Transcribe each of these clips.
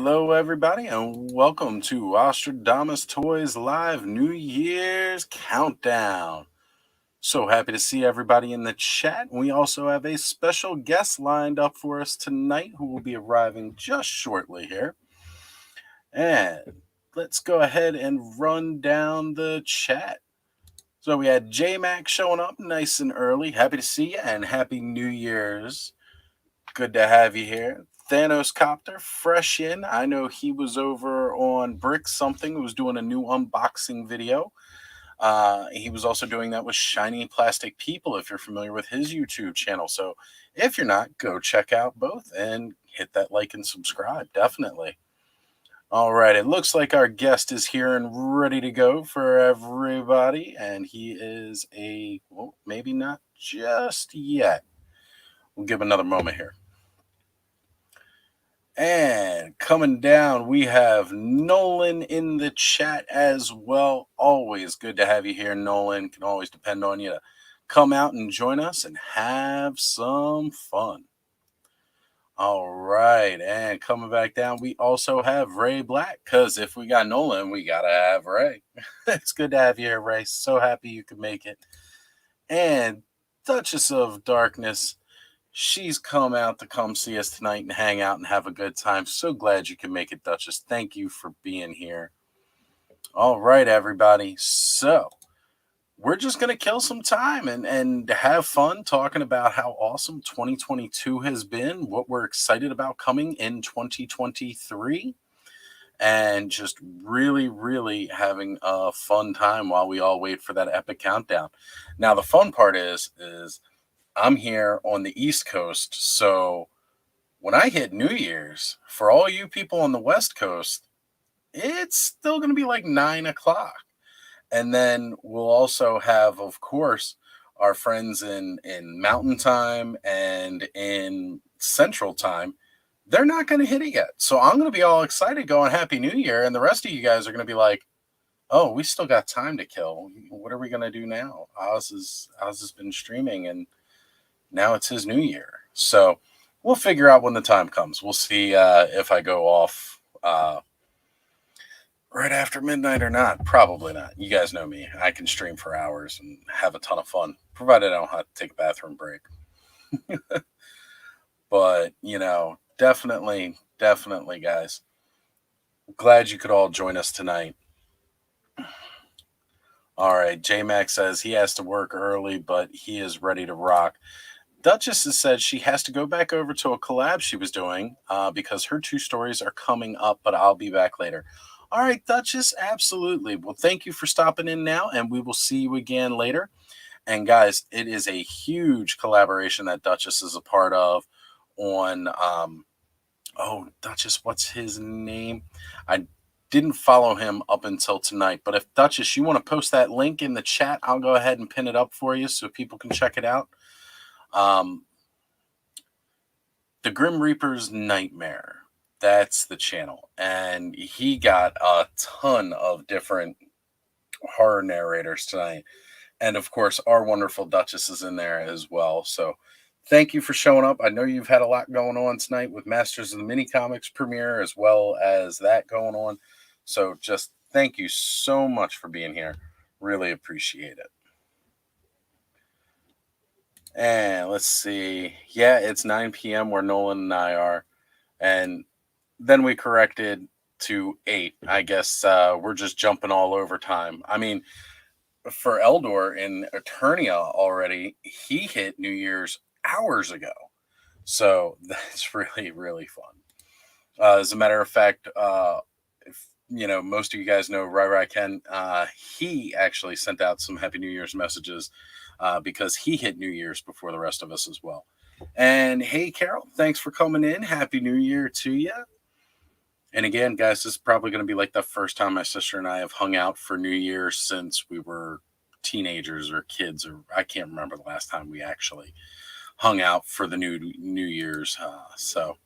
Hello, everybody, and welcome to Ozstradamus Toyz Live New Year's Countdown. So happy to see everybody in the chat. We also have a special guest lined up for us tonight who will be arriving just shortly here. And let's go ahead and run down the chat. So we had J Mac showing up nice and early. Happy to see you, and Happy New Year's. Good to have you here. Thanos Copter, fresh in. I know he was over on Brick Something, was doing a new unboxing video. He was also doing that with Shiny Plastic People, if you're familiar with his YouTube channel. So if you're not, go check out both and hit that like and subscribe, definitely. All right, it looks like our guest is here and ready to go for everybody. And he is well, maybe not just yet. We'll give another moment here. And coming down, we have Nolan in the chat as well. Always good to have you here, Nolan. Can always depend on you to come out and join us and have some fun. All right, and coming back down, we also have Ray Black, because if we got Nolan, we got to have Ray. It's good to have you here, Ray. So happy you could make it. And Duchess of Darkness, she's come out to come see us tonight and hang out and have a good time. So glad you can make it, Duchess. Thank you for being here. All right, everybody. So we're just going to kill some time and have fun talking about how awesome 2022 has been, what we're excited about coming in 2023, and just really, really having a fun time while we all wait for that epic countdown. Now, the fun part is I'm here on the East Coast, so when I hit New Year's, for all you people on the West Coast, it's still going to be like 9 o'clock. And then we'll also have, of course, our friends in Mountain Time and in Central Time. They're not going to hit it yet. So I'm going to be all excited going Happy New Year, and the rest of you guys are going to be like, oh, we still got time to kill. What are we going to do now? Oz has been streaming, and now it's his new year. So we'll figure out when the time comes. We'll see if I go off right after midnight or not. Probably not. You guys know me. I can stream for hours and have a ton of fun, provided I don't have to take a bathroom break. But, definitely, guys. Glad you could all join us tonight. All right. J-Mac says he has to work early, but he is ready to rock. Duchess has said she has to go back over to a collab she was doing because her 2 stories are coming up, but I'll be back later. All right, Duchess, absolutely. Well, thank you for stopping in now, and we will see you again later. And guys, it is a huge collaboration that Duchess is a part of on, Duchess, what's his name? I didn't follow him up until tonight, but if Duchess, you want to post that link in the chat, I'll go ahead and pin it up for you so people can check it out. The Grim Reaper's Nightmare. That's the channel. And he got a ton of different horror narrators tonight. And of course, our wonderful Duchess is in there as well. So thank you for showing up. I know you've had a lot going on tonight with Masters of the Mini Comics premiere as well as that going on. So just thank you so much for being here. Really appreciate it. And let's see. Yeah, it's 9 p.m. where Nolan and I are. And then we corrected to 8. I guess we're just jumping all over time. I mean, for Eldor in Eternia already, he hit New Year's hours ago. So that's really, really fun. As a matter of fact, if most of you guys know Rai Ken, he actually sent out some Happy New Year's messages because he hit New Year's before the rest of us as well. And hey, Carol, thanks for coming in. Happy New Year to you. And again, guys, this is probably going to be like the first time my sister and I have hung out for New Year's since we were teenagers or kids, or I can't remember the last time we actually hung out for the New Year's. So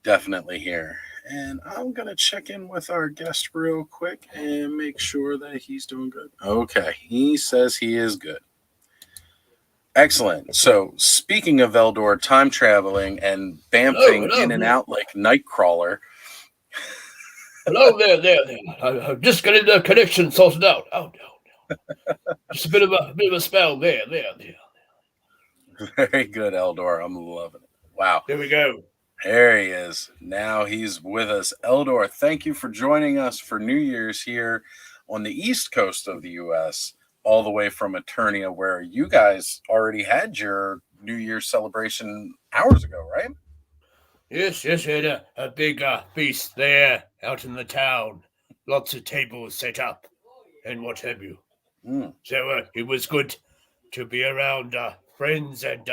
definitely here. And I'm going to check in with our guest real quick and make sure that he's doing good. Okay, he says he is good. Excellent. So speaking of Eldor time traveling and bamfing in and out like Nightcrawler, Hello there. I'm just getting the connection sorted out. Oh no, just a bit of a spell. There. Very good, Eldor. I'm loving it. Wow. There we go. There he is. Now he's with us. Eldor, thank you for joining us for New Year's here on the East Coast of the U.S., all the way from Eternia, where you guys already had your New Year's celebration hours ago, right? Yes, we had a big feast there out in the town. Lots of tables set up and what have you. Mm, So it was good to be around friends and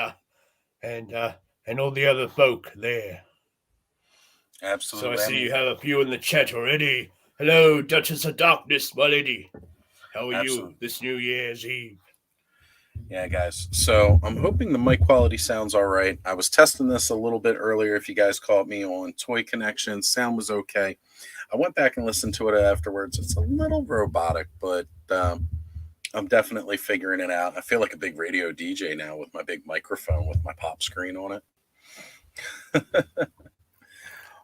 and all the other folk there. So I absolutely. I see mean, you have a few in the chat already. Hello, Duchess of Darkness, my lady. How are you absolutely. this New Year's Eve? Yeah, guys. So I'm hoping the mic quality sounds all right. I was testing this a little bit earlier. If you guys caught me on Toy Connection, sound was okay. I went back and listened to it afterwards. It's a little robotic, but I'm definitely figuring it out. I feel like a big radio DJ now with my big microphone with my pop screen on it.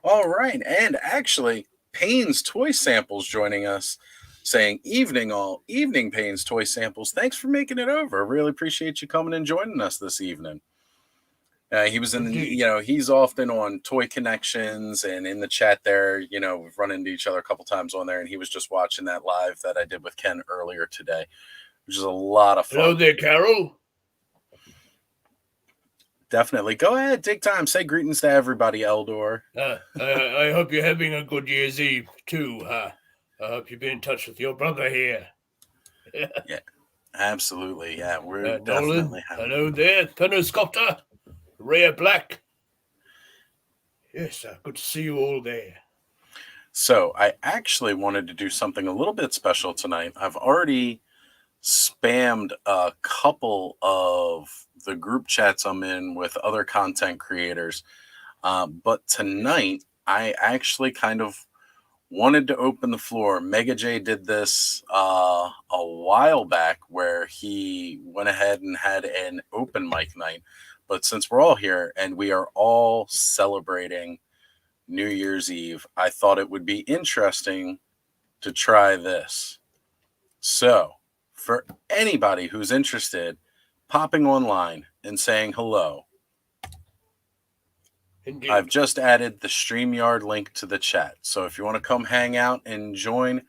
All right. And actually, Payne's Toy Samples joining us saying, evening, all evening, Payne's Toy Samples. Thanks for making it over. Really appreciate you coming and joining us this evening. He was in the, Indeed. he's often on Toy Connections and in the chat there. We've run into each other a couple times on there, and he was just watching that live that I did with Ken earlier today, which is a lot of Hello fun. there, Carol. Definitely. Go ahead, take time. Say greetings to everybody, Eldor. I hope you're having a good Year's Eve too. I hope you've been in touch with your brother here. Yeah, absolutely. Yeah, we're Nolan, definitely having hello there, Thunderscopter, Rhea Black. Yes, good to see you all there. So I actually wanted to do something a little bit special tonight. I've already spammed a couple of the group chats I'm in with other content creators. But Yes. tonight, I actually kind of wanted to open the floor. Mega J did this a while back where he went ahead and had an open mic night. But since we're all here and we are all celebrating New Year's Eve, I thought it would be interesting to try this. So, for anybody who's interested, popping online and saying hello, I've Indeed. just added the StreamYard link to the chat. So if you want to come hang out and join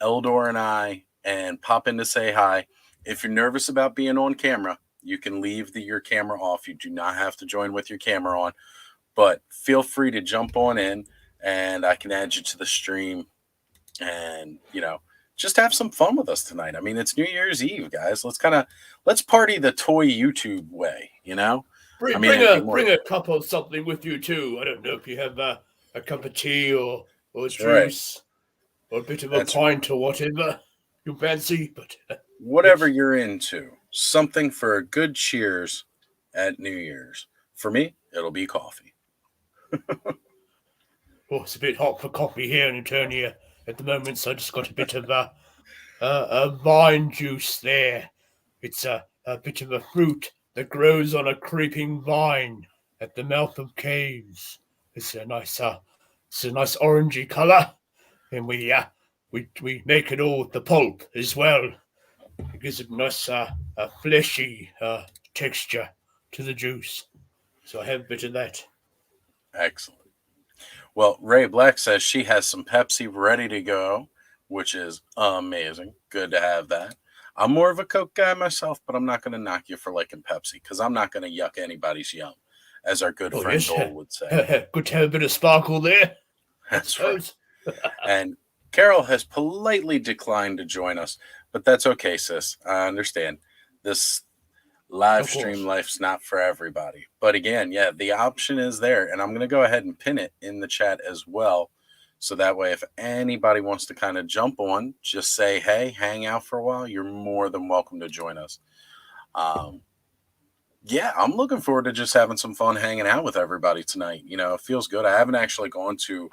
Eldor and I and pop in to say hi, if you're nervous about being on camera, you can leave your camera off. You do not have to join with your camera on, but feel free to jump on in and I can add you to the stream and, just have some fun with us tonight. I mean, it's New Year's Eve, guys. Let's party the toy YouTube way. I Bring mean, bring it'd be a more. bring a cup of something with you too. I don't know if you have a cup of tea or That's right. juice or a bit of a That's pint or whatever you fancy. But whatever yes, you're into. Something for a good cheers at New Year's. For me, it'll be coffee. oh, it's a bit hot for coffee here in Eternia at the moment, so I just got a bit of vine juice there. It's a bit of a fruit that grows on a creeping vine at the mouth of caves. It's a nice orangey color, and we make it all with the pulp as well. It gives it a nice fleshy texture to the juice. So I have a bit of that. Excellent. Well, Ray Black says she has some Pepsi ready to go, which is amazing. Good to have that. I'm more of a Coke guy myself, but I'm not going to knock you for liking Pepsi because I'm not going to yuck anybody's yum, as our good Oh friend yes, Dole would say. good to have a bit of sparkle there, I That's right. suppose. And Carol has politely declined to join us, but that's okay, sis. I understand. This live Of stream course. life's not for everybody. But again, yeah, the option is there. And I'm going to go ahead and pin it in the chat as well. So that way, if anybody wants to kind of jump on, just say, hey, hang out for a while, you're more than welcome to join us. Um, yeah, I'm looking forward to just having some fun hanging out with everybody tonight. It feels good. I haven't actually gone to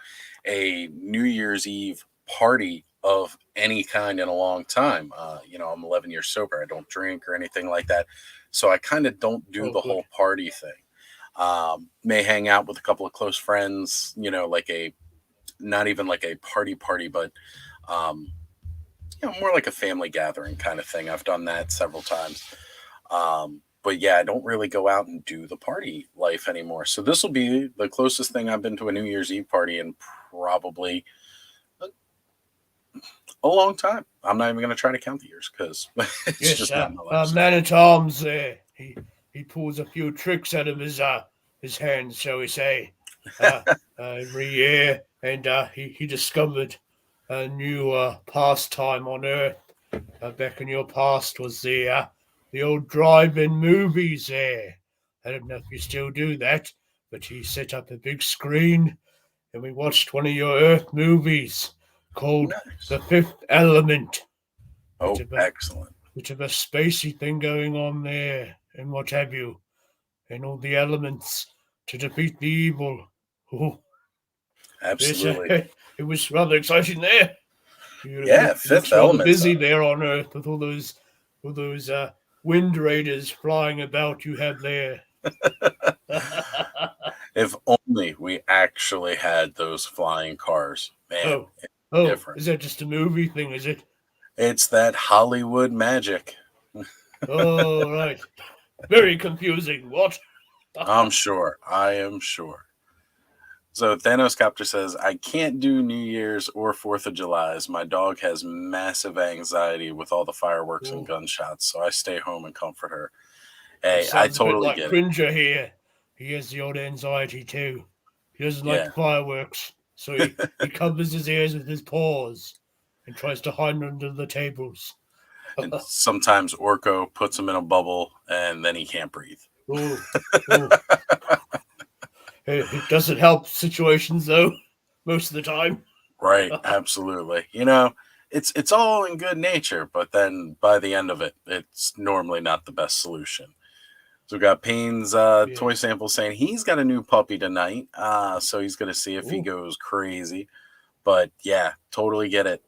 a New Year's Eve party of any kind in a long time. I'm 11 years sober. I don't drink or anything like that. So I kind of don't do Oh, the good. whole party thing. May hang out with a couple of close friends, like a not even like a party, but um, more like a family gathering kind of thing. I've done that several times. But yeah, I don't really go out and do the party life anymore. So this will be the closest thing I've been to a New Year's Eve party in probably a long time. I'm not even going to try to count the years because it's Yes, just not my lifestyle. Man at Arms there. He pulls a few tricks out of his hands, shall we say, uh, every year, and he discovered a new pastime on Earth. Back in your past was the old drive-in movies there. I don't know if you still do that, but he set up a big screen and we watched one of your Earth movies called Nice. The Fifth Element. Bit Oh, of a excellent. bit of a spacey thing going on there, and what have you, and all the elements to defeat the evil. Oh, yes, Absolutely. it was rather exciting there. Yeah, It Fifth looks rather Element's busy there on Earth with all those wind raiders flying about you have there. if only we actually had those flying cars. Man, Oh, it's oh, different. is that just a movie thing? Is it? It's that Hollywood magic. Oh, right. Very confusing. What? I'm sure. I am sure. So Thanos Copter says, I can't do New Year's or 4th of July's. My dog has massive anxiety with all the fireworks and Oh, gunshots, so I stay home and comfort her. it Hey, I sounds a bit totally like get it. Cringer here. He has the old anxiety too. He doesn't like Yeah. the fireworks, so he covers his ears with his paws and tries to hide under the tables. And sometimes Orko puts him in a bubble and then he can't breathe. Oh, oh. It doesn't help situations though, most of the time. Right, absolutely. It's all in good nature, but then by the end of it, it's normally not the best solution. So we got Payne's toy Yeah. sample saying he's got a new puppy tonight, so he's gonna see if he Oh, goes crazy. But yeah, totally get it.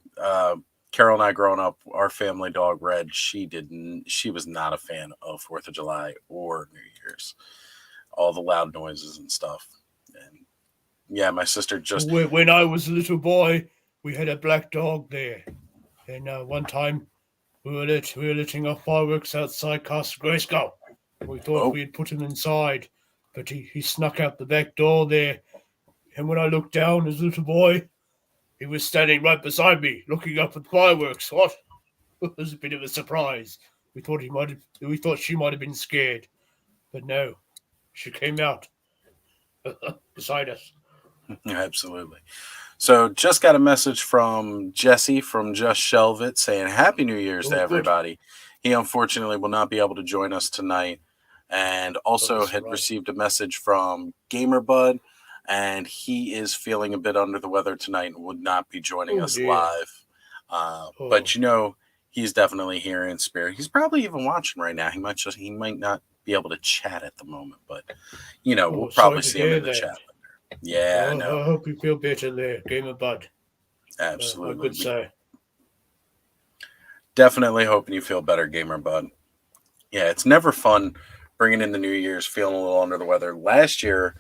Carol and I growing up, our family dog Red, she was not a fan of 4th of July or New Year's. All the loud noises and stuff. And yeah, my sister just when I was a little boy, we had a black dog there, and one time we were letting off fireworks outside Castle Grayskull. We thought oh, we had put him inside, but he snuck out the back door there. And when I looked down as a little boy, he was standing right beside me, looking up at the fireworks. What? It was a bit of a surprise. We thought she might have been scared, but no, she came out beside us. absolutely. So just got a message from Jesse from Just Shelve It saying Happy New Year's to Oh, good. everybody. He unfortunately will not be able to join us tonight. And Oh, also that's all had right. received a message from Gamerbud, and he is feeling a bit under the weather tonight and would not be joining Oh us dear. live. But Oh, he's definitely here in spirit. He's probably even watching right now. He might not be able to chat at the moment, but we'll oh, probably sorry to see him hear in the that. chat later. Yeah, I know. I hope you feel better there, Gamer Bud. My Absolutely. good We sir. definitely hoping you feel better, Gamer Bud. Yeah, it's never fun bringing in the New Year's feeling a little under the weather. Last year,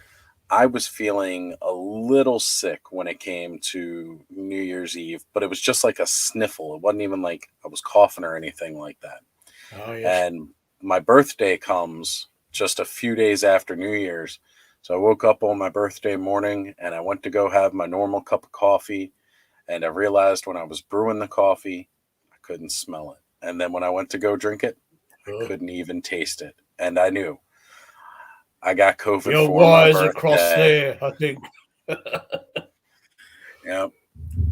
I was feeling a little sick when it came to New Year's Eve, but it was just like a sniffle. It wasn't even like I was coughing or anything like that. Oh yes. And my birthday comes just a few days after New Year's. So I woke up on my birthday morning and I went to go have my normal cup of coffee. And I realized when I was brewing the coffee, I couldn't smell it. And then when I went to go drink it, I Oh, couldn't even taste it. And I knew I got COVID your for my wires are crossed birthday. there, I think. Yep.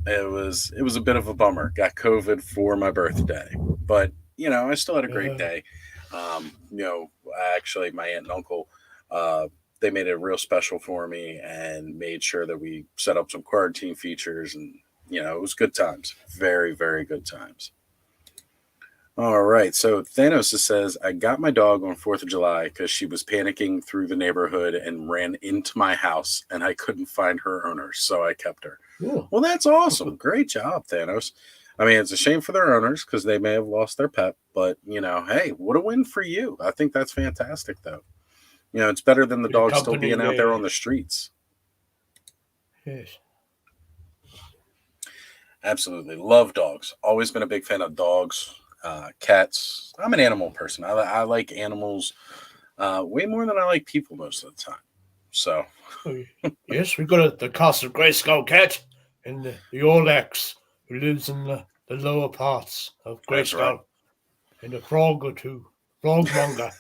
It was a bit of a bummer. Got COVID for my birthday, but I still had a great Uh, day. Actually, my aunt and uncle, uh, they made it real special for me and made sure that we set up some quarantine features, and it was good times. Very, very good times. All right. So Thanos says, I got my dog on 4th of July because she was panicking through the neighborhood and ran into my house, and I couldn't find her owner, so I kept her. oh, Well, that's awesome. Great job, Thanos. I mean, it's a shame for their owners because they may have lost their pet, but hey, what a win for you. I think that's fantastic, though. It's better than the good dog still company being out there there. on the streets. Yes. Absolutely. Love dogs. Always been a big fan of dogs, cats. I'm an animal person. I like animals way more than I like people most of the time. So Oh, yes, we got the Castle Grayskull cat and the Orlax who lives in the lower parts of that's right. Grayskull, and a frog or two. Frogmonger.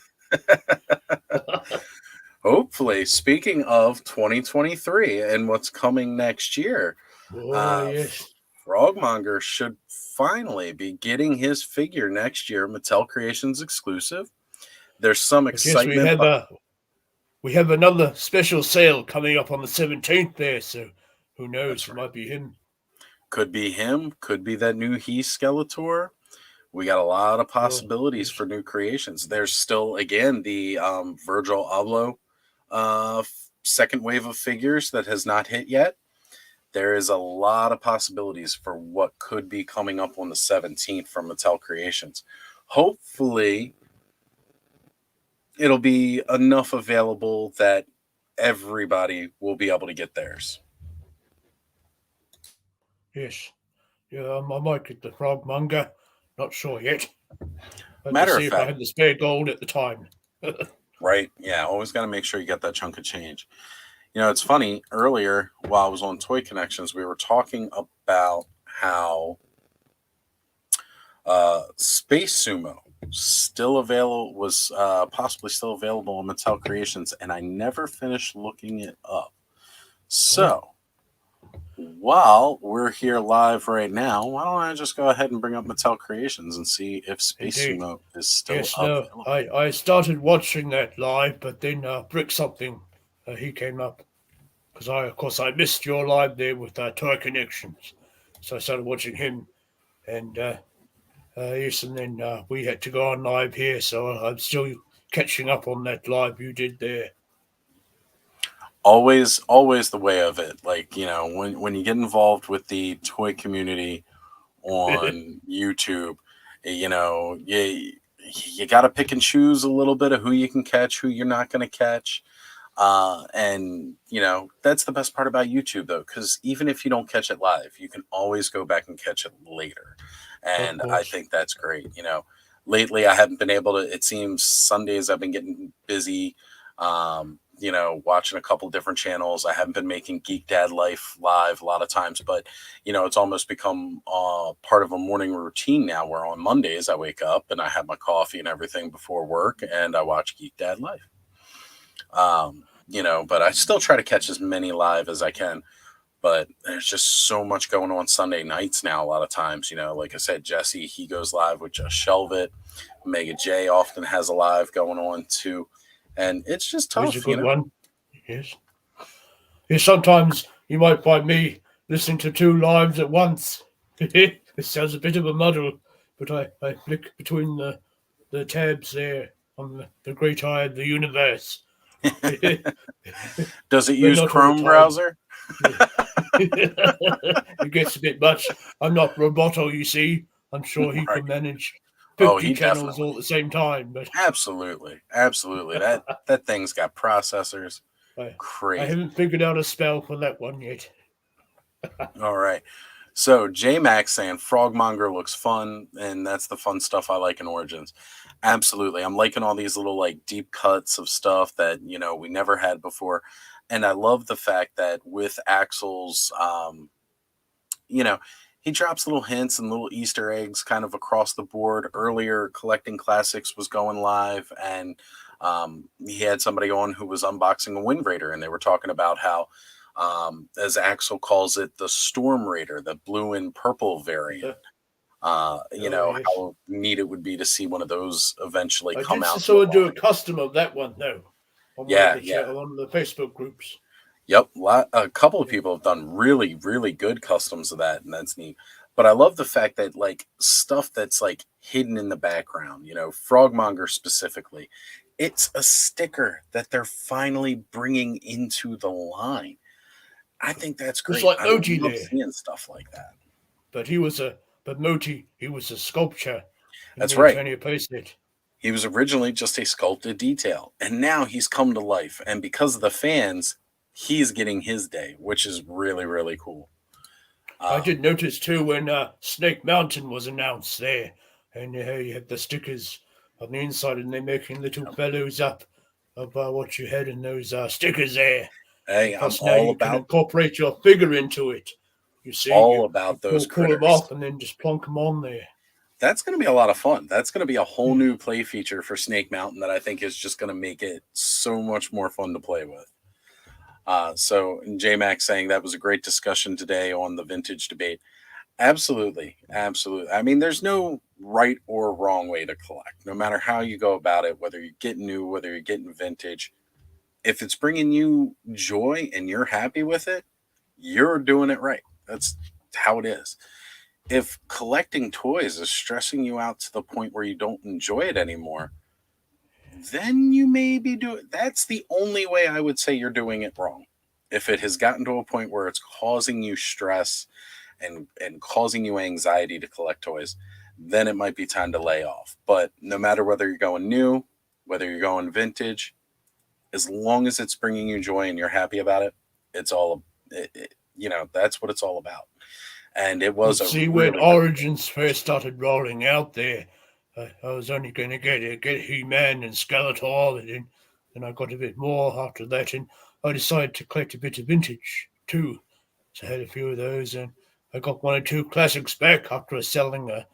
Hopefully, speaking of 2023 and what's coming next year, Oh, uh, yes. Frogmonger should finally be getting his figure next year, Mattel Creations exclusive. There's some But yes, excitement, but we have another special sale coming up on the 17th there, so who knows? that's It right. might be him. Could be him, could be that new He Skeletor. We got a lot of Oh, possibilities yes. for new creations. There's still, again, the Virgil Abloh second wave of figures that has not hit yet. There is a lot of possibilities for what could be coming up on the 17th from Mattel Creations. Hopefully, it'll be enough available that everybody will be able to get theirs. Yes. Yeah, I might get the Frogmonger. Not sure yet. Had to Matter of see if I fact, had the spare gold at the time. right? Yeah, always got to make sure you get that chunk of change. You know, it's funny. Earlier, while I was on Toy Connections, we were talking about how Space Sumo still available was possibly still available on Mattel Creations, and I never finished looking it up. Oh, So while we're here live right now, why don't I just go ahead and bring up Mattel Creations and see if Space indeed. Sumo is still Yes, no, available? I started watching that live, but then Brick something, he came up because of course I missed your live there with Toy Connections, so I started watching him, and yes, and then we had to go on live here, so I'm still catching up on that live you did there. Always the way of it. Like, when you get involved with the toy community on YouTube, you got to pick and choose a little bit of who you can catch, who you're not going to catch. And that's the best part about YouTube, though, because even if you don't catch it live, you can always go back and catch it later. Of And I course, think that's great. Lately I haven't been able to. It seems Sundays I've been getting busy. Watching a couple different channels. I haven't been making Geek Dad Life live a lot of times, but it's almost become part of a morning routine now. Where on Mondays I wake up and I have my coffee and everything before work, and I watch Geek Dad Life. But I still try to catch as many live as I can. But there's just so much going on Sunday nights now. A lot of times, like I said, Jesse, he goes live with Just Shelve It. Mega J often has a live going on too, and it's just he's a tough. good one. Yes, yes. Sometimes you might find me listening to two lives at once. It sounds a bit of a muddle, but I flick between the tabs there on the great eye of the universe. Does it But use not all the Chrome time. browser? It gets a bit much. I'm not Roboto, you see. I'm sure he Right. can manage Oh, 50 he channels definitely. all at the same time, but Absolutely. That thing's got processors. I, I Crazy. haven't figured out a spell for that one yet. All right. So J Max saying Frogmonger looks fun, and that's the fun stuff I like in Origins. Absolutely. I'm liking all these little like deep cuts of stuff that, we never had before. And I love the fact that with Axel's you know, he drops little hints and little Easter eggs kind of across the board. Earlier, Collecting Classics was going live, and he had somebody on who was unboxing a Wind Raider, and they were talking about how, as Axel calls it, the Storm Raider, the blue and purple variant. Oh, yes. How neat it would be to see one of those eventually I come did see out to a someone do a line. custom of that one, though, on Yeah, yeah. one of the Facebook groups. Yep, a couple of Yeah. people have done really, really good customs of that, and that's neat. But I love the fact that like stuff that's like hidden in the background, Frogmonger specifically, it's a sticker that they're finally bringing into the line. I think that's Just great. like I Moti love there. seeing stuff like that. But Moti, he was a sculpture in That's the right. Eternia playset. He was originally just a sculpted detail, and now he's come to life. And because of the fans, he's getting his day, which is really, really cool. I Um, did notice too when Snake Mountain was announced there, and you had the stickers on the inside, and they're making little fellows up about what you had in those stickers there. hey, And I'm plus, now you can incorporate your figure into it. You see, all you about those pull them critters. off and then just plonk them on there. That's going to be a lot of fun. That's going to be a whole Hmm. new play feature for Snake Mountain that I think is just going to make it so much more fun to play with. So, J Max saying that was a great discussion today on the vintage debate. Absolutely. Absolutely. I mean, there's no right or wrong way to collect, no matter how you go about it, whether you get new, whether you're getting vintage. If it's bringing you joy and you're happy with it, you're doing it right. That's how it is. If collecting toys is stressing you out to the point where you don't enjoy it anymore, then you may be doing that's the only way I would say you're doing it wrong. If it has gotten to a point where it's causing you stress and causing you anxiety to collect toys, then it might be time to lay off. But no matter whether you're going new, whether you're going vintage, as long as it's bringing you joy and you're happy about it, it's all that's what it's all about. And it You was a see, when really good Origins first started rolling out there, I was only going to get He-Man and Skeletor, and then I got a bit more after that, and I decided to collect a bit of vintage too. So I had a few of those, and I got one or two classics back after selling a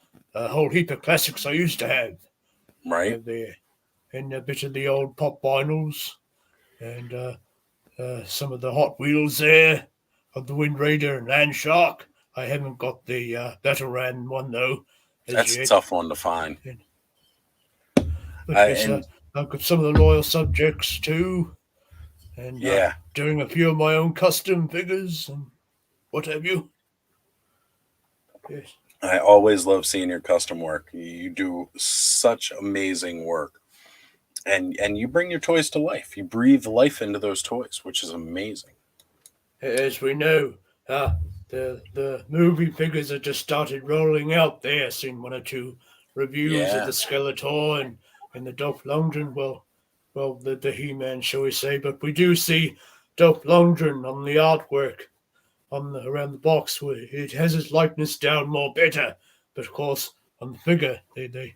whole heap of classics I used to right. have there, and a bit of the old pop vinyls, and some of the Hot Wheels there of the Wind Raider and Land Shark. I haven't got the Battle Ran one though as That's a yet. tough one to find. And, but yes, And I've got some of the loyal subjects too, and yeah, doing a few of my own custom figures and what have you. Yes. I always love seeing your custom work. You do such amazing work. And you bring your toys to life. You breathe life into those toys, which is amazing. As we know, the movie figures have just started rolling out there. Seen one or two reviews of Yeah. the Skeletor and the Dolph Lundgren. Well, the He-Man, shall we say? But we do see Dolph Lundgren on the artwork around the box where it has his likeness down more better. But of course, on the figure, they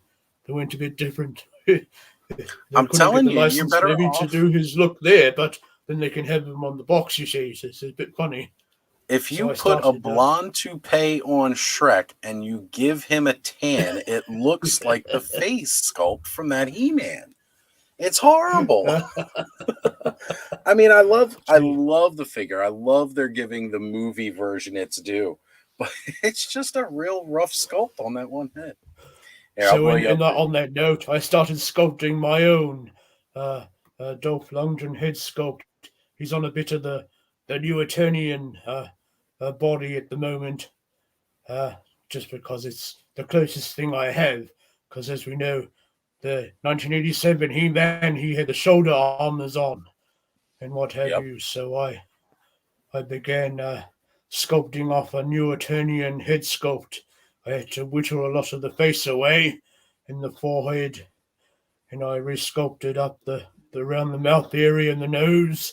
went a bit different. They I'm couldn't get telling the you, you're license better maybe to off do his look there, but then they can have him on the box. You see, so it's a bit funny. if So you I put a started. blonde toupee on Shrek and you give him a tan, it looks like the face sculpt from that He-Man. It's horrible. I mean, I See, love the figure. I love they're giving the movie version its due, but it's just a real rough sculpt on that one head. Here, I'll so blow you in up. that on that note, I started sculpting my own uh, Dolph Lundgren head sculpt. He's on a bit of the new Eternian body at the moment, uh, just because it's the closest thing I have. Because as we know, the 1987 He-Man, he had the shoulder armors on and what have Yep. you. So I began sculpting off a new Eternian head sculpt. I had to whittle a lot of the face away and the forehead, and I resculpted up the around the mouth area and the nose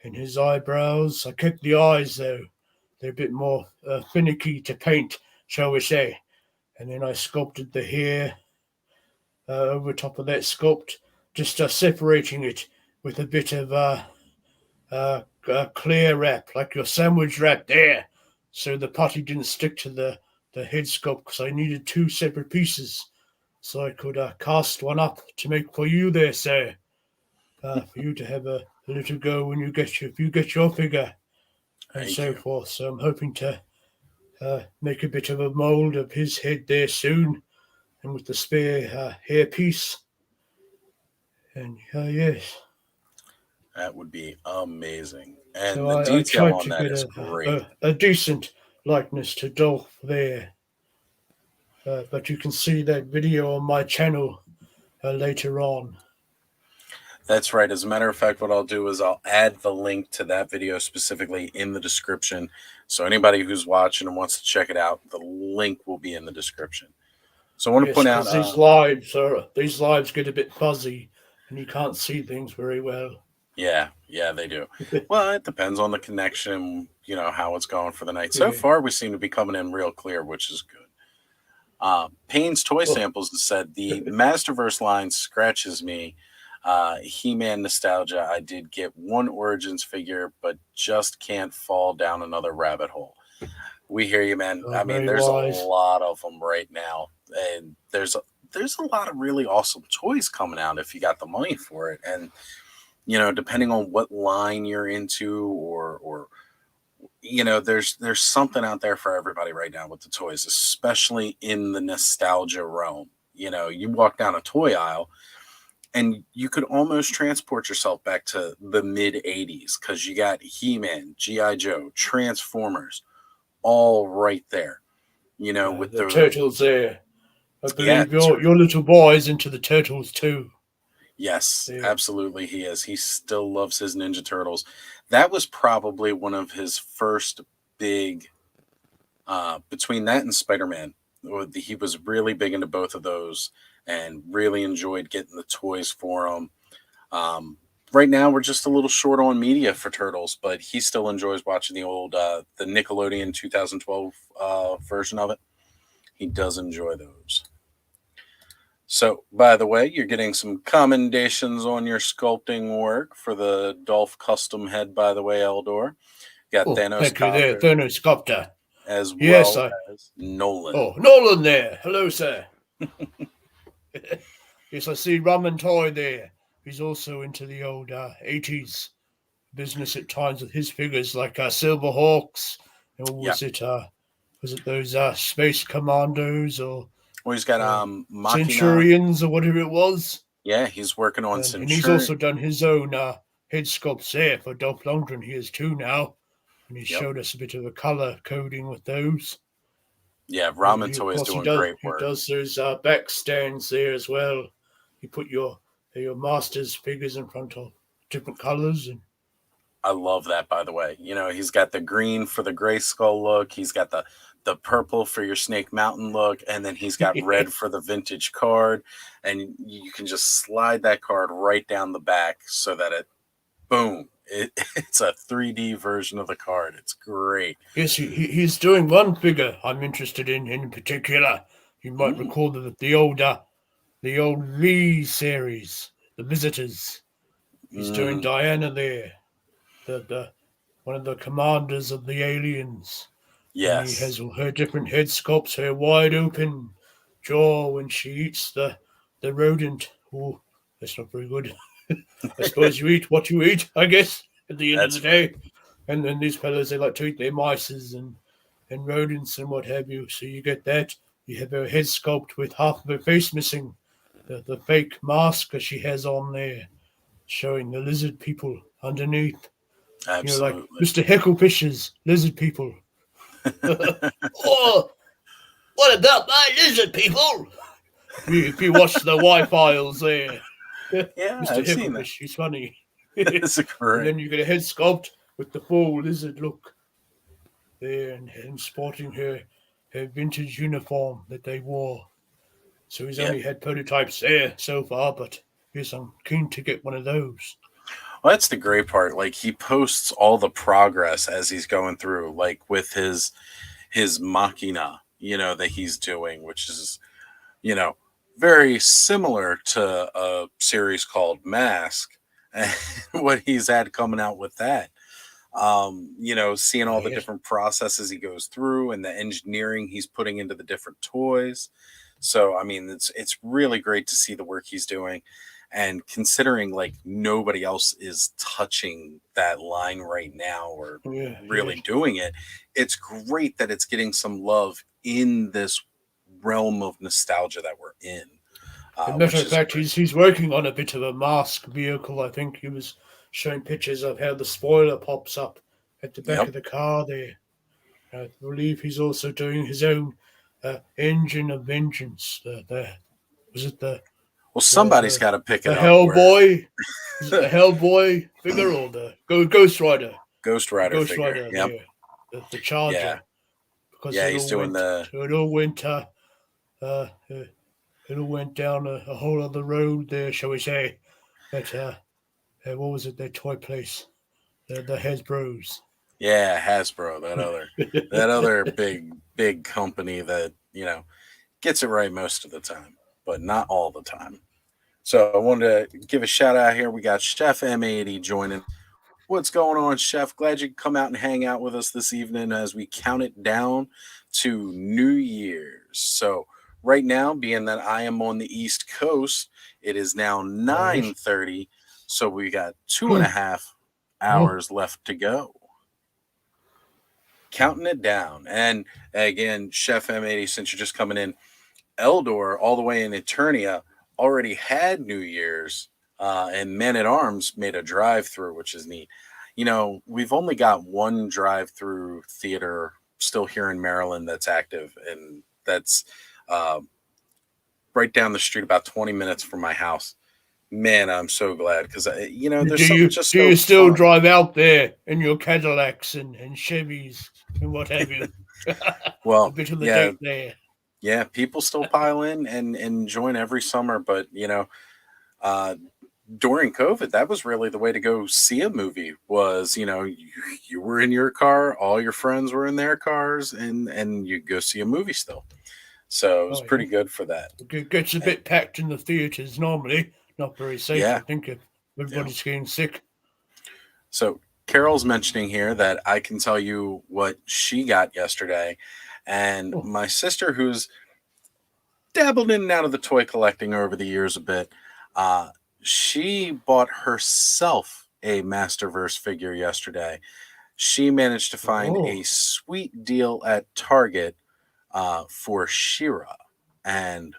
and his eyebrows. I kept the eyes though; they're a bit more finicky to paint, shall we say. And then I sculpted the hair over top of that sculpt, just separating it with a bit of clear wrap, like your sandwich wrap there, so the putty didn't stick to the head sculpt because I needed two separate pieces, so I could cast one up to make for you there, sir, for you to have a little go when if you get your figure and Thank so you. forth. So I'm hoping to make a bit of a mold of his head there soon, and with the spare hair piece, and yes. That would be amazing. And So the I detail tried on to that get is great. a decent likeness to Dolph there. But you can see that video on my channel later on. That's right. As a matter of fact, what I'll do is I'll add the link to that video specifically in the description. So anybody who's watching and wants to check it out, the link will be in the description. So I want to Yes, point out, because these lives get a bit fuzzy, and you can't see things very well. yeah, they do. Well, it depends on the connection. how it's going for the night. So Yeah. far, we seem to be coming in real clear, which is good. Payne's Toy Oh, Samples has said the Masterverse line scratches me. He-Man nostalgia. I did get one Origins figure, but just can't fall down another rabbit hole. We hear you, man. I mean, very there's a wise. lot of them right now, and there's a lot of really awesome toys coming out if you got the money for it. And depending on what line you're into, or there's something out there for everybody right now with the toys, especially in the nostalgia realm. You walk down a toy aisle and you could almost transport yourself back to the mid 80s because you got He-Man, GI Joe, Transformers, all right there. With The the turtles there. I yeah, believe your little boy is into the turtles too. yes, There. absolutely he is. He still loves his Ninja Turtles. That was probably one of his first big between that and Spider-Man. He was really big into both of those and really enjoyed getting the toys for them. Right now, we're just a little short on media for Turtles, but he still enjoys watching the Nickelodeon 2012 version of it. He does enjoy those. So, by the way, you're getting some commendations on your sculpting work for the Dolph custom head, by the way, Eldor. Got Oh, Thanos thank you there, Copter Thanos Copter. as Yes, well I. as Nolan. Oh, Nolan there. Hello, sir. Yes, I see Ramen Toy there. He's also into the old 80s business at times with his figures like Silver Hawks. Or Yep. was it those Space Commandos or Well, he's got uh, Machina. Centurions or whatever it was? Yeah, he's working on And he's Centurion. also done his own head sculpts there for Dolph Lundgren. He is too now. And he Yep. showed us a bit of the color coding with those. Yeah, Ramen Of Toy is course, doing great he work. does those back stands there as well. You put your master's figures in front of different colors, and I love that, by the way. He's got the green for the gray skull look. He's got the purple for your Snake Mountain look, and then he's got red for the vintage card. And you can just slide that card right down the back so that boom, it's a 3D version of the card. It's great. yes, he's doing one figure I'm interested in particular. You might Mm, recall the old V series, the Visitors. He's doing mhm. Diana there, the one of the commanders of the aliens, and he Yes, has her different head sculpts, her wide open jaw when she eats the rodent. Oh, that's not very good. I suppose you eat what you eat, I guess, at the end of the that's right. day. And then these fellows, they like to eat their mices and rodents and what have you. So you get that. You have her head sculpt with half of her face missing, the fake mask that she has on there, showing the lizard people underneath. Like Absolutely. Mr. Hecklepish's lizard people. Oh, what about my lizard people? If you watch the Y-Files there, Yeah, Mr. I've seen that. Hecklepish, he's funny. It's And great. then you get a head sculpt with the full lizard look there and sporting her vintage uniform that they wore. So he's Yeah. only had prototypes there so far, but yes, I'm keen to get one of those. Well, that's the great part. Like he posts all the progress as he's going through, like with his machina, that he's doing, which is, you know, very similar to a series called Mask and what he's had coming out with that. Seeing all the Yes. different processes he goes through and the engineering he's putting into the different toys. So, I mean, it's really great to see the work he's doing. And considering like nobody else is touching that line right now or Yeah, really yes. doing it, it's great that it's getting some love in this realm of nostalgia that we're in, As a matter which of is fact, great. he's working on a bit of a mask vehicle. I think he was showing pictures of how the spoiler pops up at the back Yep. of the car there. I believe he's also doing his own engine of vengeance. Was it Well, the somebody's the got to pick it the up where Hellboy? Is it the Hellboy figure or the Ghost Rider? Ghost The Rider Ghost figure. Rider Yep. there, the Yeah. Charger, because Yeah. He's doing the. uh, uh, it all went down a whole other road there, shall we say? At what was it? That toy place, the Hasbro's. Yeah, Hasbro, that other big company that gets it right most of the time, but not all the time. So I wanted to give a shout out here. We got Chef M80 joining. What's going on, Chef? Glad you could come out and hang out with us this evening as we count it down to New Year's. So right now, being that I am on the East Coast, it is now Oh, yes. 9:30. So we got 2.5 hours left to go. Counting it down. And again, Chef M80, since you're just coming in, Eldor, all the way in Eternia, already had New Year's, and Men at Arms made a drive through, which is neat. We've only got one drive through theater still here in Maryland that's active, and that's uh, right down the street, about 20 minutes from my house. Man, I'm so glad because, there's Do something you just do so you still fun. drive out there in your Cadillacs and Chevys and what have you? A Well, bit of a yeah, date there. yeah, people still pile in and join every summer, but uh, during COVID, that was really the way to go see a movie. Was you were in your car, all your friends were in their cars, and you go see a movie still. So it was Oh pretty yeah, good for that. it gets a Eh, bit packed in the theaters normally. Not very safe, I Yeah, think, if yeah. everybody's getting sick. So Carol's mentioning here that I can tell you what she got yesterday, and Oh, my sister, who's dabbled in and out of the toy collecting over the years a bit. Uh, she bought herself a Masterverse figure yesterday. She managed to find a oh, sweet deal at Target for Shira, and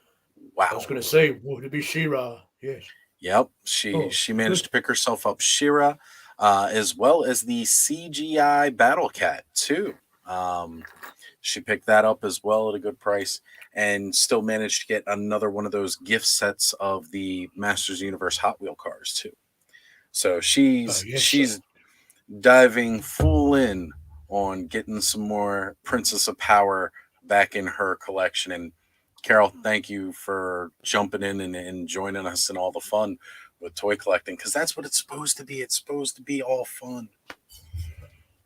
I was wow, going to say, would it be Shira? Yes. yep, she Oh, she managed good. to pick herself up Shira, as well as the CGI Battle Cat too. Um, She picked that up as well at a good price and still managed to get another one of those gift sets of the Masters Universe Hot Wheel cars too. So Oh, she's yes. she's diving full in on getting some more Princess of Power back in her collection. And Carol, thank you for jumping in and joining us in all the fun with toy collecting because that's what it's supposed to be. It's supposed to be all fun.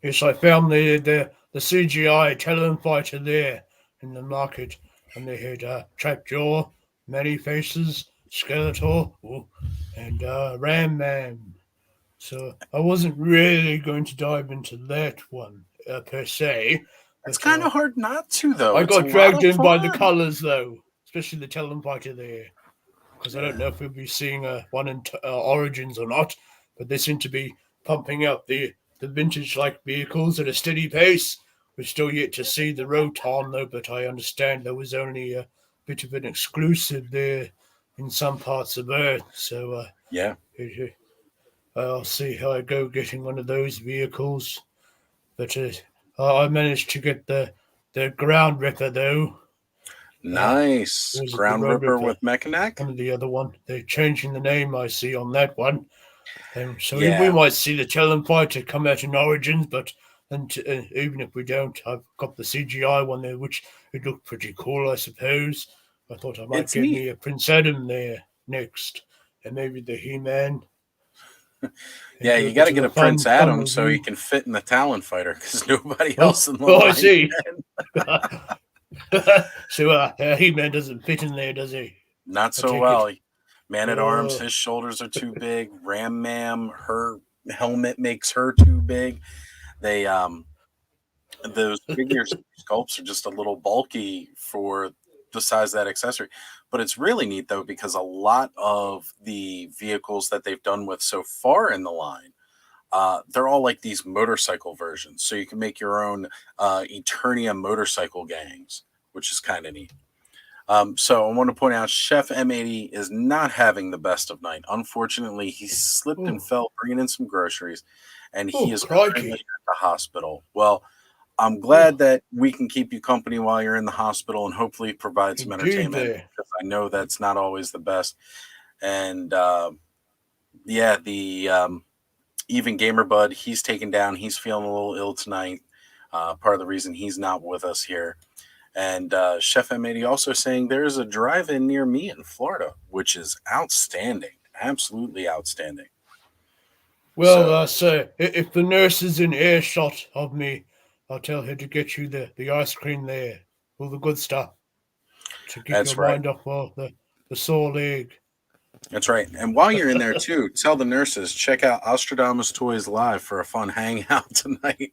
Yes, I found the CGI Talon fighter there in the market, and they had Trapjaw, Many Faces, Skeletor, oh, and Ram Man. So I wasn't really going to dive into that one per se, It's but kind of hard not to though. I It's a got lot dragged of in by the fun. colours though, especially the Talon fighter there, because I don't Yeah. know if we'll be seeing one in Origins or not, but they seem to be pumping out the vintage like vehicles at a steady pace. We're still yet to see the Roton though, but I understand there was only a bit of an exclusive there in some parts of Earth, so Yeah. I'll see how I go getting one of those vehicles. But I managed to get the Ground Ripper though. Nice. Was it the Ground Road Ripper Ripper? with Mechanic? One of the other one. They're changing the name I see on that one. So we Yeah. might see the Talon fighter come out in Origins, but and even if we don't, I've got the CGI one there, which it looked pretty cool, I suppose. I thought I might It's get neat. me a Prince Adam there next, and maybe the He-Man, and Yeah, do a you got bit to of get a a Prince fun Adam so he review. can fit in the Talon Fighter because nobody else Oh, in the oh, I line see. can. So He-Man doesn't fit in there, does he? Not I so take it. well. Man at Arms, Oh, his shoulders are too big. Ram Mam, her helmet makes her too big. They those figure sculpts are just a little bulky for the size of that accessory. But it's really neat though because a lot of the vehicles that they've done with so far in the line, they're all like these motorcycle versions. So you can make your own Eternia motorcycle gangs, which is kind of neat. So I want to point out Chef M80 is not having the best of night. Unfortunately, he slipped and oh, fell bringing in some groceries, and he oh, is currently crikey. at the hospital. Well, I'm glad Oh, that we can keep you company while you're in the hospital and hopefully provide some indeed entertainment there. because I know that's not always the best. And yeah, the even Gamer Bud, he's taken down. He's feeling a little ill tonight. Part of the reason he's not with us here. And Chef M80 also saying there's a drive-in near me in Florida, which is outstanding, absolutely outstanding. Well, sir, if the nurse is in earshot of me, I'll tell her to get you the ice cream there, all the good stuff, to get your That's right. mind off the sore leg. That's right. And while you're in there too, tell the nurses check out Ozstradamus Toyz live for a fun hangout tonight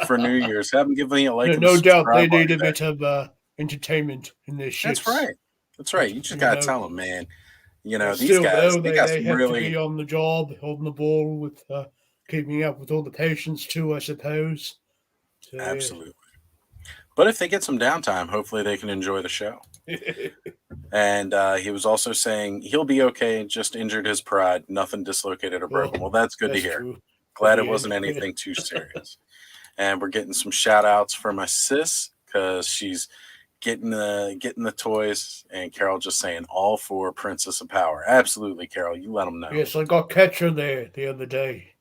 for New Year's. Have them give me a like No, and a no doubt subscribe they while need a you're there. bit of entertainment in their That's shifts. right. That's right. But You just you gotta know, tell them, man. but These still, guys, though, they got they some have to really be on the job, holding the ball with keeping up with all the patients too, I suppose. So absolutely. But if they get some downtime, hopefully they can enjoy the show. yeah, And he was also saying he'll be okay, just injured his pride, nothing dislocated or well, broken. Well, that's good to that's hear. true. At Glad it the end, wasn't anything too serious. And we're getting some shout outs for my sis because she's getting the toys. And Carol just saying all for Princess of Power. Absolutely, Carol. You let them know. yes, I got Catcher there the other day,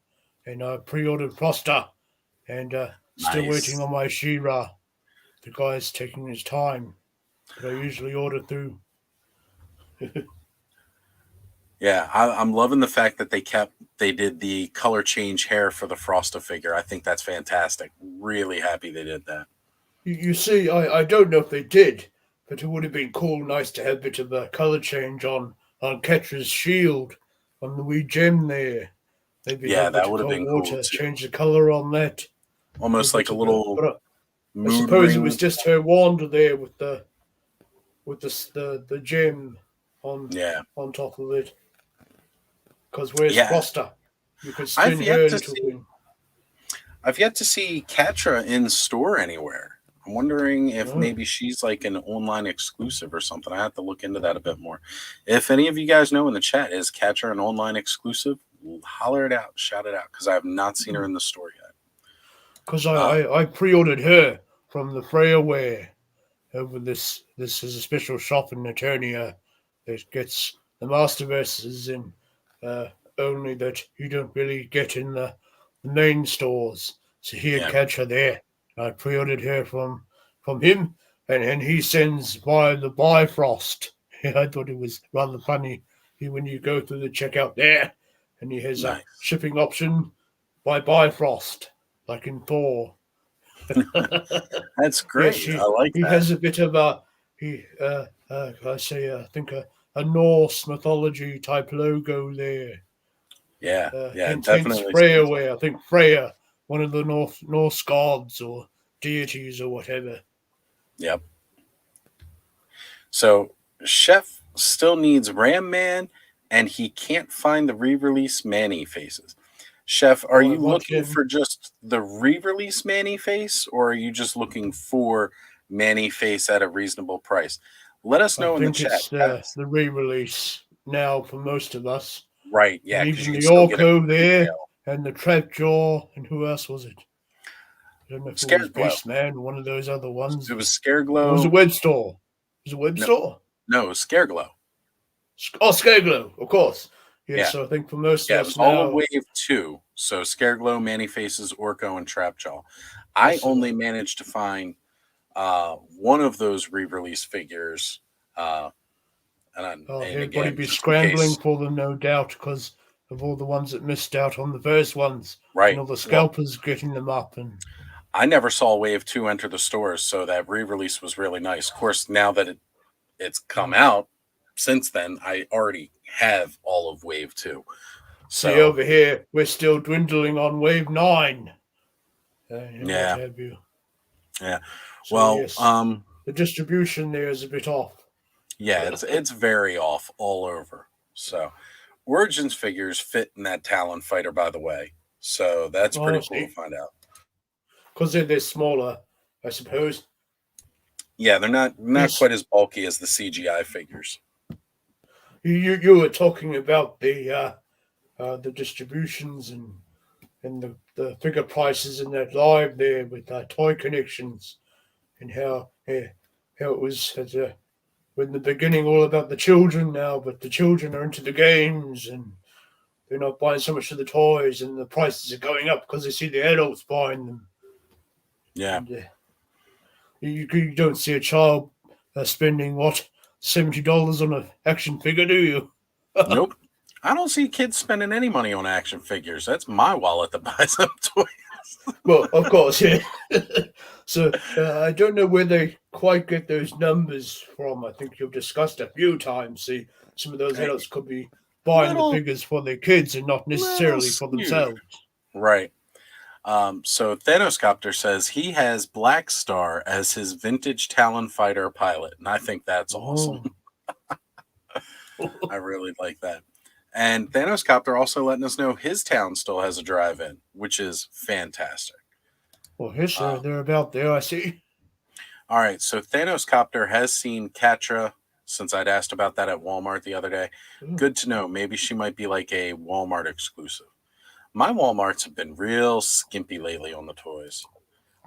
and I pre-ordered Froster, and still waiting Nice. on my She-Ra. The guy's taking his time, but I usually order through. Yeah, I'm loving the fact that they did the color change hair for the Frosta figure. I think that's fantastic. Really happy they did that. You see, I don't know if they did, but it would have been cool, nice to have a bit of a colour change on Ketra's shield, on the wee gem there. Maybe have Yeah, a bit that of would have cold been cool water, too. change the colour on that. A Almost like bit a of a, little but I mood suppose it was ring. just her wand there with the gem on Yeah. on top of it. Because where's Yeah. Froster? You could I've spin yet her to little see thing. I've yet to see Katra in store anywhere. I'm wondering if Oh, maybe she's like an online exclusive or something. I have to look into that a bit more. If any of you guys know in the chat, is Katra an online exclusive? Holler it out, shout it out, because I have not seen her in the store yet. because Uh, I pre-ordered her from the Freya Wear. Over this is a special shop in Eternia that gets the Masterverses in uh, only that you don't really get in the main stores. So he had yeah, catch her there. I pre-ordered her from him, and he sends by the Bifrost. I thought it was rather funny when you go through the checkout there, and he has a nice. shipping option by Bifrost, like in Thor. That's Yes, great. I like he that. has a bit of a I think a Norse mythology type logo there. Yeah, yeah, Hence definitely Freya, seems like where I think Freya, one of the Norse gods or deities or whatever. it. Yep. So Chef still needs Ram Man, and he can't find the re-release Manny faces. Chef, are Oh, I you want looking him. for just the re-release Manny face, or are you just looking for Manny face at a reasonable price? Let us I know in the think chat. it's the re-release now for most of us, Right, and yeah, because you even can the still get it Orko from there, retail. and the Trapjaw, and who else was it? I don't know if it was Scareglow. Beastman or one of those other ones. It was Or was it Scareglow. Web Store? Was it Web No, Store? no, it was Scareglow. Oh, Scareglow, of course. Yes, Yeah, so I think for most of yeah, it was us all of now, Wave 2. So Scareglow, Manny Faces, Orko, and Trapjaw. I that's the only one. managed to find one of those re-release figures, uh, Oh, and everybody again, be just in scrambling case, for them, no doubt, because of all the ones that missed out on the first ones, and right? all the Well, scalpers getting them up. And I never saw Wave 2 enter the stores, so that re-release was really nice. Of course, now that it's come mm. out since then, I already have all of Wave 2. See, So over here, we're still dwindling on Wave 9, and what yeah, have you. yeah. So, Well, yes, the distribution there is a bit off. yeah, it's very off all over. So Origins figures fit in that Talon fighter, by the way. So that's Oh, pretty cool to see, find out. because they're smaller, I suppose. Yeah, they're not Yes, quite as bulky as the CGI figures. you were talking about the distributions and the figure prices in that live there with toy connections and how it was in the beginning all about the children now, but the children are into the games and they're not buying so much of the toys and the prices are going up because they see the adults buying them Yeah. and you don't see a child spending what $70 on an action figure, do you? Nope. I don't see kids spending any money on action figures. That's my wallet that buys them toys. Well, of course, yeah. So I don't know where they quite get those numbers from. I think you've discussed a few times. See, some of those Hey, adults could be buying the little, figures for their kids and not little necessarily for skewed. themselves. Right. So Thanoscopter says he has Black Star as his vintage Talon fighter pilot, and I think that's awesome. Oh, I really like that. And Thanoscopter also letting us know his town still has a drive-in, which is fantastic. well, yes, sir. Um, They're about there. I see. all right, so Thanoscopter has seen Katra since I'd asked about that at Walmart the other day. Oh, Good to know. Maybe she might be like a Walmart exclusive. My Walmarts have been real skimpy lately on the toys.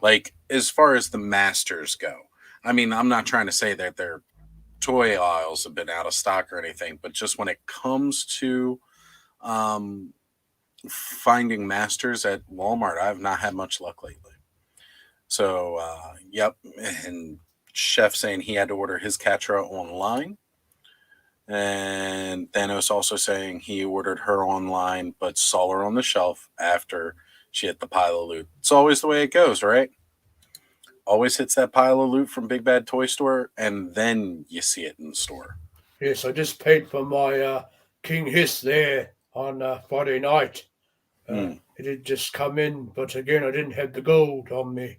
Like, as far as the masters go. I mean, I'm not trying to say that their toy aisles have been out of stock or anything, but just when it comes to um, finding masters at Walmart, I've not had much luck lately. So, yep. And Chef saying he had to order his Catra online. And Thanos also saying he ordered her online, but saw her on the shelf after she hit the pile of loot. It's always the way it goes, right? Always hits that pile of loot from Big Bad Toy Store, and then you see it in the store. yes, I just paid for my King Hiss there on Friday night. Mm, It did just come in, but again, I didn't have the gold on me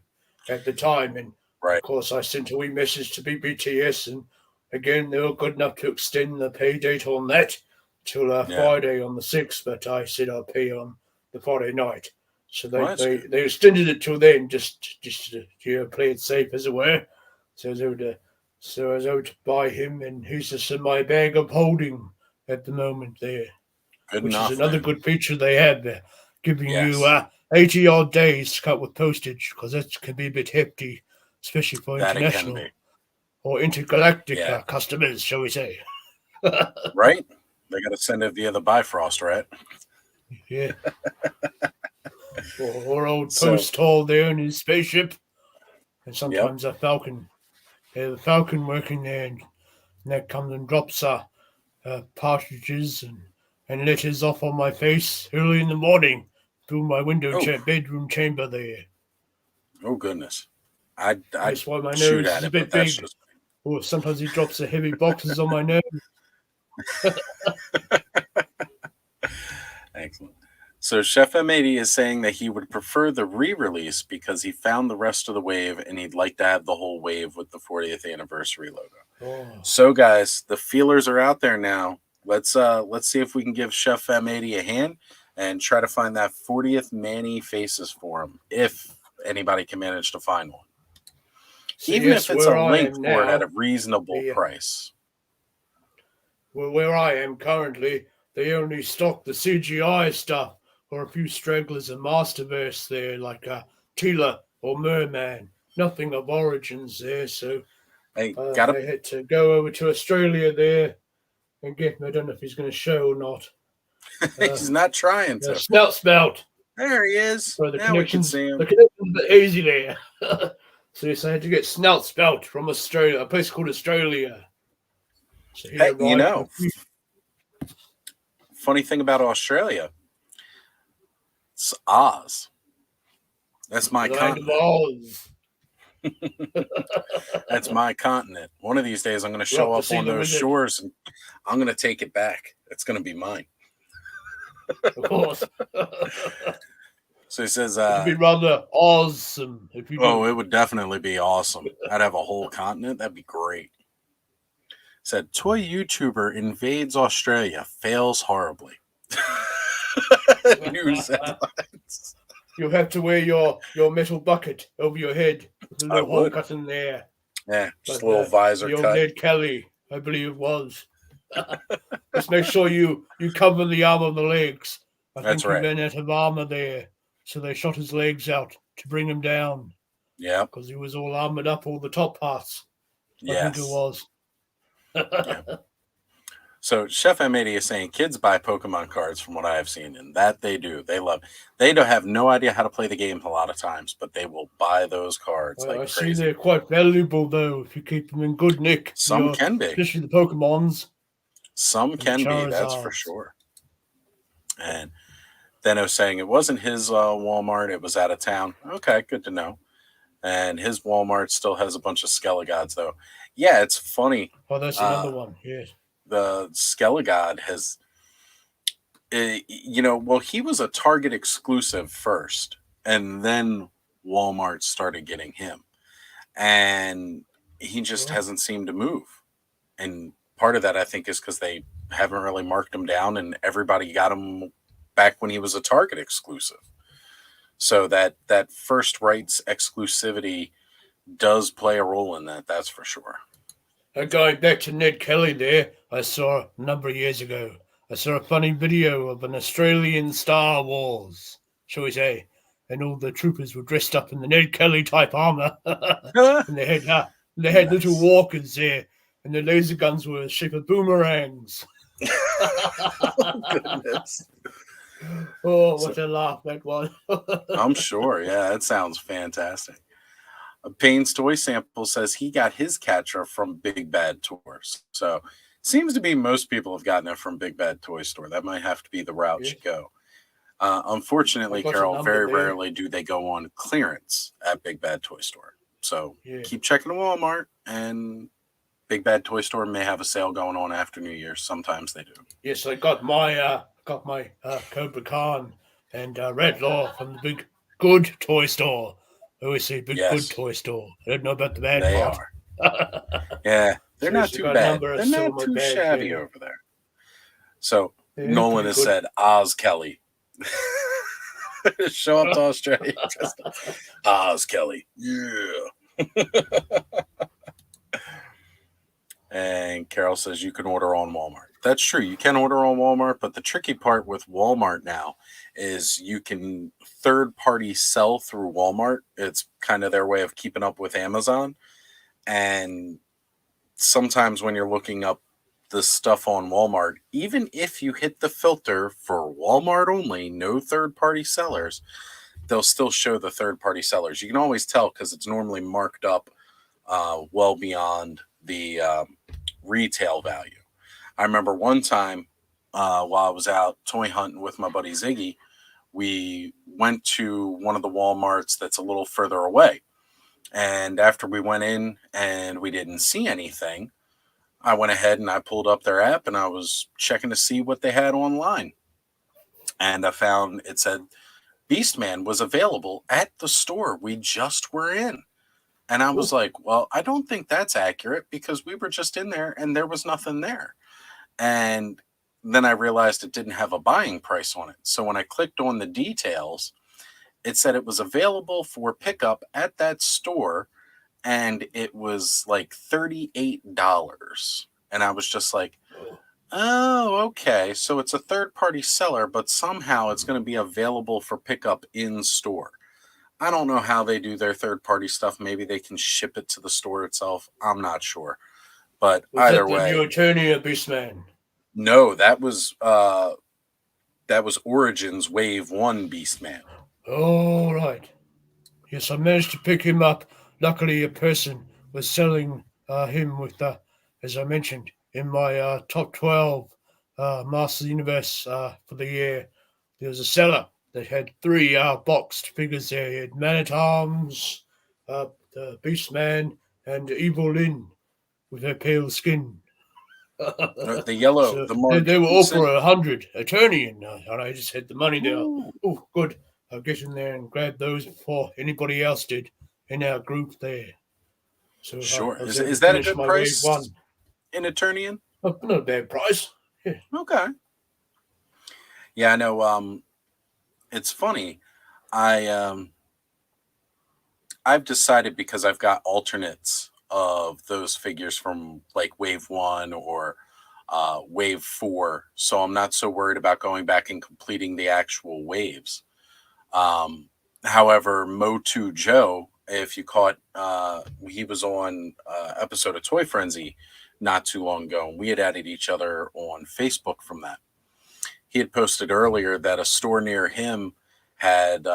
at the time. And of right. course, I sent a wee message to BBTS, and again, they were good enough to extend the pay date on that till Yeah. Friday on the 6th, but I said I'll pay on the Friday night. So Well, that's good. they extended it till then, just to play it safe, as it were. So I was able to buy him, and he's just in my bag of holding at the moment there, Good which is enough another then. good feature they have there, giving you Yes. 80 odd days to cut with postage, because that can be a bit hefty, especially for That it can international be. or intergalactic Yeah. customers, shall we say. Right? They got to send it via the Bifrost, right? Yeah. Or old So, Post Hall there in his spaceship, and yep. sometimes a Falcon. Yeah, the Falcon working there, and that comes and drops partridges and letters off on my face early in the morning through my Oh, bedroom chamber there. oh goodness. I'd That's why my shoot nose is at a it, but bit that's big. just Or sometimes he drops the heavy boxes on my nose. excellent. So Chef M80 is saying that he would prefer the re-release because he found the rest of the wave and he'd like to have the whole wave with the 40th anniversary logo. Oh, So guys, the feelers are out there now. Let's see if we can give Chef M80 a hand and try to find that 40th Manny Faces for him if anybody can manage to find one. so Even if yes, it's a where I link am for it at a now, reasonable the price. well, where I am currently, they only stock the CGI stuff or a few stragglers of Masterverse there, like Tila or Merman. Nothing of Origins there, so Hey, gotta I had to go over to Australia there and get him. I don't know if he's going to show or not. he's not trying to. Snout spout. There he is. So Now we can see the him. connection's a bit hazy there. So yes, I had to get Snout spout from Australia, a place called Australia. So he Hey, you arrived know, with me. funny thing about Australia, it's Oz. That's my The land of continent. Oz. That's my continent. One of these days, I'm going to We'll have show to up see on the those visit, shores and I'm going to take it back. It's going to be mine. of course. So he says, It'd be rather awesome if you oh, do. it would definitely be awesome. I'd have a whole continent. That'd be great. Said, toy YouTuber invades Australia, fails horribly. News headlines. You'll have to wear your metal bucket over your head with a I little hole would. cut in there, Yeah, just a like little visor the old cut. Ned Kelly, I believe it was. Just make sure you cover the arm and the legs. I That's think he right. ran out of armor there, so they shot his legs out to bring him down Yep. because he was all armored up, all the top parts. I think it Yes. was. Yeah. So Chef M80 is saying kids buy Pokemon cards from what I have seen, and that they do. They love. They don't have no idea how to play the game a lot of times, but they will buy those cards like I see crazy. they're quite valuable though if you keep them in good nick. Some can be. Especially the Pokemons Some and the can be. That's for Charizards. sure. And then I was saying it wasn't his Walmart; it was out of town. Okay, good to know. And his Walmart still has a bunch of Skelligods, though. Yeah, it's funny. Oh, that's Uh, another one. Yes. the Skelligod has, well, he was a Target exclusive first, and then Walmart started getting him, and he just Oh, hasn't seemed to move. And part of that, I think, is because they haven't really marked him down, and everybody got him back when he was a Target exclusive. So that first rights exclusivity does play a role in that. That's for sure. going back to Ned Kelly there, I saw a number of years ago. I saw a funny video of an Australian Star Wars, shall we say, and all the troopers were dressed up in the Ned Kelly type armor, and they had little Nice. walkers there, and the laser guns were shaped of boomerangs. Goodness. Oh, So what a laugh that was! I'm sure. Yeah, that sounds fantastic. Payne's Toy Sample says he got his catcher from Big Bad Tours. So seems to be most people have gotten it from Big Bad Toy Store. That might have to be the route Yes, you go. I Unfortunately, got a Carol, number very there. rarely do they go on clearance at Big Bad Toy Store. So Yeah. keep checking Walmart, and Big Bad Toy Store may have a sale going on after New Year's. Sometimes they do. Yes, I got my Cobra Khan and Red Law from the big good toy store. I always say big good Yes, toy store. I don't know about the bad they part. are. Yeah, they're So not yes, I too got a bad. number of They're still in not my too bag shabby there. over there. So Yeah, Nolan pretty has good. said Oz Kelly. Show up to Australia dressed up. Oz Kelly. Yeah. And Carol says you can order on Walmart. That's true. You can order on Walmart, but the tricky part with Walmart now is you can third party sell through Walmart. It's kind of their way of keeping up with Amazon. And sometimes when you're looking up the stuff on Walmart, even if you hit the filter for Walmart only, no third party sellers, they'll still show the third party sellers. You can always tell because it's normally marked up well beyond the retail value. I remember one time while I was out toy hunting with my buddy Ziggy, we went to one of the Walmarts that's a little further away. And after we went in and we didn't see anything, I went ahead and I pulled up their app and I was checking to see what they had online. And I found it said Beastman was available at the store we just were in. And I was Oh, like, well, I don't think that's accurate because we were just in there and there was nothing there. And then I realized it didn't have a buying price on it. So when I clicked on the details, it said it was available for pickup at that store and it was like $38. And I was just like, oh. oh, okay. So it's a third party seller, but somehow it's going to be available for pickup in store. I don't know how they do their third party stuff. Maybe they can ship it to the store itself. I'm not sure. But Was either that the way, new Eternia Beastman? no, that was Origins Wave 1 Beastman. All right. Yes, I managed to pick him up. Luckily, a person was selling him with, as I mentioned, in my top 12 Master Universe for the year. There was a seller that had three boxed figures there. He had Man at Arms, the Beastman, and Evil Lynn with her pale skin. The yellow, So the they mark. were You all said, for 100 Eternian, and I just had the money there. ooh, Oh, good. I'll get in there and grab those before anybody else did in our group there. So sure. I was able to Is that a finish good my wave price one. in Eternian? Oh, not a bad price. Yeah. Okay. Yeah, I know. It's funny. I I've decided because I've got alternates of those figures from like Wave One or Wave Four, so I'm not so worried about going back and completing the actual waves. Um, However, Motu Joe, if you caught, he was on episode of Toy Frenzy not too long ago, and we had added each other on Facebook from that. He had posted earlier that a store near him had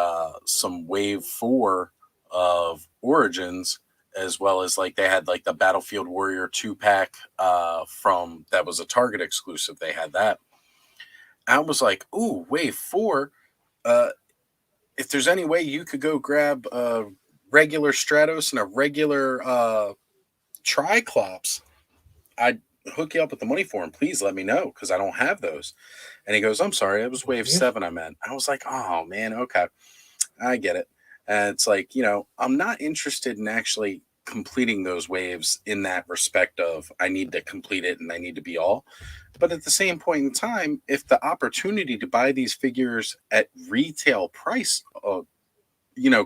some Wave Four of Origins, as well as like they had like the Battlefield Warrior 2 pack from that was a Target exclusive. They had that, I was like, ooh, wave 4. Uh, if there's any way you could go grab a regular Stratos and a regular Triclops, I'd hook you up with the money for them. Please let me know because I don't have those. And he goes, I'm sorry, it was wave Yes. 7 I meant. I was like, oh man, okay, I get it. And it's like, I'm not interested in actually completing those waves in that respect of I need to complete it and I need to be all. But at the same point in time, if the opportunity to buy these figures at retail price,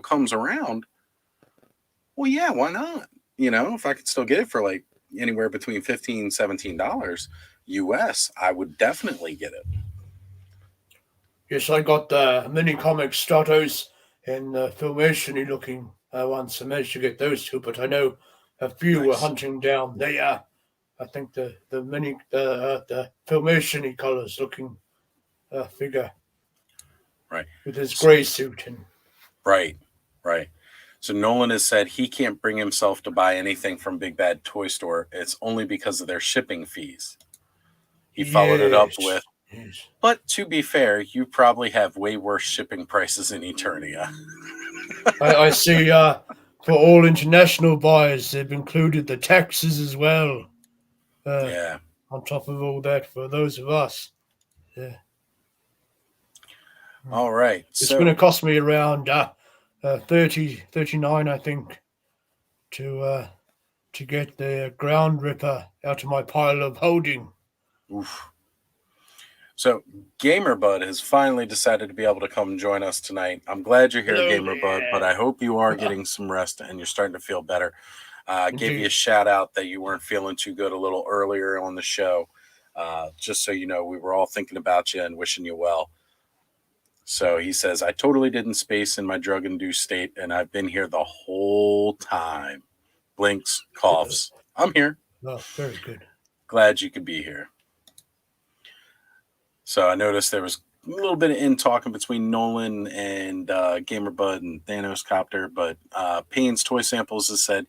comes around, well, yeah, why not? If I could still get it for like anywhere between $15, $17 US, I would definitely get it. Yes, I got the mini comic Stratos and Filmation looking ones. I managed to get those two, but I know a few were Nice. hunting down. I think the Filmation colors looking figure Right. with his S- grey suit and Right. Right. So Nolan has said he can't bring himself to buy anything from Big Bad Toy Store. It's only because of their shipping fees. He followed it up yes, with, yes. but to be fair, you probably have way worse shipping prices in Eternia. I see. For all international buyers, they've included the taxes as well. Uh, Yeah. on top of all that, for those of us, yeah. All right. It's going to So, cost me around 39, I think, to uh, to get the ground ripper out of my pile of holding. oof. So Gamer Bud has finally decided to be able to come join us tonight. I'm glad you're here, Hello Gamer Bud, but I there. hope you are getting some rest and you're starting to feel better. Gave you a Indeed. shout out that you weren't feeling too good a little earlier on the show. Just so you know, we were all thinking about you and wishing you well. So he says, I totally didn't space in my drug induced state, and I've been here the whole time. Blinks, coughs. I'm here. Oh, very good. Glad you could be here. So I noticed there was a little bit of in talking between Nolan and Gamer Bud and Thanos Copter, but Payne's Toy Samples has said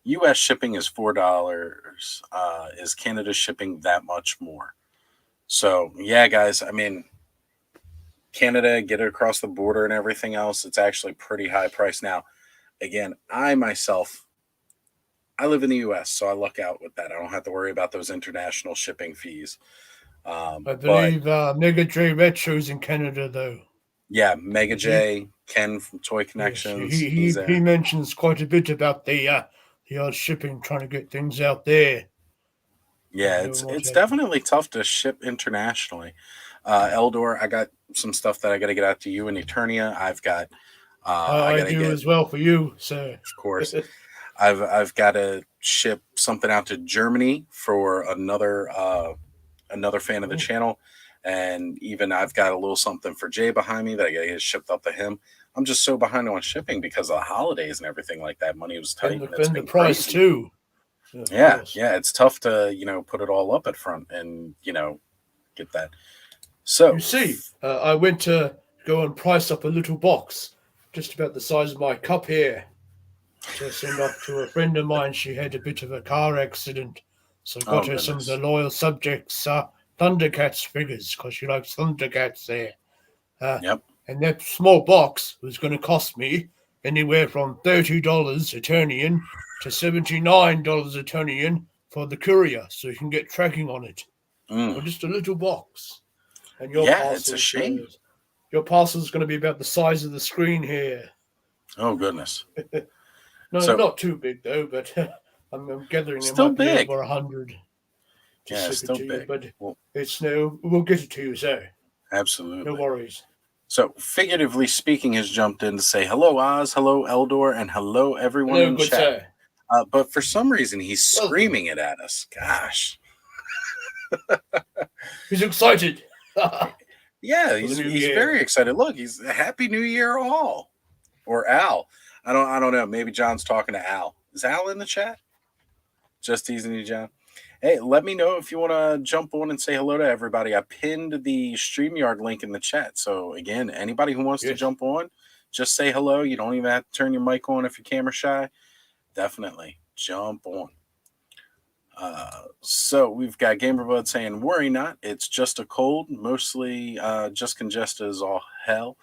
U.S. shipping is $4. Is Canada shipping that much more? So yeah, guys. I mean, Canada, get it across the border and everything else. It's actually pretty high price now. Again, I myself, I live in the U.S., so I luck out with that. I don't have to worry about those international shipping fees. I But believe Mega J Retro's in Canada, though. yeah, Mega Is he? J, Ken from Toy Yes, Connections, he's he there. mentions quite a bit about the odd shipping, trying to get things out there. Yeah, Doing what it's have you. definitely tough to ship internationally. Eldor, I got some stuff that I got to get out to you in Eternia. I I got to do get, as well for you, sir. of course, I've got to ship something out to Germany for another fan of the Oh, channel, and even I've got a little something for Jay behind me that I got to get shipped up to him. I'm just so behind on shipping because of the holidays and everything like that. Money was tight, and it's and the been price crazy. too, of Yeah, course. yeah, it's tough to put it all up at front and get that. You So see, I went to go and price up a little box, just about the size of my cup here, to send off to a friend of mine. She had a bit of a car accident, so got oh her some of the goodness, loyal subjects Thundercats figures because she likes Thundercats there. Uh, yep. and that small box was going to cost me anywhere from $30 Eternian to $79 Eternian for the courier, so you can get tracking on it Mm. for just a little box. And Yeah, it's a shame. your parcel's going to be about the size of the screen here. Oh goodness. No, So not too big though, but I'm gathering there still might be big. over 100 to Yeah, ship it still to you. big. But Well, it's no, we'll get it to you, sir. No absolutely. worries. So, figuratively speaking, has jumped in to say hello, Oz, hello, Eldor, and hello, everyone Hello, in good chat. sir. But for some reason, he's Welcome. screaming it at us. Gosh, He's excited for yeah, the new he's very year. excited. Look, he's Happy New Year, all or Al. I don't know. Maybe John's talking to Al. Is Al in the chat? Just teasing you, John. Hey, let me know if you want to jump on and say hello to everybody. I pinned the StreamYard link in the chat. So, again, anybody who wants to Yes. jump on, just say hello. You don't even have to turn your mic on if you're camera shy. Definitely jump on. So we've got Gamerbud saying, "Worry not, it's just a cold, mostly just congested as all hell,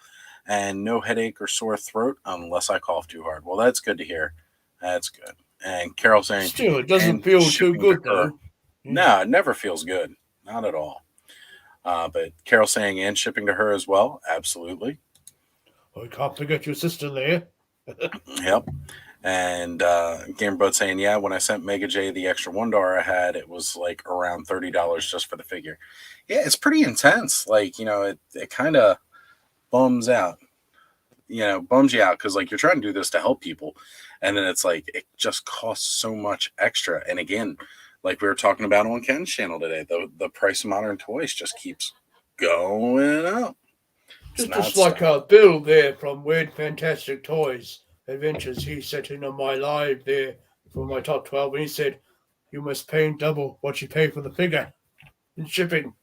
and no headache or sore throat unless I cough too hard." Well, that's good to hear. That's good. And Carol saying, Still, it doesn't "And feel too shipping to good her." though. Yeah. No, it never feels good, not at all. But Carol saying, "And shipping to her as well." Absolutely. I can't forget your sister there. Yep. And Gamerbud saying, "Yeah, when I sent Mega J the extra $1 I had, it was like around $30 just for the figure." Yeah, it's pretty intense. Like, it kind of bums out, bums you out because like you're trying to do this to help people, and then it's like it just costs so much extra. And again, like we were talking about on Ken's channel today, the price of modern toys just keeps going up. It's Just not like stopping. Bill there from Weird Fantastic Toys Adventures, he said in on my live there for my top 12, and he said, "You must pay double what you pay for the figure in shipping."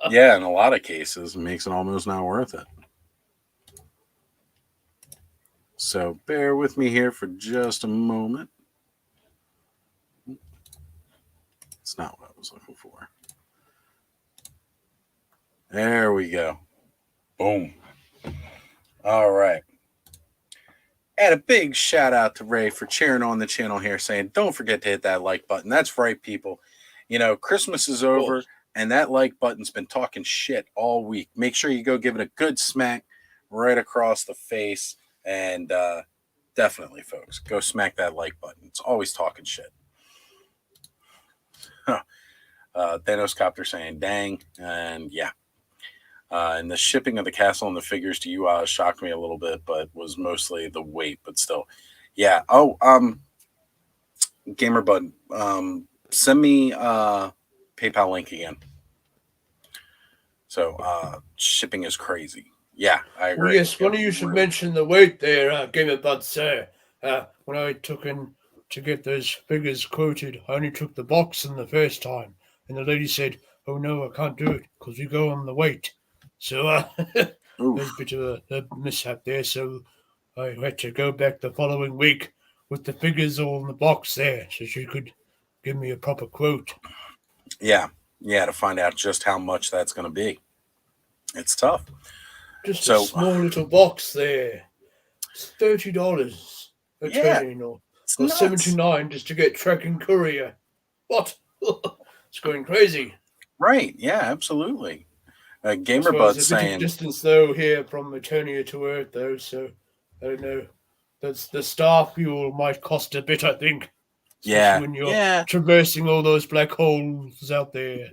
Yeah, in a lot of cases, it makes it almost not worth it. So bear with me here for just a moment. It's not what I was looking for. There we go. Boom. All right. And a big shout out to Ray for cheering on the channel here, saying, "Don't forget to hit that like button." That's right, people. Christmas is Of over, course. and that like button's been talking shit all week. Make sure you go give it a good smack right across the face. And definitely, folks, go smack that like button. It's always talking shit. Thanos Copter saying, "Dang." And yeah. And the shipping of the castle and the figures to you shocked me a little bit, but was mostly the weight. But still, yeah. Oh, Gamerbud, send me PayPal link again. So shipping is crazy. Yeah, I Oh agree. yes, It funny you should really. mention the weight there, Gamer Bud, sir. When I took in to get those figures quoted, I only took the box in the first time, and the lady said, "Oh no, I can't do it because we go on the weight." So there's a Oof. bit of a mishap there. So I had to go back the following week with the figures all in the box there, so she could give me a proper quote. Yeah, yeah. To find out just how much that's going to be, it's tough. Just a So small little box there. It's $30 a yeah, turn, it's or nuts. 79 just to get tracking courier. What? It's going crazy. Right? Yeah, absolutely. I suppose Gamerbud a bit of saying, distance though here from Eternia to Earth though, so I don't know. That's the star fuel might cost a bit, I think, especially "Yeah, when you're yeah, traversing all those black holes out there,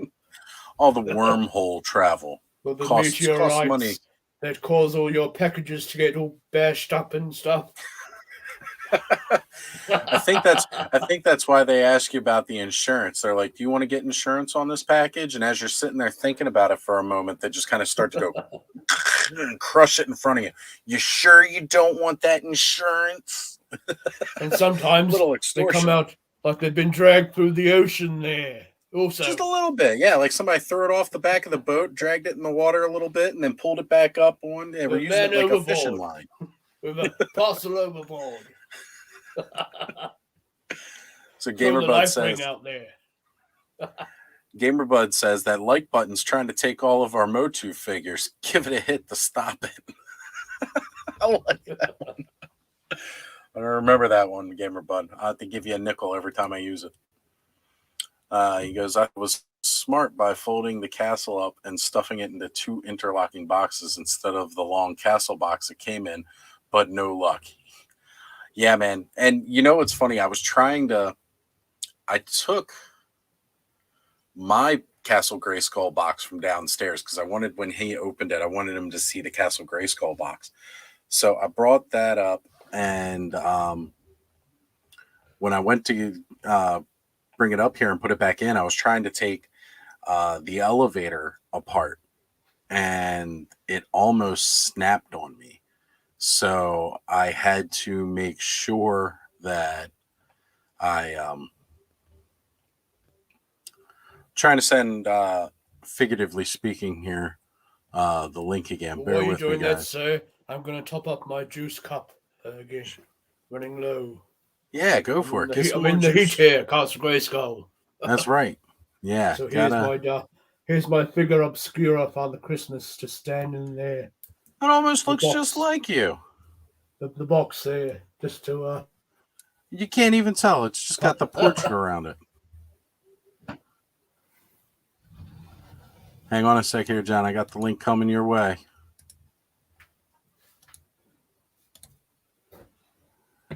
all the wormhole travel or the costs money." meteorites that cause all your packages to get all bashed up and stuff. I think that's I think that's why they ask you about the insurance. They're like, "Do you want to get insurance on this package?" And as you're sitting there thinking about it for a moment, they just kind of start to go and crush it in front of you. You sure you don't want that insurance? And sometimes Little they come extortion. out like they've been dragged through the ocean there. Just a Also, little bit. Yeah, like somebody threw it off the back of the boat, dragged it in the water a little bit, and then pulled it back up on. They were the using man it like a fishing overboard line. with a parcel overboard. So Throw the Gamerbud life ring says out there. Gamerbud says that like button's trying to take all of our Motu figures. Give it a hit to stop it. I like that. I remember that one, Gamerbud. I have to give you a nickel every time I use it. He goes, "I was smart by folding the castle up and stuffing it into two interlocking boxes instead of the long castle box it came in, but no luck." Yeah, man. And what's funny? I took my Castle Grayskull box from downstairs because I wanted, when he opened it, I wanted him to see the Castle Grayskull box. So I brought that up, and when I went to bring it up here and put it back in, I was trying to take the elevator apart, and it almost snapped on me. So I had to make sure that I trying to send figuratively speaking here the link again. But while Bear you're with me, doing that, guys. sir, I'm going to top up my juice cup again. Running low. Yeah, go for it. Get some I'm more in the heat juice. here, Castle Grayskull. That's right. Yeah, So gotta. here's my figure obscura Father Christmas just standing there. It almost The looks just box, like you. the box there, just to You can't even tell. It's just got the portrait around it. Hang on a sec here, John. I got the link coming your way.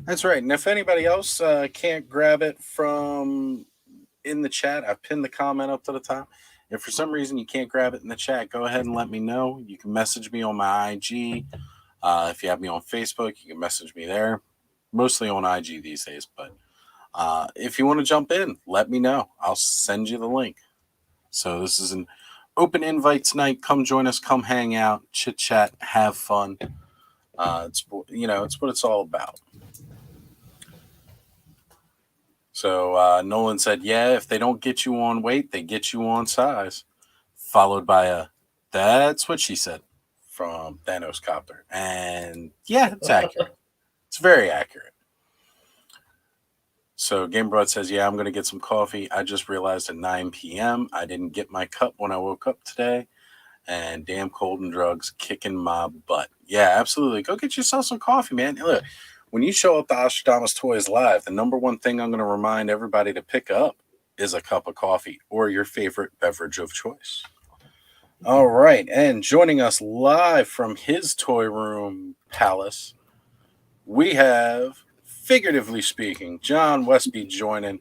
That's right. And if anybody else can't grab it from in the chat, I've pinned the comment up to the top. If for some reason you can't grab it in the chat, go ahead and let me know. You can message me on my IG. If you have me on Facebook, you can message me there. Mostly on IG these days. But if you want to jump in, let me know. I'll send you the link. So this is an open invite tonight. Come join us. Come hang out, chit chat, have fun. It's what it's all about. So Nolan said, yeah, if they don't get you on weight, they get you on size. Followed by a, that's what she said from Thanos Copter. And yeah, it's accurate. It's very accurate. So Game Broad says, yeah, I'm going to get some coffee. I just realized at 9 p.m. I didn't get my cup when I woke up today. And damn cold and drugs kicking my butt. Yeah, absolutely. Go get yourself some coffee, man. Look, when you show up to Ozstradamus Toyz Live, the number one thing I'm going to remind everybody to pick up is a cup of coffee or your favorite beverage of choice. All right. And joining us live from his toy room palace, we have, figuratively speaking, John Westby joining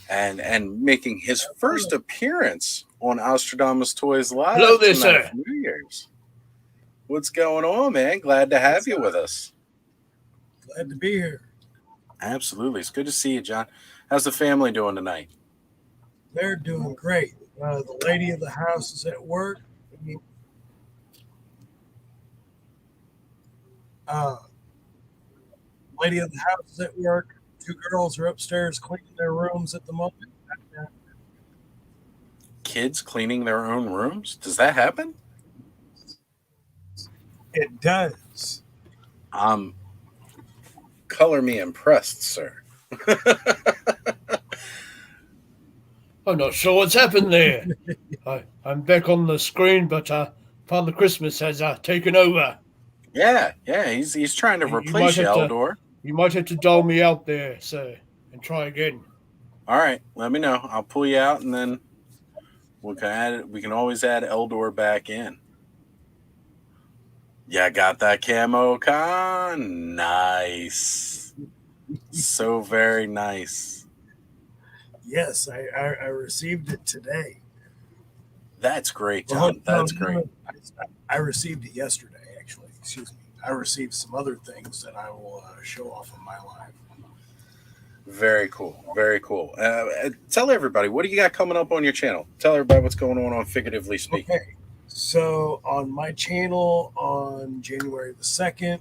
and making his first appearance on Ozstradamus Toyz Live hello there, tonight sir. for New Year's. What's going on, man? Glad to have you with us. Glad to be here. Absolutely. It's good to see you, John. How's the family doing tonight? They're doing great. The lady of the house is at work. Lady of the house is at work. 2 girls are upstairs cleaning their rooms at the moment. Kids cleaning their own rooms? Does that happen? It does. Color me impressed, sir. I'm not sure what's happened there. I'm back on the screen, but Father Christmas has taken over. Yeah, he's trying to replace you, Eldor. You might have to dial me out there, sir, and try again. All right, let me know. I'll pull you out, and then we can always add Eldor back in. Yeah, got that camo con? Nice. So very nice. Yes, I received it today. That's great, John. That's great. I received it yesterday, actually. Excuse me. I received some other things that I will show off on my live. Very cool. Very cool. Tell everybody, what do you got coming up on your channel? Tell everybody what's going on figuratively speaking. Okay. So on my channel on January the 2nd,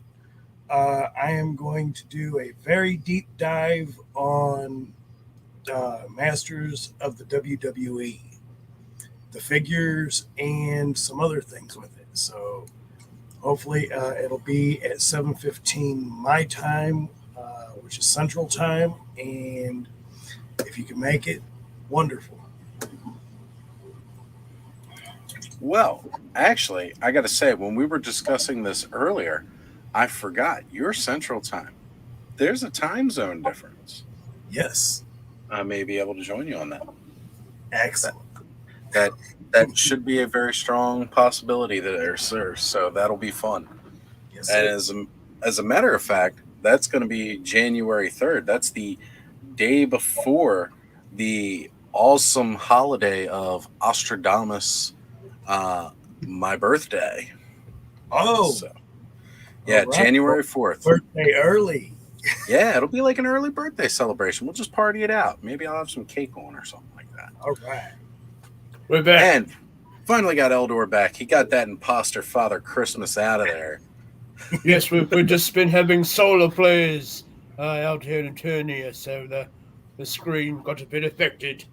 I am going to do a very deep dive on Masters of the WWE, the figures, and some other things with it. So hopefully it'll be at 7:15 my time, which is Central Time. And if you can make it, wonderful. Well, actually, I got to say, when we were discussing this earlier, I forgot you're Central Time. There's a time zone difference. Yes. I may be able to join you on that. Excellent. That should be a very strong possibility there, sir. So that'll be fun. Yes, and as a matter of fact, that's going to be January 3rd. That's the day before the awesome holiday of Ozstradamus, my birthday. Oh, so, yeah, right. January 4th. Birthday early. Yeah, it'll be like an early birthday celebration. We'll just party it out. Maybe I'll have some cake on or something like that. All right. We're back. And finally got Eldor back. He got that imposter Father Christmas out of there. Yes, we've just been having solar flares out here in Eternia, so the screen got a bit affected.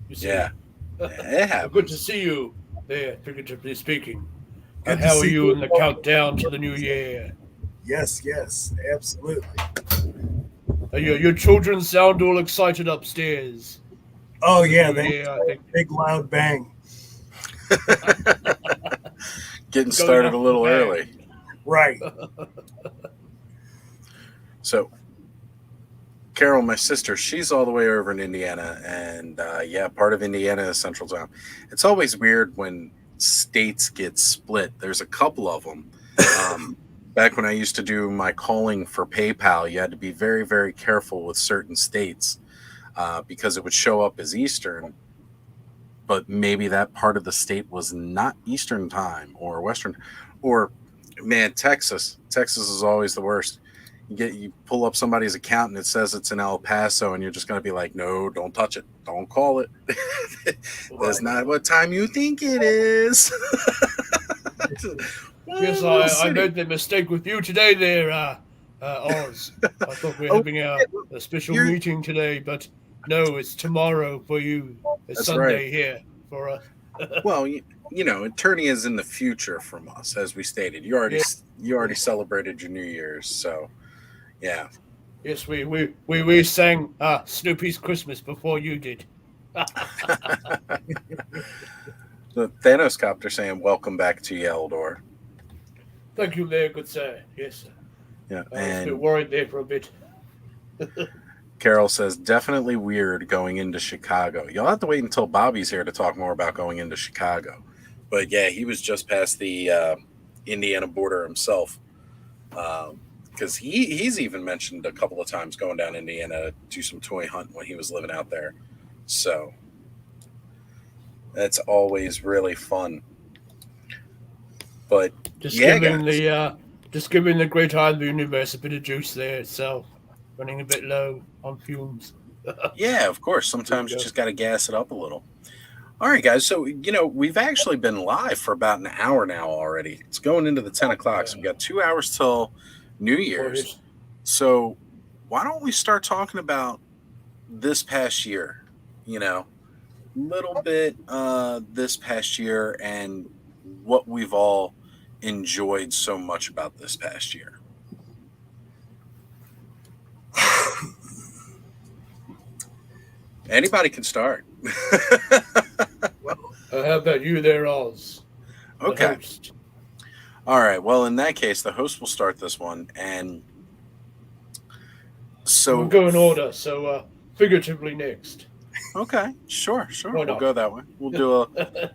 You see. Yeah. It happens. Good to see you there, figuratively speaking. How are you in the countdown to the new year? Yes, absolutely. Your children sound all excited upstairs. Oh for the yeah, new they year, I think. big loud bang. Getting Going started a off the little early. bang. Right. So, Carol, my sister, she's all the way over in Indiana, and yeah, part of Indiana is Central Time. It's always weird when states get split. There's a couple of them. Back when I used to do my calling for PayPal, you had to be very, very careful with certain states because it would show up as Eastern, but maybe that part of the state was not Eastern Time or Western, or man, Texas. Texas is always the worst. You pull up somebody's account and it says it's in El Paso, and you're just gonna be like, no, don't touch it, don't call it. That's not what time you think it is. Yes, I made the mistake with you today there, Oz. I thought we were Oh, having a special you're meeting today, but no, it's tomorrow for you. It's that's right. Sunday here for us. Well, attorney is in the future from us, as we stated. Yeah, You already celebrated your New Year's, so yeah. yes, we sang Snoopy's Christmas before you did. The Thanos copter saying, "Welcome back to Yeldor." Thank you there, good sir. Yes, sir. Yeah, I was a bit and worried there for a bit. Carol says, "Definitely weird going into Chicago." You'll have to wait until Bobby's here to talk more about going into Chicago. But yeah, he was just past the Indiana border himself. Because he's even mentioned a couple of times going down Indiana to do some toy hunting when he was living out there. So that's always really fun. But Just yeah, giving guys. the great eye of the universe a bit of juice there itself, running a bit low on fumes. Yeah, of course. There you Sometimes you go. just got to gas it up a little. All right, guys. So, we've actually been live for about an hour now already. It's going into the 10 o'clock. So, we got 2 hours till New Year's. Boys. So, why don't we start talking about this past year? Little bit this past year and what we've all enjoyed so much about this past year. Anybody can start. How about you there, Oz? The Okay. host. All right. Well, in that case, the host will start this one. And so We'll go in order, so figuratively next. Okay, sure. Why We'll not? go that way. We'll do a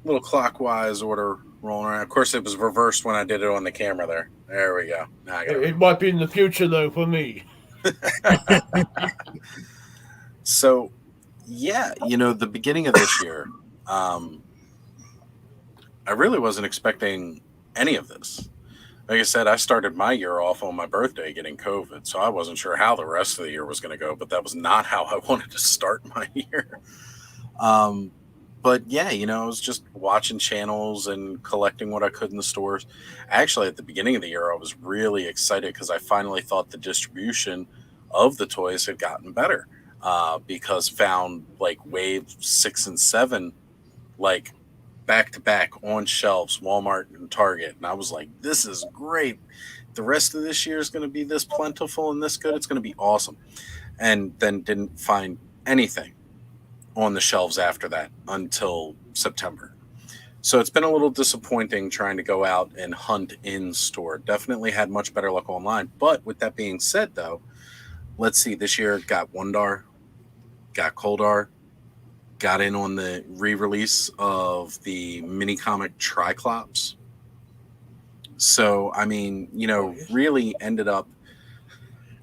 little clockwise order rolling around. Of course, it was reversed when I did it on the camera there. There we go. Now I got It might be in the future, though, for me. So, yeah, the beginning of this year, I really wasn't expecting any of this. Like I said, I started my year off on my birthday getting COVID, so I wasn't sure how the rest of the year was going to go, but that was not how I wanted to start my year. But yeah, I was just watching channels and collecting what I could in the stores. Actually, at the beginning of the year, I was really excited because I finally thought the distribution of the toys had gotten better because found like wave 6 and 7, like back to back on shelves, Walmart and Target. And I was like, this is great. The rest of this year is going to be this plentiful and this good. It's going to be awesome. And then didn't find anything on the shelves after that until September. So it's been a little disappointing trying to go out and hunt in store. Definitely had much better luck online. But with that being said, though, let's see. This year got Wondar, got Coldar, got in on the re-release of the mini comic Triclops. So, I mean, really ended up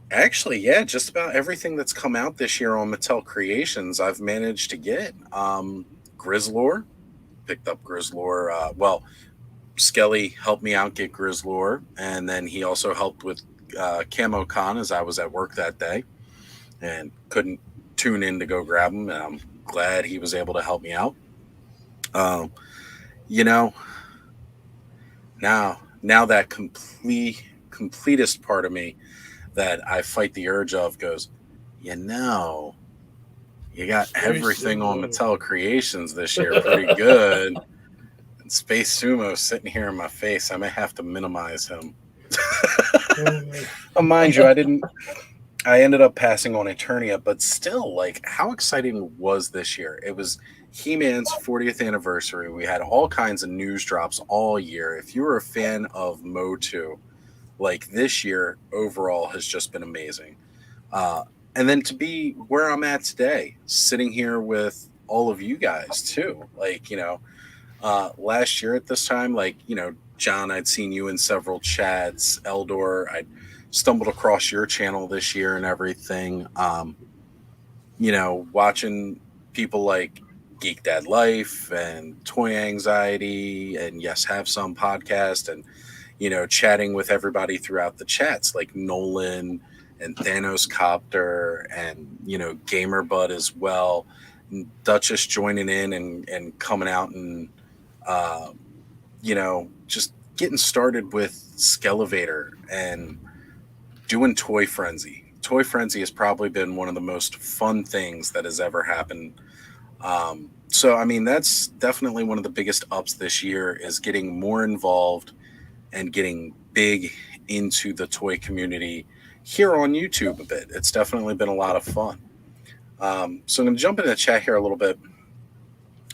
actually, yeah, just about everything that's come out this year on Mattel Creations, I've managed to get. Grizzlor, picked up Grizzlor. Well, Skelly helped me out get Grizzlor, and then he also helped with Camo Con as I was at work that day and couldn't tune in to go grab him. And I'm glad he was able to help me out. Now that completest part of me that I fight the urge of goes, you got everything on Mattel Creations this year pretty good. And Space Sumo sitting here in my face. I may have to minimize him. Mind you, I didn't I ended up passing on Eternia, but still, like, how exciting was this year? It was He-Man's 40th anniversary. We had all kinds of news drops all year. If you were a fan of Motu, like this year overall has just been amazing. Uh, and then to be where I'm at today, sitting here with all of you guys too, like, last year at this time, like, John, I'd seen you in several chats. Eldor, I stumbled across your channel this year and everything. Watching people like Geek Dad Life and Toy Anxiety and Yes Have Some podcast, and chatting with everybody throughout the chats like Nolan and Thanos Copter and Gamer Bud as well, and Duchess joining in and coming out and uh, just getting started with Skelevator and doing Toy Frenzy. Toy Frenzy has probably been one of the most fun things that has ever happened. So, I mean, that's definitely one of the biggest ups this year is getting more involved and getting big into the toy community here on YouTube a bit. It's definitely been a lot of fun. So I'm going to jump into the chat here a little bit.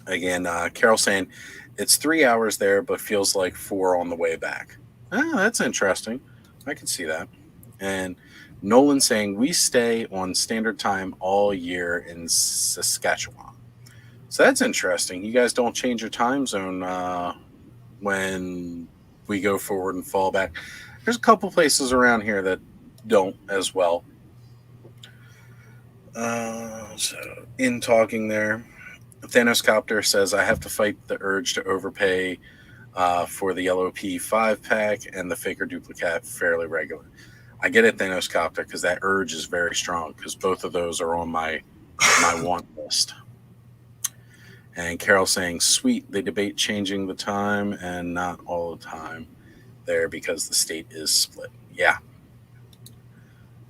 Again, Carol saying it's 3 hours there, but feels like 4 on the way back. That's interesting. I can see that. And Nolan saying we stay on standard time all year in Saskatchewan. So that's interesting. You guys don't change your time zone when we go forward and fall back. There's a couple places around here that don't as well. So in talking there, Thanos Copter says I have to fight the urge to overpay for the yellow P5 pack and the faker duplicate fairly regular. I get it, Thanos Copter, because that urge is very strong because both of those are on my want list. And Carol saying, sweet, they debate changing the time and not all the time there because the state is split. Yeah.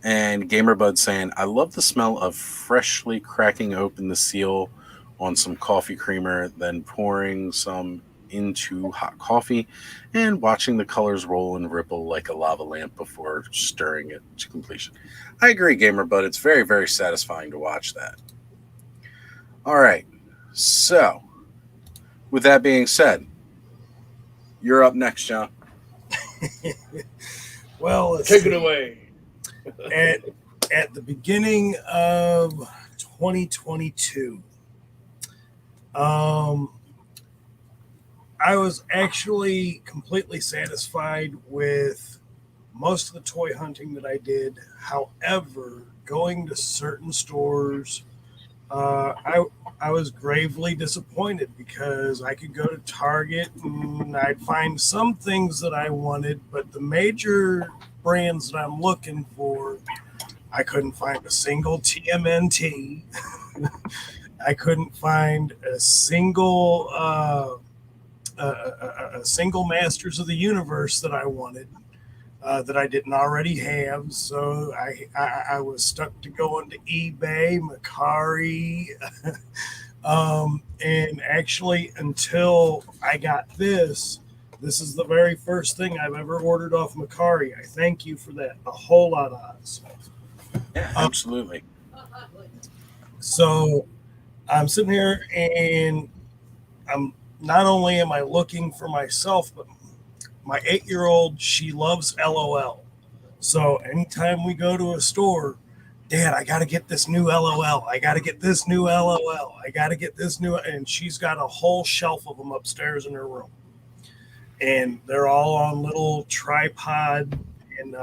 And Gamerbud saying, I love the smell of freshly cracking open the seal on some coffee creamer, then pouring some into hot coffee and watching the colors roll and ripple like a lava lamp before stirring it to completion. I agree, Gamerbud. It's very, very satisfying to watch that. All right. So, with that being said, you're up next, John. Well, Take it away. At the beginning of 2022, I was actually completely satisfied with most of the toy hunting that I did. However, going to certain stores, I was gravely disappointed because I could go to Target and I'd find some things that I wanted, but the major brands that I'm looking for, I couldn't find a single TMNT. I couldn't find a single Masters of the Universe that I wanted. That I didn't already have, so I was stuck to going to eBay, Macari, and actually until I got this is the very first thing I've ever ordered off Macari. I thank you for that. A whole lot, Oz. Yeah, absolutely. So I'm sitting here and I'm not only am I looking for myself, but my 8-year-old, she loves LOL. So anytime we go to a store, Dad, I got to get this new LOL. I got to get this new LOL. I got to get this new. And she's got a whole shelf of them upstairs in her room. And they're all on little tripod and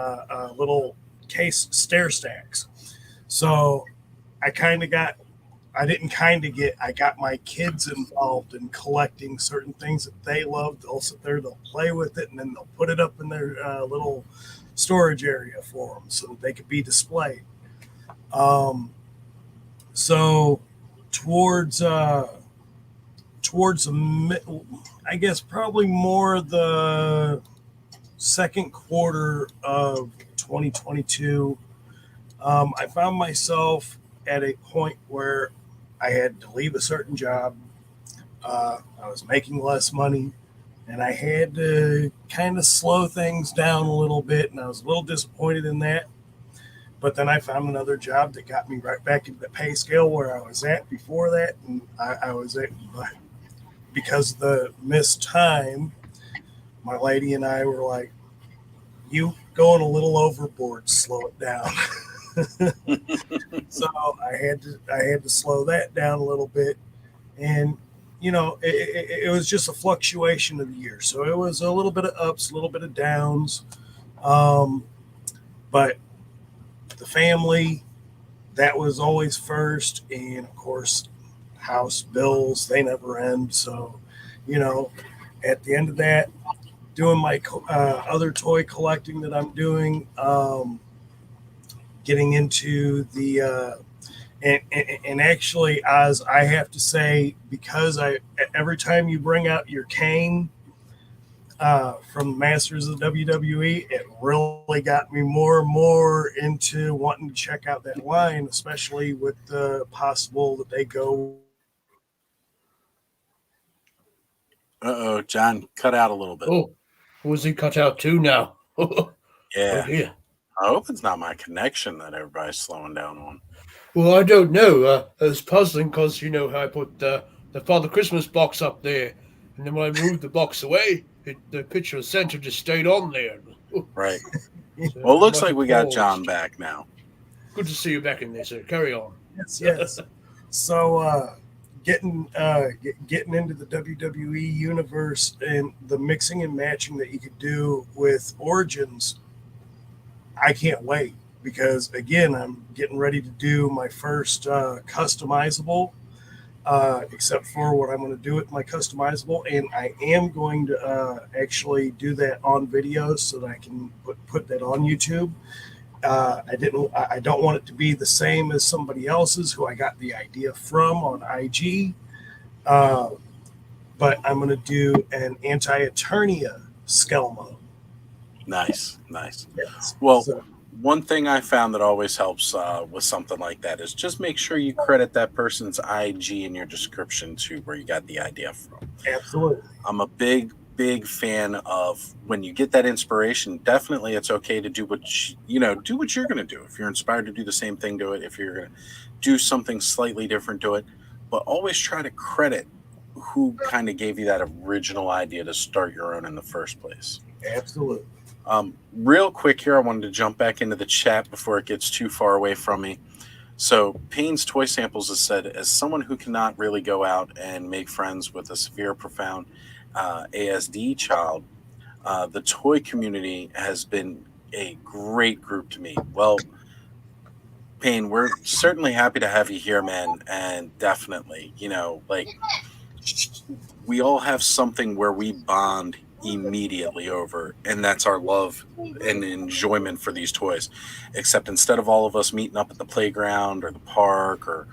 little case stair stacks. So I got my kids involved in collecting certain things that they love. They'll sit there, they'll play with it, and then they'll put it up in their little storage area for them so that they could be displayed. So towards the, I guess probably more the second quarter of 2022, I found myself at a point where I had to leave a certain job. I was making less money, and I had to kind of slow things down a little bit, and I was a little disappointed in that. But then I found another job that got me right back into the pay scale where I was at before that. And I was at, because of the missed time, my lady and I were like, you going a little overboard, slow it down. So I had to slow that down a little bit. And, it was just a fluctuation of the year. So it was a little bit of ups, a little bit of downs. But the family, that was always first. And of course, house bills, they never end. So, at the end of that, doing my other toy collecting that I'm doing, getting into the, and actually, Oz, I have to say, because every time you bring out your cane from Masters of the WWE, it really got me more and more into wanting to check out that line, especially with the possible that they go. Uh-oh, John cut out a little bit. Oh, was he cut out too now? Yeah. Oh dear. I hope it's not my connection that everybody's slowing down on. Well, I don't know. It's puzzling because you know how I put the Father Christmas box up there, and then when I moved the box away, the picture of Santa just stayed on there. Right. So Well, it looks might like have we got paused. John back now. Good to see you back in there, sir. Carry on. Yes. So getting into the WWE universe and the mixing and matching that you could do with Origins, I can't wait, because again, I'm getting ready to do my first customizable, except for what I'm going to do with my customizable, and I am going to actually do that on video so that I can put that on YouTube. I don't want it to be the same as somebody else's who I got the idea from on IG, but I'm going to do an anti-Eternia Skelmo. Nice. Yes. Well, So, one thing I found that always helps with something like that is just make sure you credit that person's IG in your description too, where you got the idea from. absolutely. I'm a big fan of when you get that inspiration. Definitely, it's okay to do what do what you're going to do. If you're inspired to do the same thing, do it. If you're going to do something slightly different, do it. But always try to credit who kind of gave you that original idea to start your own in the first place. Absolutely. Real quick here, I wanted to jump back into the chat before it gets too far away from me. So Payne's Toy Samples has said, as someone who cannot really go out and make friends with a severe, profound ASD child, the toy community has been a great group to me. Well, Payne, we're certainly happy to have you here, man. And definitely, we all have something where we bond immediately over, and that's our love and enjoyment for these toys. Except instead of all of us meeting up at the playground or the park or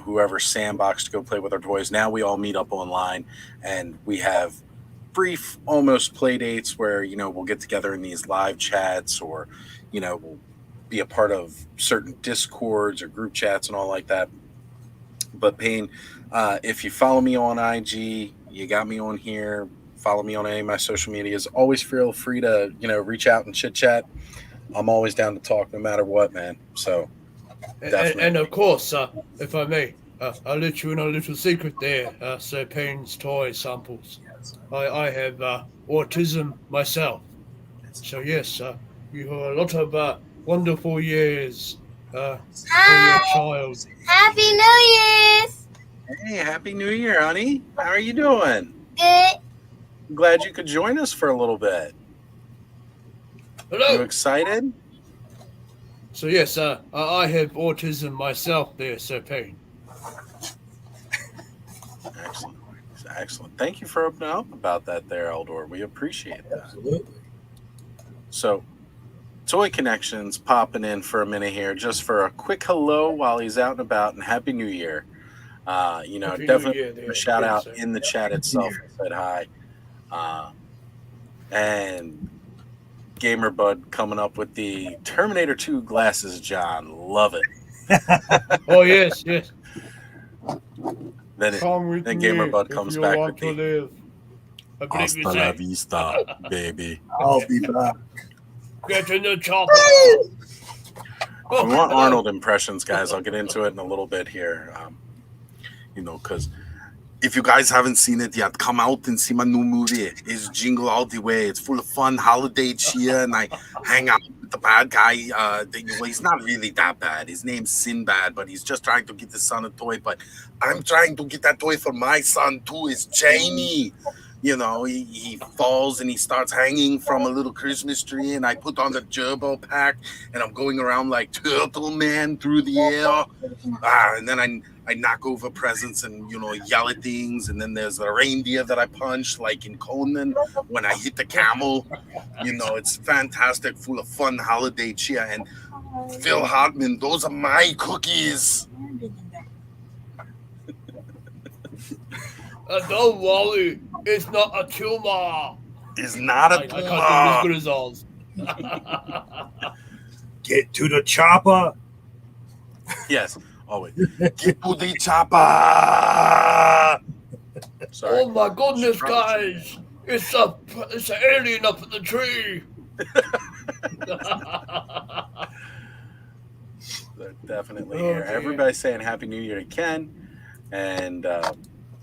whoever sandbox to go play with our toys, now we all meet up online and we have brief almost play dates where we'll get together in these live chats, or we'll be a part of certain discords or group chats and all like that. But Payne, if you follow me on IG, you got me on here, follow me on any of my social medias, always feel free to reach out and chit chat. I'm always down to talk no matter what, man. So And of course, if I may, I'll let you in a little secret there, Sir Payne's Toy Samples. I have autism myself. So yes, you have a lot of wonderful years for your child. Happy New Year's! Hey, Happy New Year, honey. How are you doing? Good. I'm glad you could join us for a little bit. Hello. You excited? So yes, I have autism myself there, Sir Payne. Excellent. Thank you for opening up about that there, Eldor. We appreciate that. Absolutely. So, Toy Connections popping in for a minute here, just for a quick hello while he's out and about, and Happy New Year. Happy Definitely New Year there. a shout Yes, out sir. in the chat itself. Said hi. And Gamer Bud coming up with the Terminator 2 glasses, John. Love it. Oh yes. Then Come with Gamer me Bud if comes you back want with to the live. I believe you Hasta la say. vista, baby. I'll be back. Get in the chopper. If you want Arnold impressions, guys, I'll get into it in a little bit here. Because if you guys haven't seen it yet, come out and see my new movie. It's Jingle All the Way. It's full of fun, holiday cheer, and I hang out with the bad guy. He's not really that bad. His name's Sinbad, but he's just trying to get his son a toy. But I'm trying to get that toy for my son, too. It's Jamie. He falls and he starts hanging from a little Christmas tree, and I put on the gerbil pack, and I'm going around like Turtle Man through the air. And then I knock over presents and, yell at things. And then there's a reindeer that I punch, like in Conan, when I hit the camel. It's fantastic, full of fun holiday cheer. And Phil Hartman, those are my cookies. Don't worry, it's not a tumor. It's not a I tumor. can't do as good as Oz. Get to the chopper. Yes. Oh, wait. Get to the chopper. Sorry. Oh my goodness, guys! It's an alien up in the tree. They're definitely here. Dear. Everybody's saying Happy New Year to Ken. And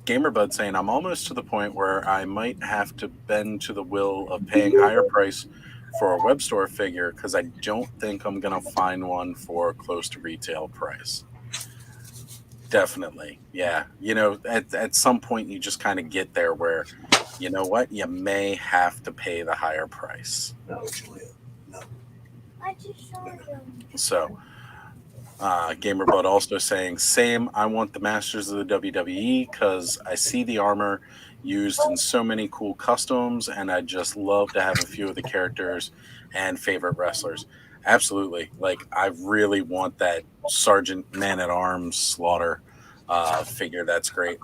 Gamerbud saying, I'm almost to the point where I might have to bend to the will of paying higher price for a web store figure because I don't think I'm going to find one for close to retail price. Definitely. Yeah. At some point you just kind of get there where, you know what, you may have to pay the higher price. No, Julia. No. So, Gamerbud also saying, same, I want the Masters of the WWE because I see the armor used in so many cool customs, and I just love to have a few of the characters and favorite wrestlers. Absolutely. Like, I really want that Sergeant Man-at-Arms Slaughter figure. That's great.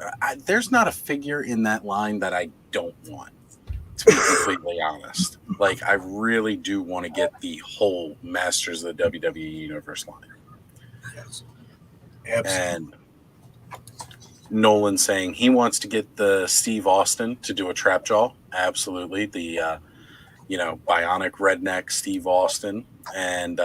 There's not a figure in that line that I don't want, to be completely honest. Like, I really do want to get the whole Masters of the WWE Universe line. Yes. Absolutely. And Nolan saying he wants to get the Steve Austin to do a trap jaw. Absolutely. The, bionic redneck Steve Austin. And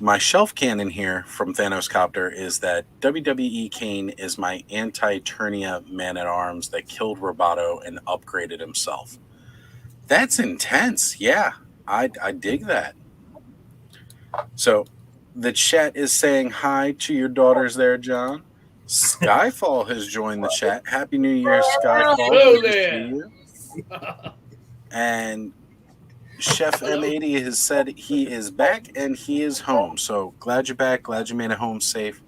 my shelf canon here from Thanos Copter is that WWE Kane is my anti-Eternia man-at-arms that killed Roboto and upgraded himself. That's intense. Yeah, I dig that. So the chat is saying hi to your daughters there, John. Skyfall has joined the chat. Happy New Year, Skyfall. Hello Good to there. see you. And Chef M80 has said he is back and he is home. So glad you're back. Glad you made it home safe.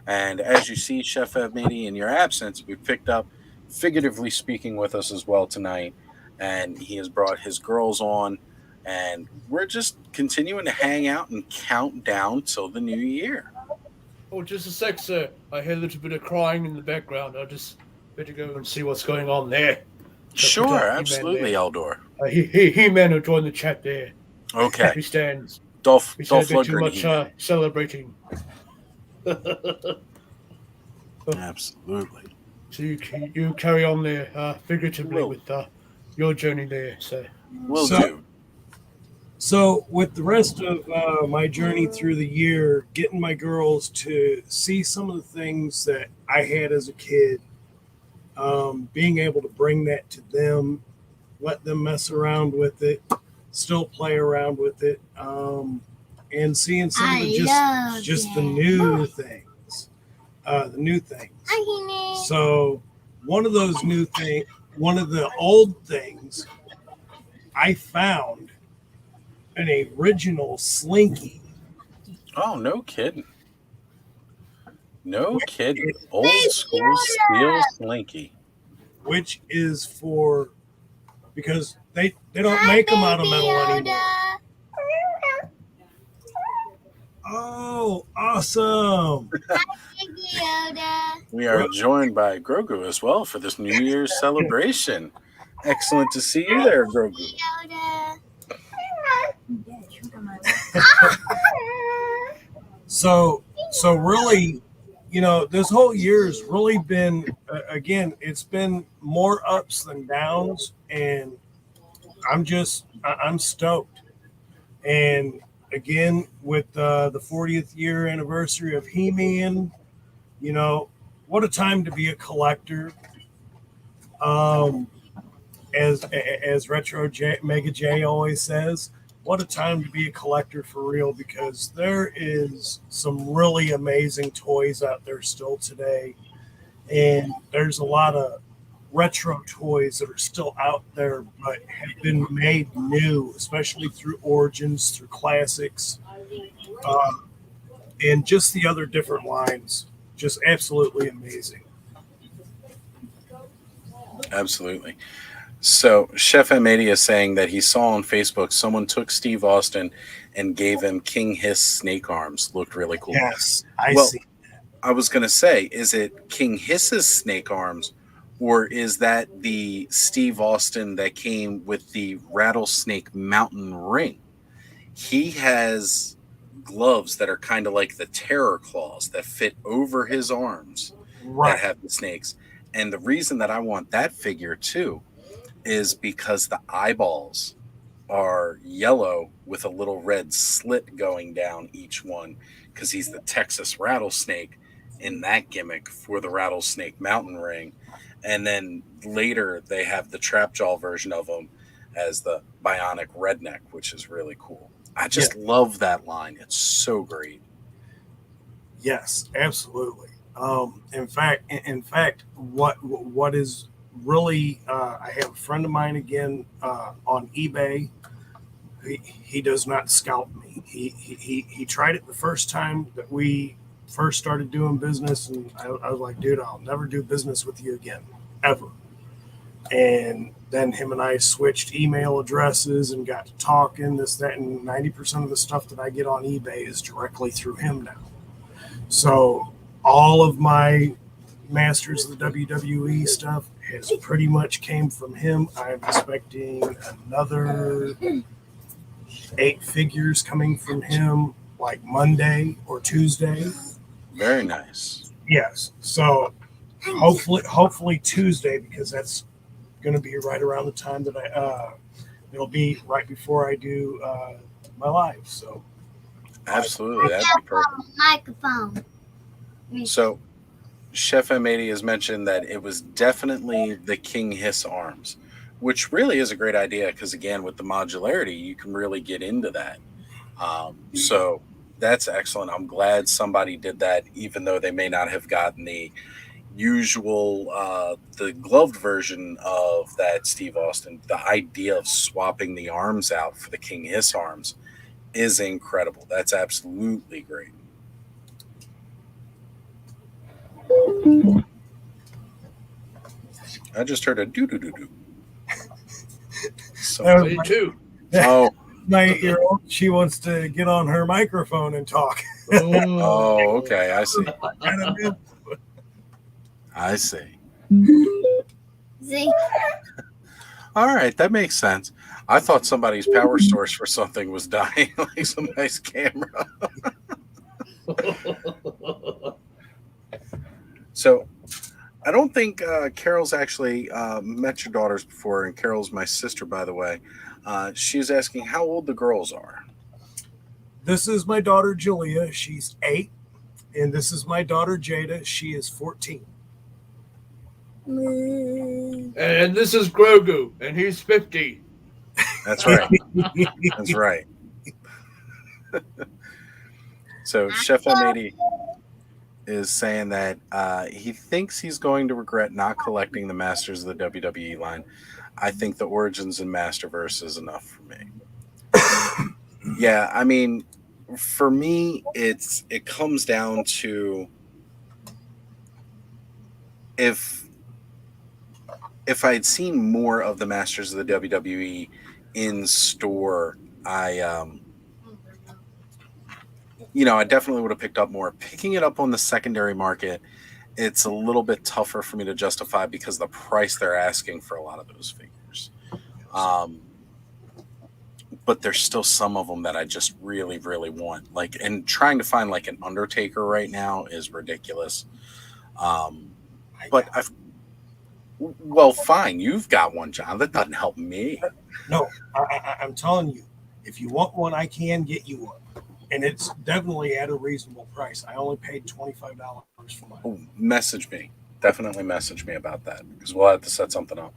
And as you see, Chef M80, in your absence, we picked up, figuratively speaking, with us as well tonight. And he has brought his girls on. And we're just continuing to hang out and count down till the new year. Oh, just a sec, sir. I hear a little bit of crying in the background. I'll just better go and see what's going on there. Sure, absolutely, Eldor. He-Man will join the chat there. Okay. Happy stands. Dolph We said a bit too Lundgren. much He-Man. celebrating. Absolutely. So you carry on there figuratively with your journey there, sir. Will do. So with the rest of my journey through the year, getting my girls to see some of the things that I had as a kid, being able to bring that to them, let them mess around with it, still play around with it, and seeing some of the just the new things, So one of those new things, one of the old things, I found an original Slinky. Oh, no kidding. No kidding. Old school steel Slinky. Which is for, because they don't make them out of metal anymore. Oh, awesome. We are joined by Grogu as well for this New Year's celebration. Excellent to see you there, Grogu. So really, this whole year's really been, again, it's been more ups than downs, and I'm stoked. And again, with the 40th year anniversary of He-Man, you know, what a time to be a collector. Um, as Retro Mega J always says, what a time to be a collector for real, because there is some really amazing toys out there still today, and there's a lot of retro toys that are still out there but have been made new, especially through Origins, through Classics, uh, and just the other different lines. Just absolutely amazing. Absolutely. So Chef M80 is saying that he saw on Facebook someone took Steve Austin and gave him King Hiss snake arms. Looked really cool. Yes, I Well, see. I was going to say, is it King Hiss's snake arms, or is that the Steve Austin that came with the Rattlesnake Mountain ring? He has gloves that are kind of like the terror claws that fit over his arms that Right. have the snakes. And the reason that I want that figure too is because the eyeballs are yellow with a little red slit going down each one, because he's the Texas rattlesnake in that gimmick for the Rattlesnake Mountain ring. And then later they have the Trapjaw version of him as the Bionic Redneck, which is really cool. I just love that line. It's so great. Yes, absolutely. In fact, what is really, I have a friend of mine again on eBay. He does not scalp me. He tried it the first time that we first started doing business, and I was like, dude, I'll never do business with you again, ever. And then him and I switched email addresses and got to talking, this, that, and 90% of the stuff that I get on eBay is directly through him now. So all of my Masters of the WWE stuff has pretty much came from him. I'm expecting another 8 figures coming from him like Monday or Tuesday. Very nice. Yes. So hopefully Tuesday, because that's going to be right around the time that it'll be right before I do my live. So Absolutely. That'd be perfect. Microphone. So Chef M80 has mentioned that it was definitely the King Hiss arms, which really is a great idea because, again, with the modularity, you can really get into that. So that's excellent. I'm glad somebody did that, even though they may not have gotten the usual, the gloved version of that Steve Austin. The idea of swapping the arms out for the King Hiss arms is incredible. That's absolutely great. I just heard a doo doo doo doo. So, Me too. oh, my 8-year-old, she wants to get on her microphone and talk. oh, okay. I see. Kind of good. I see. See? All right, that makes sense. I thought somebody's power source for something was dying, like somebody's camera. So, I don't think Carol's actually met your daughters before, and Carol's my sister, by the way. She's asking how old the girls are. This is my daughter Julia. She's 8, and this is my daughter Jada. She is 14. And this is Grogu, and he's 50. That's right. That's right. So, Chef M80 is saying that he thinks he's going to regret not collecting the Masters of the WWE line. I think the Origins and Masterverse is enough for me. Yeah, I mean, for me, it comes down to if I'd seen more of the Masters of the WWE in store, I definitely would have picked up more. Picking it up on the secondary market, it's a little bit tougher for me to justify because of the price they're asking for a lot of those figures. But there's still some of them that I just really, really want. And trying to find like an Undertaker right now is ridiculous. But well, fine. You've got one, John. That doesn't help me. No, I'm telling you, if you want one, I can get you one. and it's definitely at a reasonable price. I only paid $25 for mine. Oh, message me. Definitely message me about that because we'll have to set something up.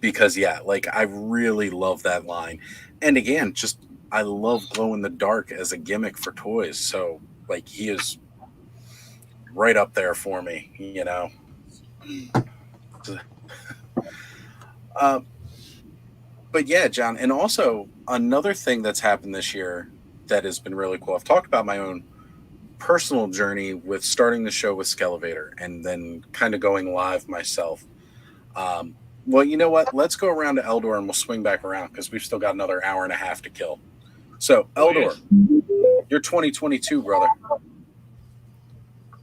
Because yeah, like I really love that line, and again, just I love glow in the dark as a gimmick for toys. So like he is right up there for me, Uh, but yeah, John, and also another thing that's happened this year that has been really cool. I've talked about my own personal journey with starting the show with Skelevator and then kind of going live myself. Well, you know what? Let's go around to Eldor and we'll swing back around because we've still got another hour and a half to kill. So, Eldor, you're 2022, brother.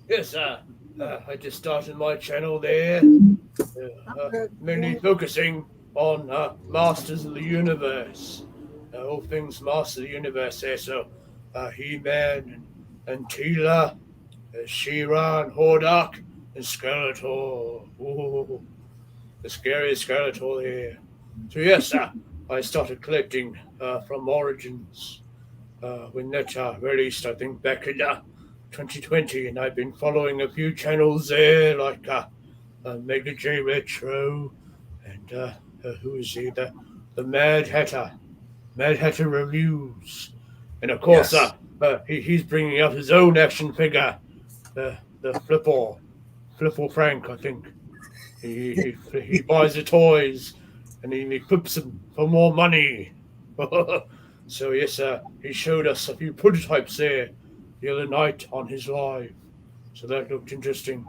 Yes, I just started my channel there, mainly focusing on Masters of the Universe, all things Masters of the Universe there. So, He-Man and Teela, She-Ra and Hordak and Skeletor. Ooh, the scariest Skeletor there. So yes, I started collecting from Origins when that released, I think, back in 2020, and I've been following a few channels there, like Mega J Retro, and who is he? The Mad Hatter Reviews, and of course, Yes. he's bringing out his own action figure, the Flipple Frank, I think. He buys the toys, and he flips them for more money. So yes, he showed us a few prototypes there the other night on his live. So that looked interesting.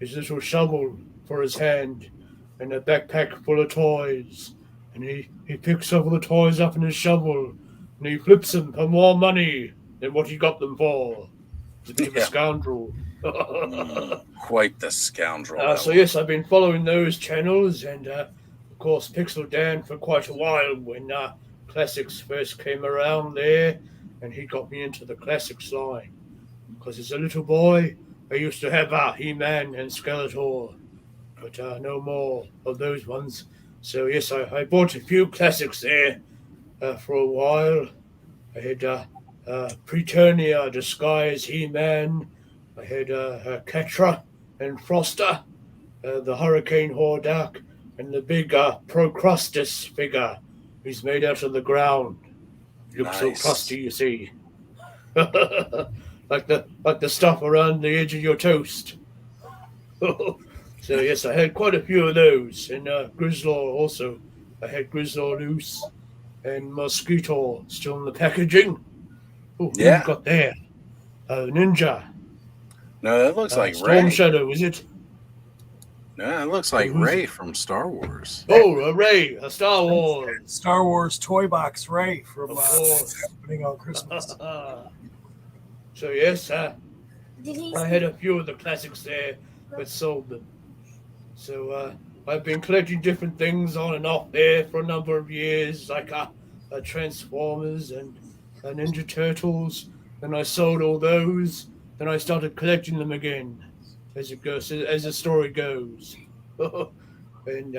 His little shovel for his hand, and a backpack full of toys. And he picks all the toys up in his shovel, and he flips them for more money than what he got them for. He's a bit of a scoundrel. Quite the scoundrel. So yes, I've been following those channels, and of course Pixel Dan for quite a while when Classics first came around there, and he got me into the Classics line. Because as a little boy, I used to have He-Man and Skeletor, but no more of those ones. So yes, I bought a few Classics there for a while. I had Preternia disguise He-Man. I had Catra and Froster, the Hurricane Hordak, and the big Procrustes figure. He's made out of the ground. He looks so crusty, you see. like the stuff around the edge of your toast. So yes, I had quite a few of those. And Grizzlor also. I had Grizzlor loose and Mosquito still in the packaging. Oh, who you got there? Ninja. No, that looks like Storm Ray. Shadow, is it? No, it looks like Ray from Star Wars. Oh, Ray, Star Wars. Star Wars Toy Box Ray from happening on Christmas. So yes, I had a few of the classics there, but sold them. So I've been collecting different things on and off there for a number of years, like Transformers and Ninja Turtles. Then I sold all those. Then I started collecting them again, as it goes, as the story goes. And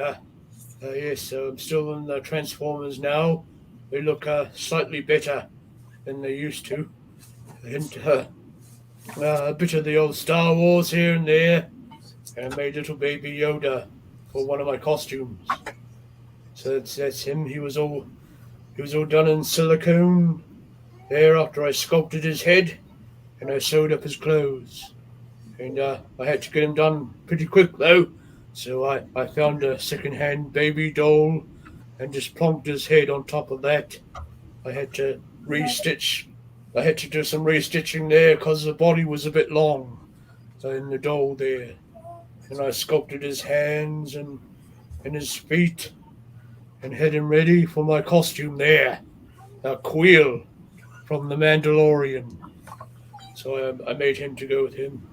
yes, so I'm still in the Transformers now. They look slightly better than they used to. And a bit of the old Star Wars here and there. And I made little baby Yoda for one of my costumes. So that's him. He was all done in silicone. There, after I sculpted his head, and I sewed up his clothes. And I had to get him done pretty quick though. So I found a second-hand baby doll and just plonked his head on top of that. I had to restitch. I had to do some restitching there because the body was a bit long in the doll there. And I sculpted his hands and his feet and had him ready for my costume there. Quill from The Mandalorian. So I made him to go with him.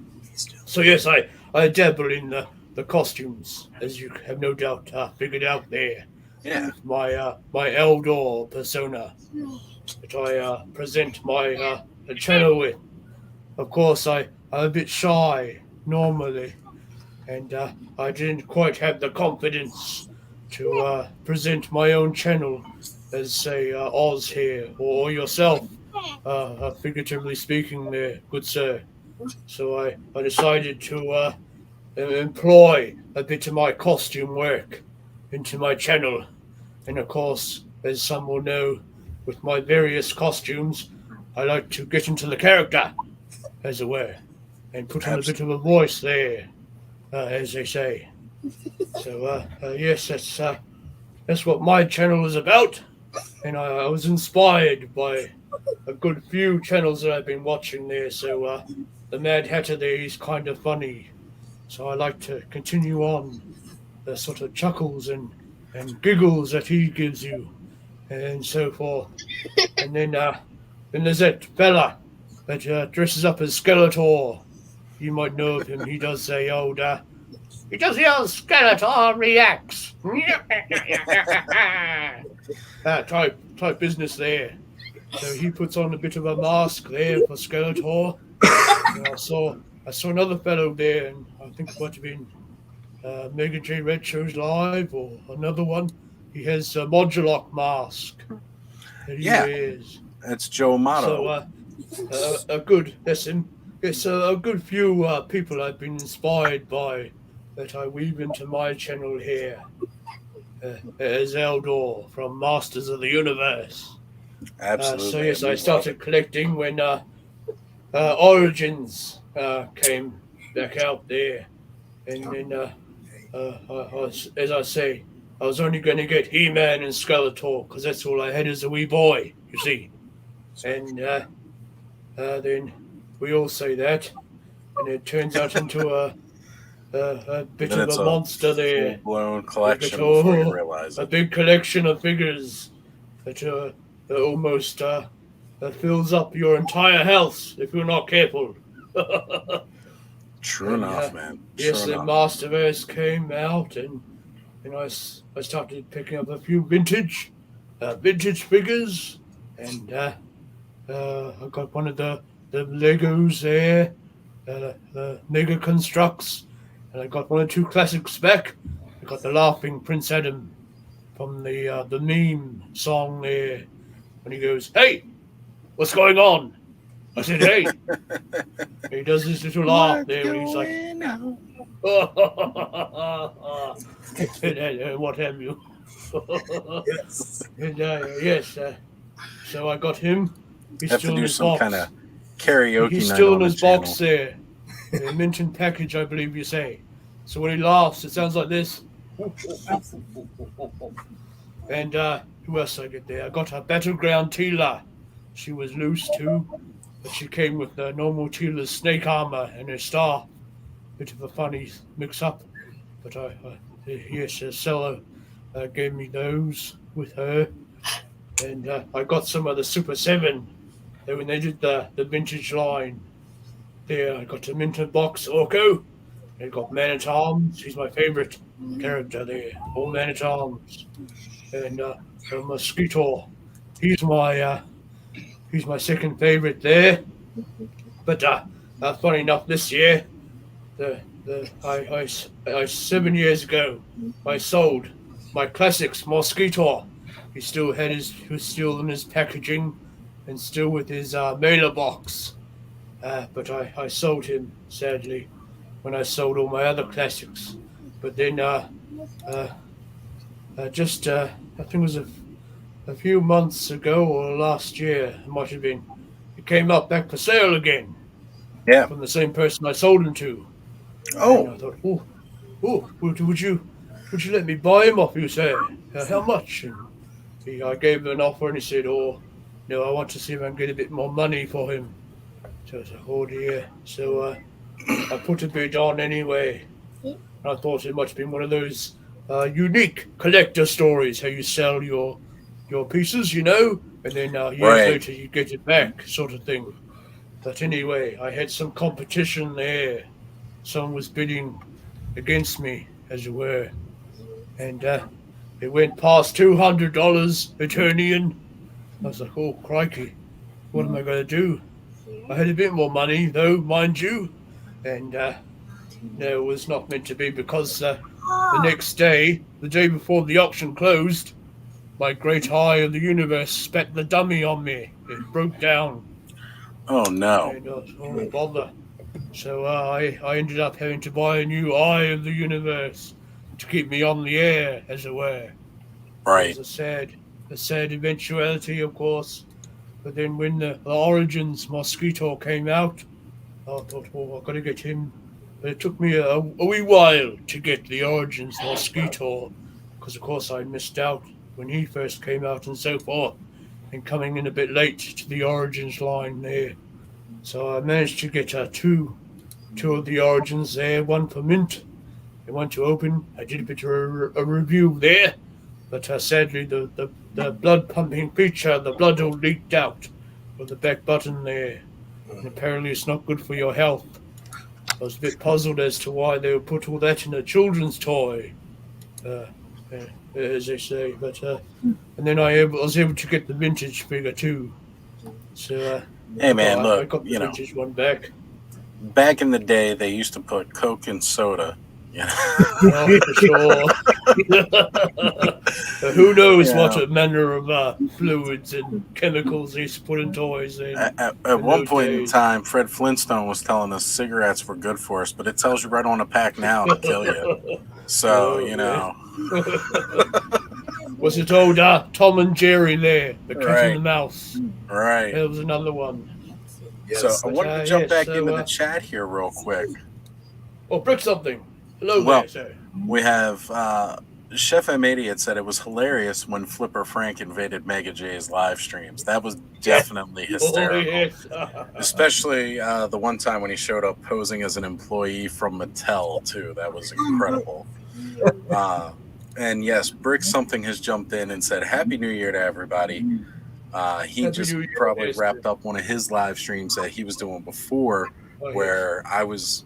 So yes, I dabble in the costumes, as you have no doubt figured out there. Yeah. My Eldor persona that I present my channel with. Of course, I'm a bit shy normally, and I didn't quite have the confidence to present my own channel as say Oz here, or yourself, figuratively speaking, there, good sir. So I decided to employ a bit of my costume work into my channel, and of course, as some will know, with my various costumes, I like to get into the character, as it were, and put on a bit of a voice there, as they say. So yes, that's what my channel is about, and I was inspired by a good few channels that I've been watching there. So the Mad Hatter there is kind of funny, so I like to continue on the sort of chuckles and giggles that he gives you, and so forth. And then there's that fella that dresses up as Skeletor. You might know of him. He does the old. He does the old Skeletor reacts. Type business there. So he puts on a bit of a mask there for Skeletor. And I saw another fellow there, and I think it might have been Mega J Retro's live or another one. He has a Modulok mask that he wears. That's Joe Amato. So a good, that's him. It's a good few people I've been inspired by that I weave into my channel here. As Eldor from Masters of the Universe. Absolutely. So yes, I started collecting when Origins came back out there, and then as I say, I was only going to get He-Man and Skeletor because that's all I had as a wee boy, you see. And then we all say that, and it turns out into a bit of a monster there. Full-blown collection before you realize it. A big collection of figures that almost fills up your entire house if you're not careful. True enough, man. Yes, the Masterverse came out, and I started picking up a few vintage figures, and I got one of the Legos there, the Mega Constructs, and I got one or two classics back. I got the Laughing Prince Adam from the meme song there, when he goes, "Hey, what's going on?" I said, "Hey." He does this little laugh there, and he's like, and what have you. Yes. And yes, so I got him. He's Have still to in do his some box. kind of karaoke He's night still on in the his box channel. there. A mint and package, I believe you say. So when he laughs, it sounds like this. And who else I get there? I got a Battleground Tila. She was loose too, but she came with the normal Tila's snake armor and her star. Bit of a funny mix-up, but yes, the seller gave me those with her. And I got some of the Super 7 when they did the vintage line. There, I got the Minted Box Orko. I got Man-at-Arms. He's my favorite character there. All Man-at-Arms. And Mosquito. He's my second favorite there. But funny enough, this year, I 7 years ago, I sold my classics Mosquito. He was still in his packaging and still with his mailer box. But I sold him, sadly, when I sold all my other classics. But then just I think it was a few months ago or last year, it might have been, it came up back for sale again. Yeah. From the same person I sold him to. Oh. And I thought, would you let me buy him off you, sir? How much? And I gave him an offer, and he said, "Oh, no, I want to see if I can get a bit more money for him." So I was like, "Oh dear." So I put a bid on anyway. And I thought it might have been one of those unique collector stories, how you sell your pieces, and then years later you get it back, sort of thing. But anyway, I had some competition there. Someone was bidding against me, as it were. And it went past $200 Eternian. I was like, oh, crikey, what am I going to do? I had a bit more money, though, mind you. And no, it was not meant to be, because the next day, the day before the auction closed, my great eye of the universe spat the dummy on me. It broke down. Oh no. And oh bother. So I ended up having to buy a new eye of the universe to keep me on the air, as it were. It Right. was a sad eventuality, of course. But then when the Origins mosquito came out, I thought, oh, I've got to get him. But it took me a wee while to get the Origins mosquito, because of course I missed out when he first came out and so forth, and coming in a bit late to the Origins line there. So I managed to get two of the Origins there, one for mint and one to open. I did a bit of a review there, but sadly the blood pumping feature, the blood all leaked out of the back button there, and apparently it's not good for your health. I was a bit puzzled as to why they would put all that in a children's toy, as they say. But and then I was able to get the vintage figure too. So Hey man, I look, got the vintage one back. back in the day they used to put Coke and soda. Oh, for sure. Who knows what manner of fluids and chemicals they used to put in toys. At one point in time, Fred Flintstone was telling us cigarettes were good for us, but it tells you right on the pack now to kill you. So, Was it old Tom and Jerry there, the cat Right. and the mouse? Right. There was another one. Yes. So I wanted to jump back into the chat here real quick. Oh, brick something. Hello Well, there, sir. We have Chef M80 had said it was hilarious when Flipper Frank invaded Mega J's live streams. That was definitely hysterical. Yes. Especially the one time when he showed up posing as an employee from Mattel, too. That was incredible. And yes, Brick Something has jumped in and said, Happy New Year to everybody. He just probably wrapped up one of his live streams that he was doing before, where I was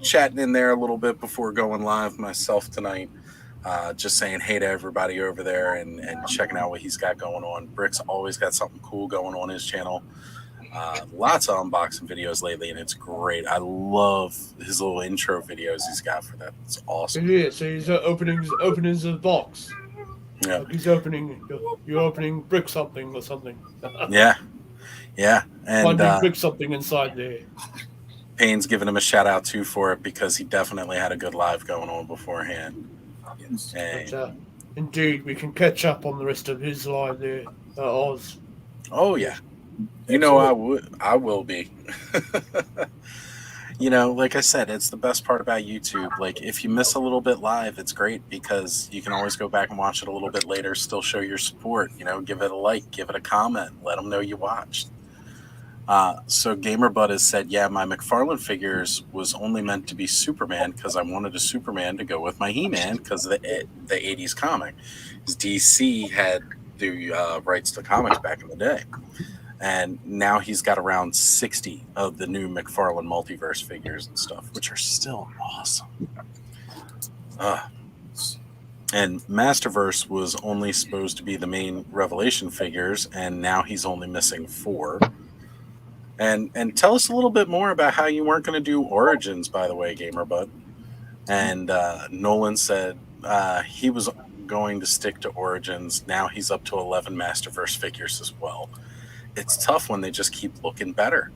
chatting in there a little bit before going live myself tonight, just saying hey to everybody over there and checking out what he's got going on. Brick's always got something cool going on his channel. Lots of unboxing videos lately, and it's great. I love his little intro videos he's got for that. It's awesome. It is. So he's openings of the box. Yeah. Like you're opening brick something or something. Yeah. And finding brick something inside there. Payne's giving him a shout out too for it because he definitely had a good live going on beforehand. Yes. But, indeed, we can catch up on the rest of his live there, Oz. Oh yeah, I will be. Like I said, it's the best part about YouTube. Like if you miss a little bit live, it's great because you can always go back and watch it a little bit later. Still show your support. Give it a like, give it a comment, let them know you watched. So GamerBud has said, yeah, my McFarlane figures was only meant to be Superman because I wanted a Superman to go with my He-Man because of the 80s comic. DC had the rights to comics back in the day. And now he's got around 60 of the new McFarlane multiverse figures and stuff, which are still awesome. And Masterverse was only supposed to be the main Revelation figures, and now he's only missing 4. And tell us a little bit more about how you weren't going to do Origins, by the way, GamerBud. And Nolan said he was going to stick to Origins. Now he's up to 11 Masterverse figures as well. It's tough when they just keep looking better.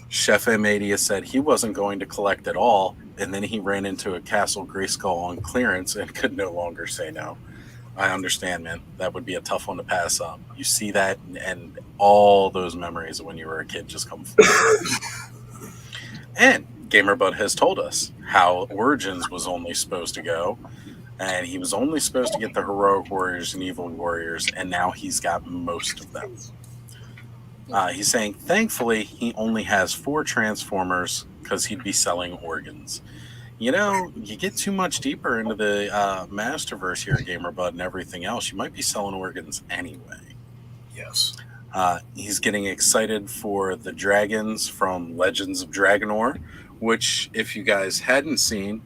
Chef M80 said he wasn't going to collect at all, and then he ran into a Castle Grayskull on clearance and could no longer say no. I understand, man. That would be a tough one to pass up. You see that, and all those memories of when you were a kid just come forward. And GamerBud has told us how Origins was only supposed to go, and he was only supposed to get the Heroic Warriors and Evil Warriors, and now he's got most of them. He's saying, thankfully, he only has 4 Transformers because he'd be selling organs. You get too much deeper into the Masterverse here, GamerBud, and everything else. You might be selling organs anyway. Yes. He's getting excited for the dragons from Legends of Dragonor, which, if you guys hadn't seen,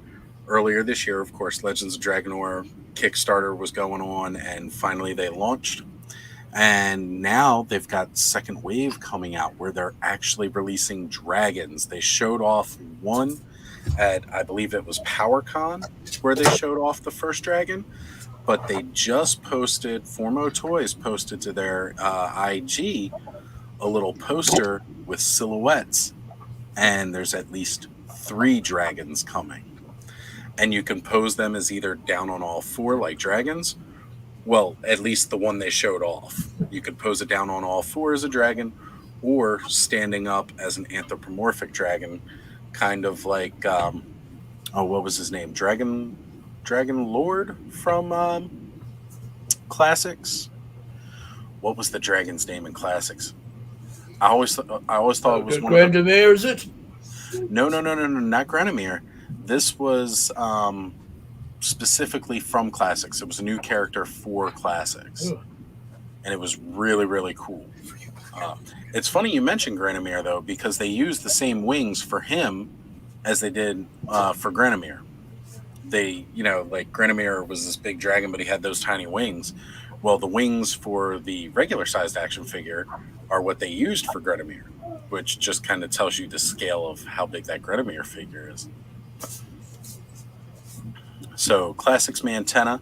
earlier this year, of course, Legends of Dragonor Kickstarter was going on, and finally they launched. And now they've got second wave coming out where they're actually releasing dragons. They showed off one at, I believe it was PowerCon, where they showed off the first dragon. But they just posted, Formo Toys posted to their IG a little poster with silhouettes, and there's at least 3 dragons coming. And you can pose them as either down on all 4 like dragons. Well, at least the one they showed off. You could pose it down on all 4 as a dragon, or standing up as an anthropomorphic dragon, kind of like what was his name? Dragon Lord from Classics. What was the dragon's name in Classics? I always thought it was one Grandemir, is it? No, not Granomir. This was specifically from Classics. It was a new character for Classics, and it was really, really cool. It's funny you mentioned Granomir, though, because they used the same wings for him as they did for Granomir. They, like Granomir was this big dragon, but he had those tiny wings. Well, the wings for the regular-sized action figure are what they used for Granomir, which just kind of tells you the scale of how big that Granomir figure is. So, Classics Mantenna,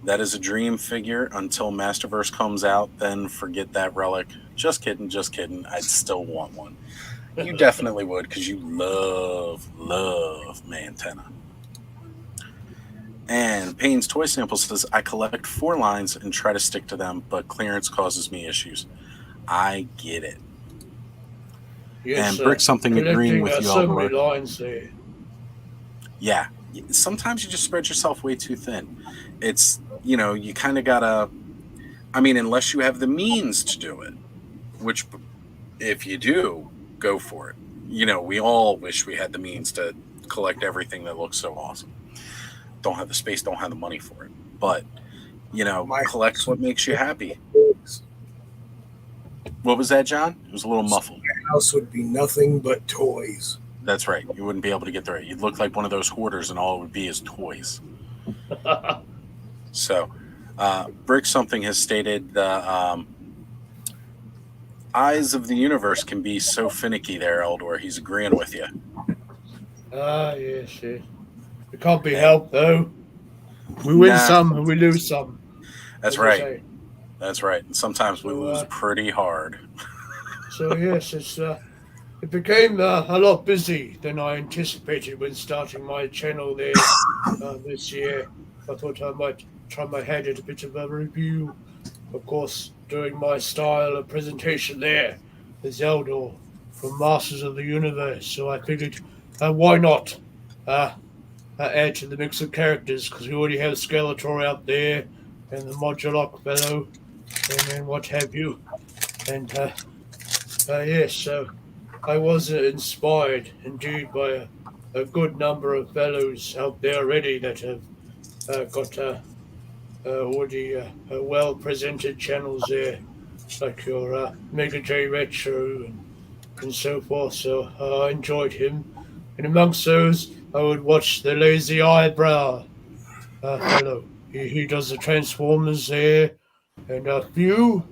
that is a dream figure until Masterverse comes out. Then forget that relic. Just kidding. I'd still want one. You definitely would, because you love Mantenna. And Payne's Toy Sample says, I collect 4 lines and try to stick to them, but clearance causes me issues. I get it. Yes, and Brick something agreeing with you, so many lines there. Yeah. Sometimes you just spread yourself way too thin. It's, you kind of gotta, unless you have the means to do it, which if you do, go for it. We all wish we had the means to collect everything that looks so awesome. Don't have the space, don't have the money for it. But, collect what makes you happy. What was that, John? It was a little muffled. My house would be nothing but toys. That's right. You wouldn't be able to get there. You'd look like one of those hoarders, and all it would be is toys. So, Brick something has stated the eyes of the universe can be so finicky there, Eldor. He's agreeing with you. Yes. It can't be helped, though. We win some and we lose some. That's right. That's right. And sometimes we lose pretty hard. So, yes, it became a lot busy than I anticipated when starting my channel there this year. I thought I might try my hand at a bit of a review. Of course, doing my style of presentation there is Eldor from Masters of the Universe. So I figured, why not add to the mix of characters, because we already have Skeletor out there and the Modulok fellow and then what have you. And yes, so I was inspired indeed by a good number of fellows out there already that have got already well-presented channels there, like your Mega J Retro and so forth. So I enjoyed him. And amongst those, I would watch the Lazy Eyebrow fellow. He does the Transformers there, and a few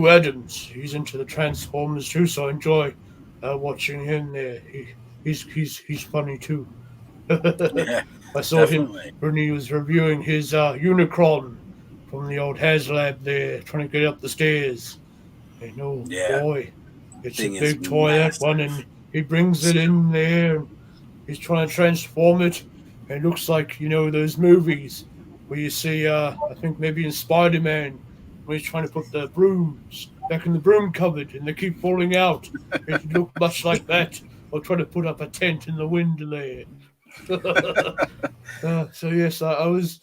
Adams. He's into the Transformers too, so I enjoy watching him there. He's funny too. Yeah, I saw definitely. Him when he was reviewing his Unicron from the old HasLab there, trying to get up the stairs. And boy, it's a big toy, that one, and he brings it in there, and he's trying to transform it. And it looks like, those movies where you see, I think maybe in Spider-Man, where he's trying to put the brooms back in the broom cupboard and they keep falling out. It looked much like that. Or trying to put up a tent in the wind there. So yes, I was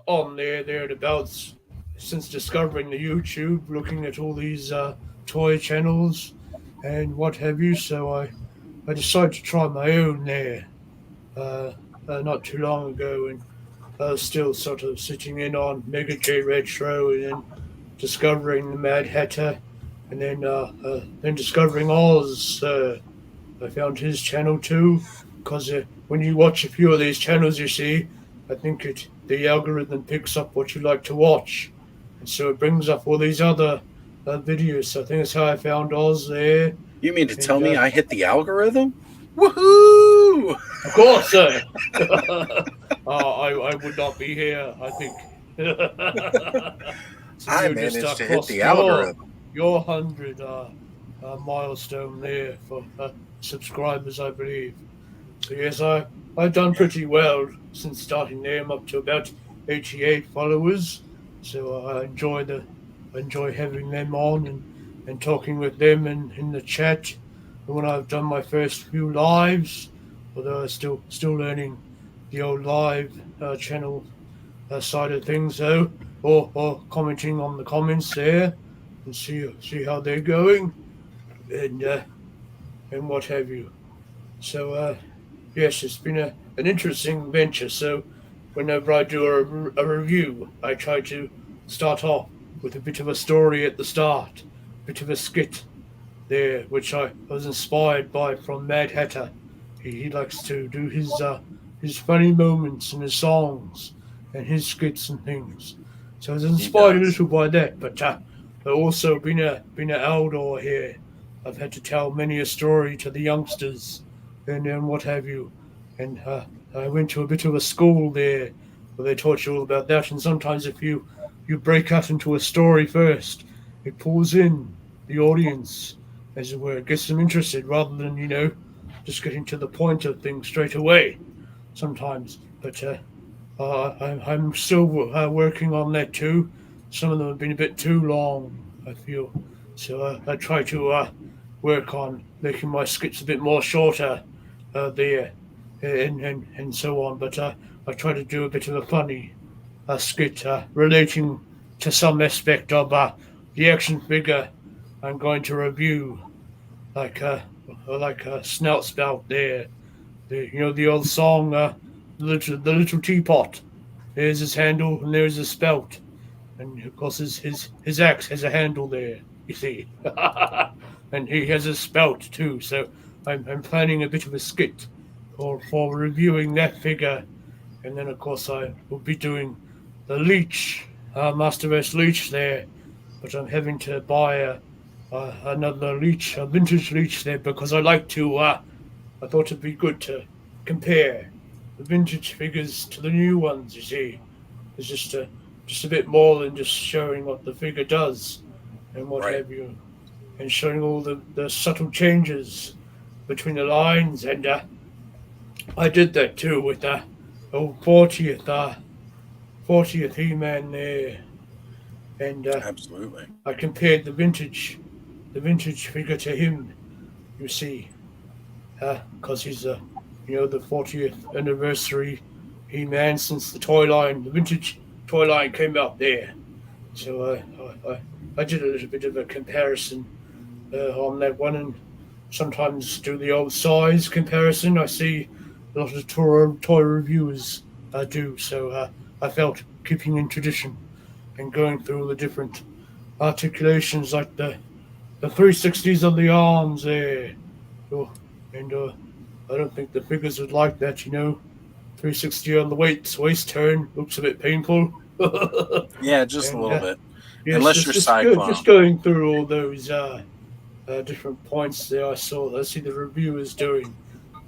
on thereabouts since discovering the YouTube, looking at all these toy channels and what have you. So I decided to try my own there not too long ago, and I was still sort of sitting in on Mega J Retro and then discovering the Mad Hatter, and then discovering Oz. I found his channel too, because when you watch a few of these channels, you see, I think the algorithm picks up what you like to watch, and so it brings up all these other videos. So I think that's how I found Oz there. You mean to tell me I hit the algorithm? Woohoo! Of course, sir. I would not be here, I think. So I you just managed to hit crossed the algorithm. your 100 milestone there for subscribers, I believe. So yes, I've done pretty well since starting there. I'm up to about 88 followers. So I enjoy having them on and talking with them in the chat. And when I've done my first few lives, although I'm still learning the old live channel side of things though, or commenting on the comments there and see how they're going and what have you. So yes, it's been an interesting venture. So whenever I do a review, I try to start off with a bit of a story at the start, a bit of a skit there, which I was inspired by from Mad Hatter. He likes to do his funny moments in his songs and his skits and things. So I was inspired a little by that, but also being an elder here, I've had to tell many a story to the youngsters and what have you. And I went to a bit of a school there where they taught you all about that. And sometimes if you break out into a story first, it pulls in the audience, as it were. It gets them interested rather than, just getting to the point of things straight away sometimes. But I'm still working on that too. Some of them have been a bit too long, I feel. So I try to work on making my skits a bit more shorter there and so on. But I try to do a bit of a funny skit relating to some aspect of the action figure I'm going to review, like Snout Spout there. The old song, the little teapot. There's his handle and there's his spout, and of course his axe has a handle there. You see, and he has a spout too. So I'm planning a bit of a skit for reviewing that figure, and then of course I will be doing the Leech, Masterverse Leech there, but I'm having to buy another Leech, a vintage Leech there, because I like to. I thought it'd be good to compare the vintage figures to the new ones. You see, it's just a bit more than just showing what the figure does and what have you, and showing all the subtle changes between the lines. And I did that too with the old 40th He-Man there, and Absolutely. I compared the vintage figure to him. You see, because he's the 40th anniversary He-Man since the vintage toy line came out there. So I did a little bit of a comparison on that one, and sometimes do the old size comparison. I see a lot of toy reviewers do, so I felt keeping in tradition and going through the different articulations, like the 360s of the arms there. And I don't think the figures would like that, 360 on the waist turn looks a bit painful. Yeah, just a little bit. Yes, Unless you're Cyclone. Just going through all those different points there, I see the reviewers doing.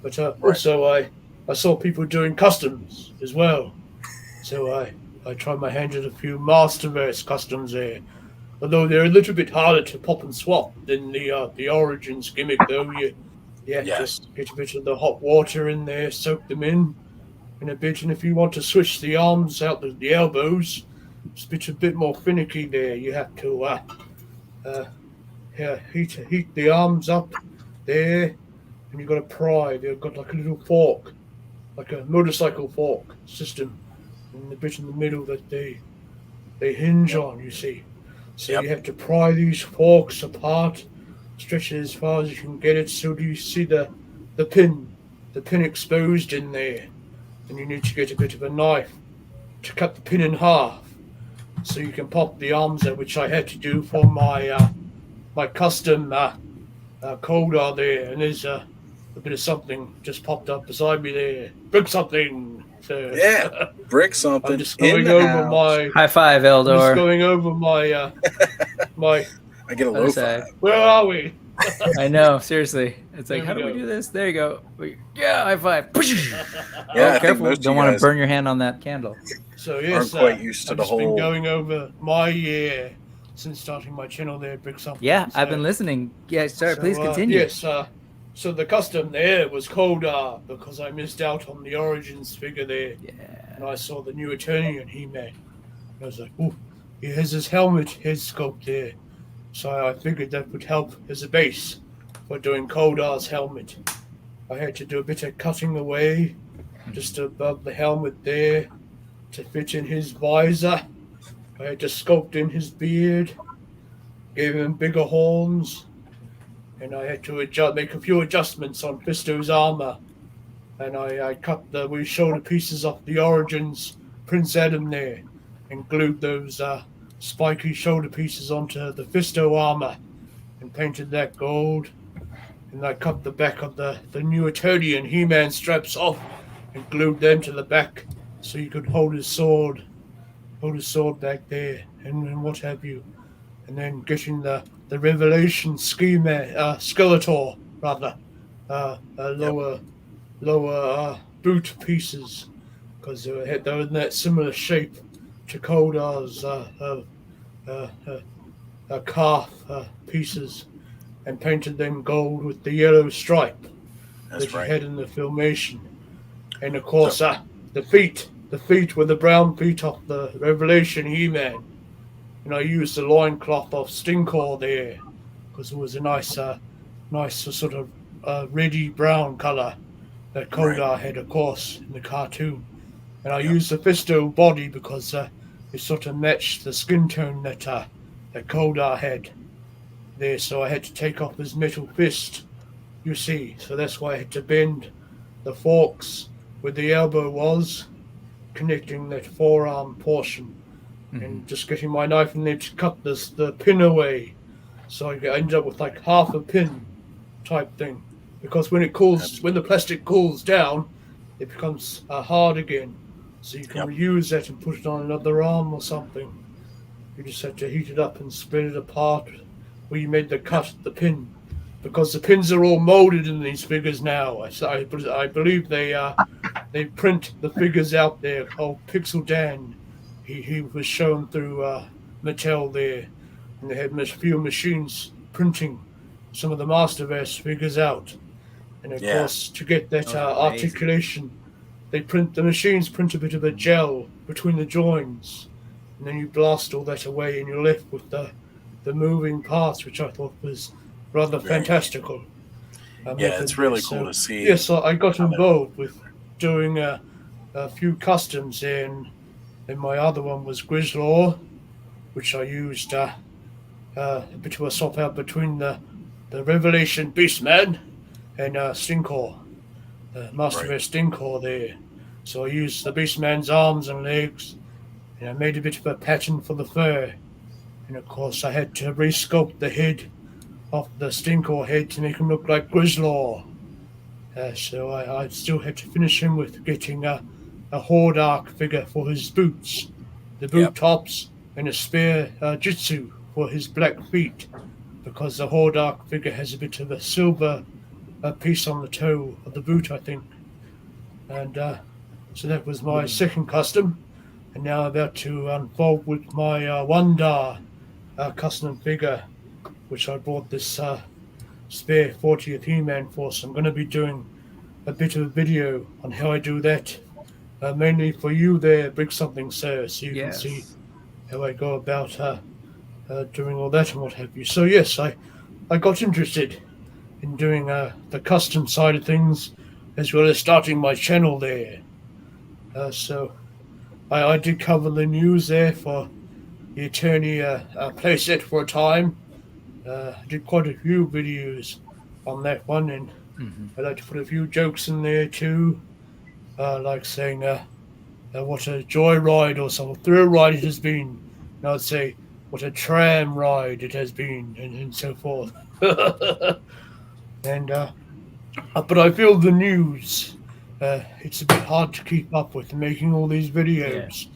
But also I saw people doing customs as well. So I tried my hand at a few Masterverse customs there. Although they're a little bit harder to pop and swap than the Origins gimmick, though. You have to get a bit of the hot water in there, soak them in a bit, and if you want to switch the arms out the elbows, it's a bit more finicky there. You have to heat the arms up there, and you've got to pry. They've got like a little fork, like a motorcycle fork system, and the bit in the middle that they hinge on, you see. So you have to pry these forks apart, stretch it as far as you can get it, so you see the pin exposed in there. And you need to get a bit of a knife to cut the pin in half, so you can pop the arms out, which I had to do for my my custom Coldar there. And there's a bit of something just popped up beside me there. Brick something. So, brick something. I'm just going over my high five, Eldor. I'm just going over my my. I get a low five. Where are we? I know, seriously. It's like, There how we do we go. do this? There you go. Yeah, high five. Yeah, I Oh, think careful. most of Don't you want to guys burn your hand on that candle. So aren't yes, quite used to I've the just been whole. going over my year since starting my channel there, Big Something. Yeah, So, I've been listening. Yeah, sorry, so, please continue. Yes, so the custom there was Koldar because I missed out on the Origins figure there. Yeah. And I saw the new Eternian He-Man. I was like, oh, he has his helmet head sculpt there. So I figured that would help as a base for doing Koldar's helmet. I had to do a bit of cutting away just above the helmet there to fit in his visor. I had to sculpt in his beard, gave him bigger horns, and I had to make a few adjustments on Fisto's armor. And I cut the wee shoulder pieces off the Origins Prince Adam there and glued those spiky shoulder pieces onto the Fisto armor and painted that gold. And I cut the back of the new Eternian He-Man straps off and glued them to the back so he could hold his sword back there and what have you. And then getting the Revelation Skeletor, rather, lower boot pieces, because they were in that similar shape to Koldar's calf pieces, and painted them gold with the yellow stripe That's that you right. had in the filmation. And of course, the feet were the brown feet of the Revelation He-Man. And I used the loincloth of Stinkor there, because it was a nice sort of reddy brown color that Koldar had, of course, in the cartoon. And I used the Fisto body because it sort of matched the skin tone that Koldar had there. So I had to take off his metal fist, you see. So that's why I had to bend the forks where the elbow was, connecting that forearm portion. And just getting my knife in there to cut the pin away. So I ended up with like half a pin type thing. Because when the plastic cools down, it becomes hard again. So you can reuse that and put it on another arm or something. You just have to heat it up and spread it apart where you made the cut at the pin. Because the pins are all molded in these figures now. I believe they print the figures out there. Oh, Pixel Dan. He was shown through Mattel there, and they had a few machines printing some of the Masterverse figures out. And of course, to get that articulation, the machines print a bit of a gel between the joins, and then you blast all that away, and you're left with the moving parts, which I thought was rather fantastical. Yeah, it's really cool to see. Yes, I got involved with doing a few customs in. And my other one was Grislaw, which I used a bit of a swap out between the Revelation Beastman and Stinkor, the Masterverse Stinkor there. So I used the Beastman's arms and legs, and I made a bit of a pattern for the fur. And of course I had to resculpt the head of the Stinkor head to make him look like Grislaw. So I still had to finish him with getting a Hordak figure for his boots, the boot tops, and a spare Jitsu for his black feet, because the Hordak figure has a bit of a silver piece on the toe of the boot, I think. And so that was my second custom, and now I'm about to unfold with my Wandar custom figure, which I bought this spare 40th He-Man for. So I'm going to be doing a bit of a video on how I do that. Mainly for you there, Big Something, sir, so you can see how I go about doing all that and what have you. So yes, I got interested in doing the custom side of things, as well as starting my channel there. So I did cover the news there for the Eternia playset for a time. I did quite a few videos on that one, and I like to put a few jokes in there too. Like saying what a joyride or some thrill ride it has been. And I'd say what a tram ride it has been, and so forth. And but I feel the news. It's a bit hard to keep up with making all these videos,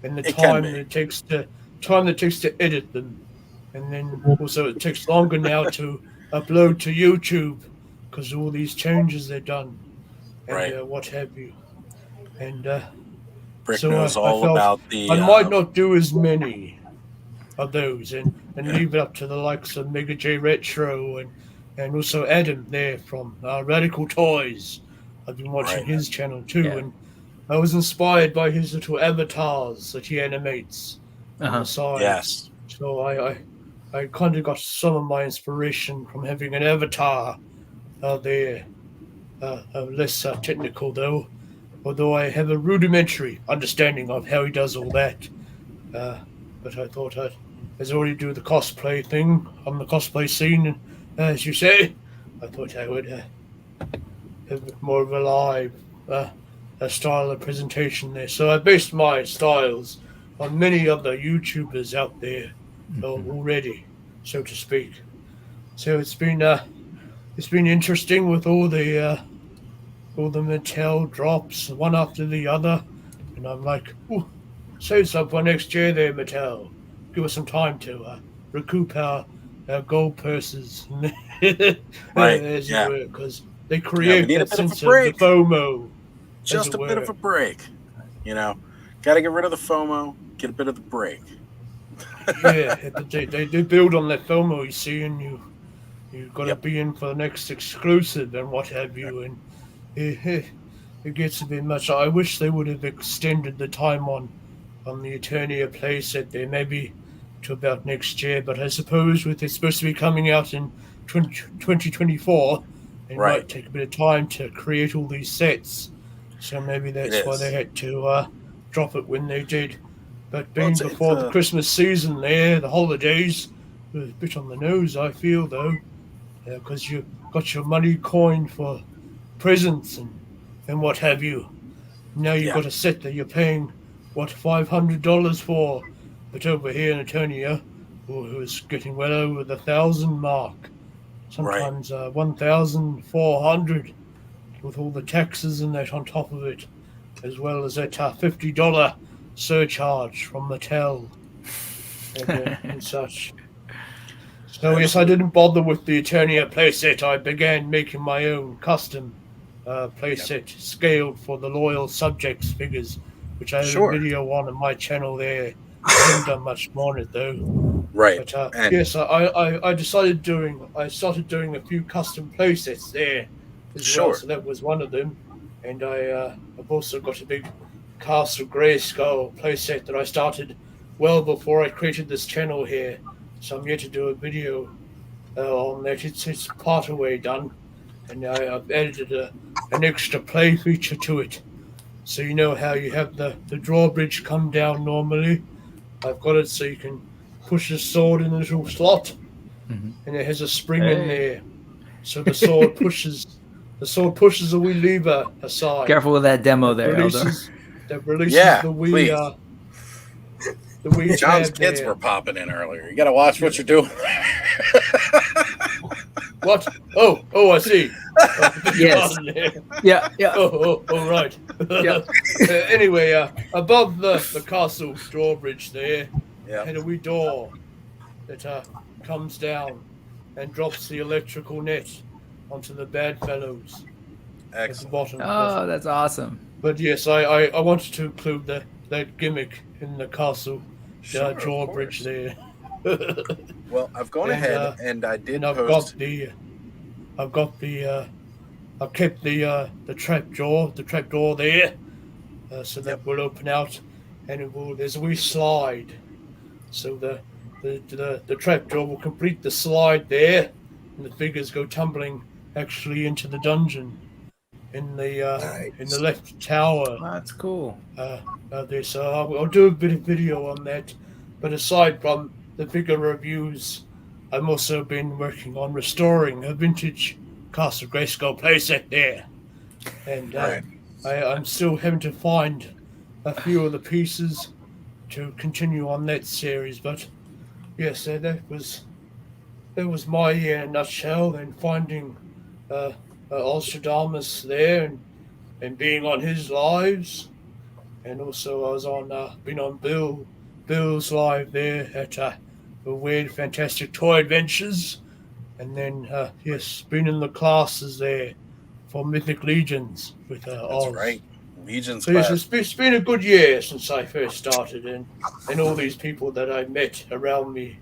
and the time that it takes to edit them, and then also it takes longer now to upload to YouTube because of all these changes they've done and Right. what have you. And Brick so knows I all felt about the I might not do as many of those and leave it up to the likes of Mega J Retro and also Adam there from Radical Toys. I've been watching Right. his channel too, Yeah. and I was inspired by his little avatars that he animates on the side. Yes. So I kind of got some of my inspiration from having an avatar there. Less technical though, although I have a rudimentary understanding of how he does all that. But I thought as I already do the cosplay thing on the cosplay scene, and as you say, I thought I would have more of a live style of presentation there. So I based my styles on many other YouTubers out there already, so to speak. So it's been interesting with all the Mattel drops one after the other, and I'm like, ooh, save some for next year there, Mattel. Give us some time to recoup our gold purses, Right. as it Yeah. were, because they We create need a that bit of a sense of the break. FOMO. Just a bit of a break. Got to get rid of the FOMO, get a bit of the break. Yeah, they build on that FOMO, you see, and you've got to Yep. be in for the next exclusive and what have you, and it gets a bit much. I wish they would have extended the time on the Eternia playset there, maybe to about next year, but I suppose with it supposed to be coming out in 2024, it Right. might take a bit of time to create all these sets, so maybe that's why is. they had to drop it when they did. But being it's before the a- Christmas season there, the holidays, it was a bit on the nose, I feel, though, because you got your money coined for presents and what have you. Now you've Yeah. got a set that you're paying, what, $500 for, but over here in Eternia, who's getting well over the 1,000 mark, sometimes 1,400 with all the taxes and that on top of it, as well as that $50 surcharge from Mattel and such. So yes, I didn't bother with the Eternia playset. I began making my own custom playset scaled for the loyal subjects figures, which I have Sure. a video on my channel there. I haven't done much more on it though. Right. But And yes, I started doing a few custom playsets there as well. Sure. So that was one of them, and I've also got a big Castle Grayskull playset that I started well before I created this channel here. So I'm yet to do a video on that. It's part of way done, and I've added an extra play feature to it. So you know how you have the drawbridge come down normally. I've got it so you can push the sword in the little slot, and it has a spring in there. So the sword pushes a wee lever aside. Careful with that demo there, Eldor. That releases Yeah, the wee please. the wee John's tab kids there. were popping in earlier. You got to watch what you're doing. What? Oh, I see. Yes. Yeah. Oh, right. Yeah. Anyway, above the castle drawbridge there, Yeah. had a wee door that comes down and drops the electrical net onto the bad fellows at the Excellent. bottom. Oh, that's awesome. But yes, I wanted to include that gimmick in the castle Sure, of drawbridge course. there. Well, I've gone And, ahead and I did And I've post. kept the trapdoor there, so that will open out, and there's a wee slide, so the trapdoor will complete the slide there, and the figures go tumbling actually into the dungeon in the left tower. That's cool. There, so I'll do a bit of video on that. But aside from the figure reviews, I've also been working on restoring a vintage Castle Grayskull playset there, and Right. I'm still having to find a few of the pieces to continue on that series. But yes, that was my year in a nutshell. And finding Ozstradamus there and being on his lives, and also I was been on Bill's live there at the Weird Fantastic Toy Adventures, And then, yes, been in the classes there for Mythic Legions with That's Oz. right. Legion's So yes, class. it's been a good year since I first started, and all these people that I met around me,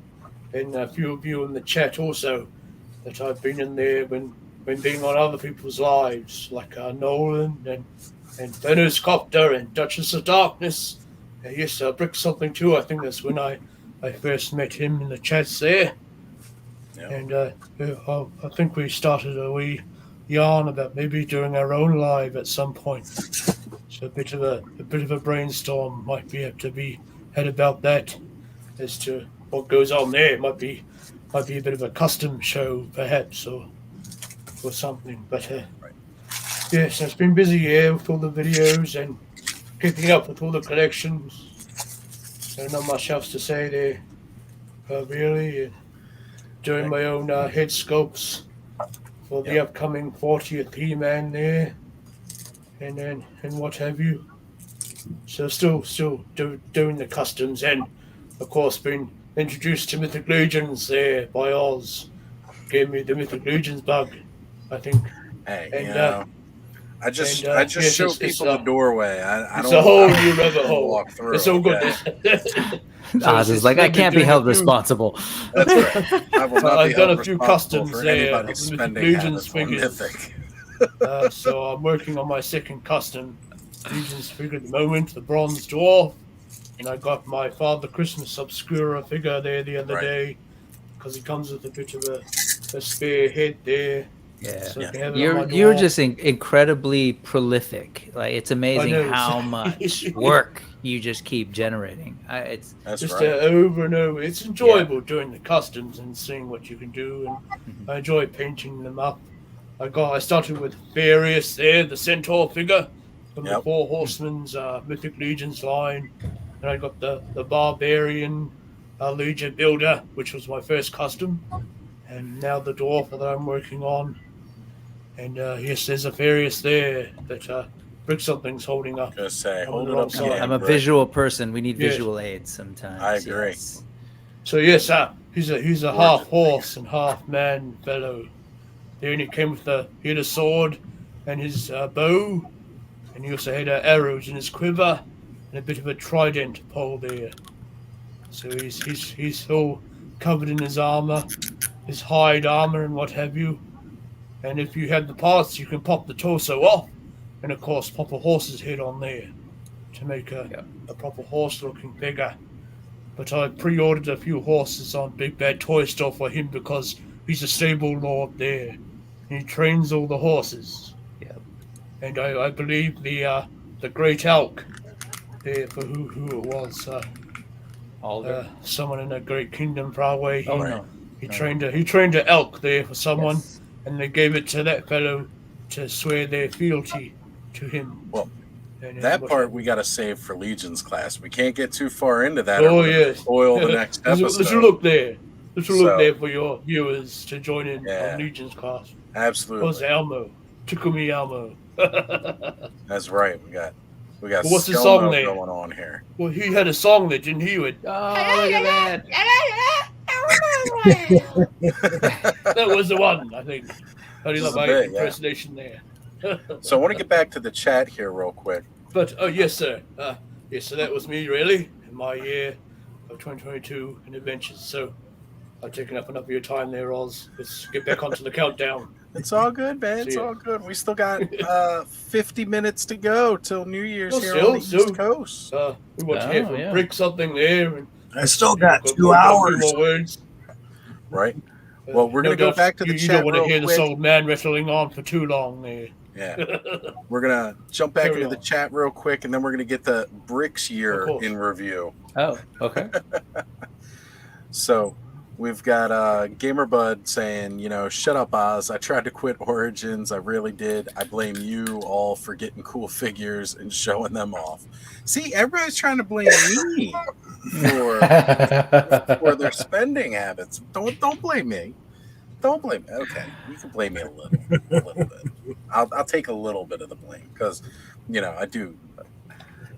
and a few of you in the chat also, that I've been in there when being on other people's lives, like Nolan and Benner's Copter and Duchess of Darkness. Yes, Brick something too. I think that's when I first met him in the chats there. Yeah. And I think we started a wee yarn about maybe doing our own live at some point. So a bit of a brainstorm might to be had about that as to what goes on there. It might be a bit of a custom show perhaps or something. But yes, it's been busy here with all the videos and keeping up with all the collections. So not much else to say there, really. Doing my own head sculpts for the upcoming 40th He-Man there, and what have you. So still doing the customs, and of course been introduced to Mythic Legions there by Oz. Gave me the Mythic Legions bug, I think. Hey, And I just yes, show people the doorway. I it's don't a whole new rabbit hole. walk through. It's all good. Oz is like, I can't be held responsible. That's right. I will not I've be done held a few responsible customs for there. anybody's spending Legions habits on figures. Mythic. So I'm working on my second custom Legions figure at the moment, the Bronze Dwarf. And I got my Father Christmas Obscura figure there the other day because he comes with a bit of a spear head there. Yeah, So I can have it on my you're dwarf. just incredibly prolific. Like it's amazing know. how much work you just keep generating. It's That's just right. over and over. It's enjoyable doing the customs and seeing what you can do, and I enjoy painting them up. I started with Various there, the Centaur figure from the Four Horsemen's Mythic Legions line, and I got the Barbarian Legion Builder, which was my first custom, and now the Dwarf that I'm working on. And yes, there's a Various there that Brick Something's holding up. Just say, hold it up. I'm a visual person. We need visual aids sometimes. I agree. Yes. So yes, he's a half horse and half man fellow. There, and he came with he had a sword and his bow, and he also had arrows in his quiver and a bit of a trident pole there. So he's all covered in his armor, his hide armor and what have you. And if you have the parts, you can pop the torso off, and of course pop a horse's head on there to make a proper horse-looking figure. But I pre-ordered a few horses on Big Bad Toy Store for him because he's a stable lord there. He trains all the horses. Yep. And I believe the Great Elk there, for who it was, someone in a Great Kingdom far away. He trained a elk there for someone. Yes. And they gave it to that fellow to swear their fealty to him. Well, that part we got to save for Legion's class. We can't get too far into that. Oh, yes. Spoil the next episode. Let's look there. Look there for your viewers to join in on Legion's class. Absolutely. What's Elmo? Takumi Elmo. That's right. We got what's the song there going on here. Well, he had a song there, didn't he? With, oh, look at that. That was the one, I think. How do you like my impersonation there? So I want to get back to the chat here real quick. But, yes, sir. Yes, so that was me, really, in my year of 2022 and adventures. So I've taken up enough of your time there, Oz. Let's get back onto the countdown. It's all good, man. It's all good. We still got 50 minutes to go till New Year's on the East Coast. We want to hear from Brick something there. And I still got 2 hours. More words. Right. Well, we're going to go back to the chat. You don't want to hear this old man rattling on for too long there. Yeah. We're going to jump back into the chat real quick, and then we're going to get the Brick's year in review. Oh, okay. So we've got Gamerbud saying, shut up, Oz. I tried to quit Origins. I really did. I blame you all for getting cool figures and showing them off. See, everybody's trying to blame me for their spending habits. Don't blame me. Don't blame me. Okay, you can blame me a little bit. I'll take a little bit of the blame because, I do.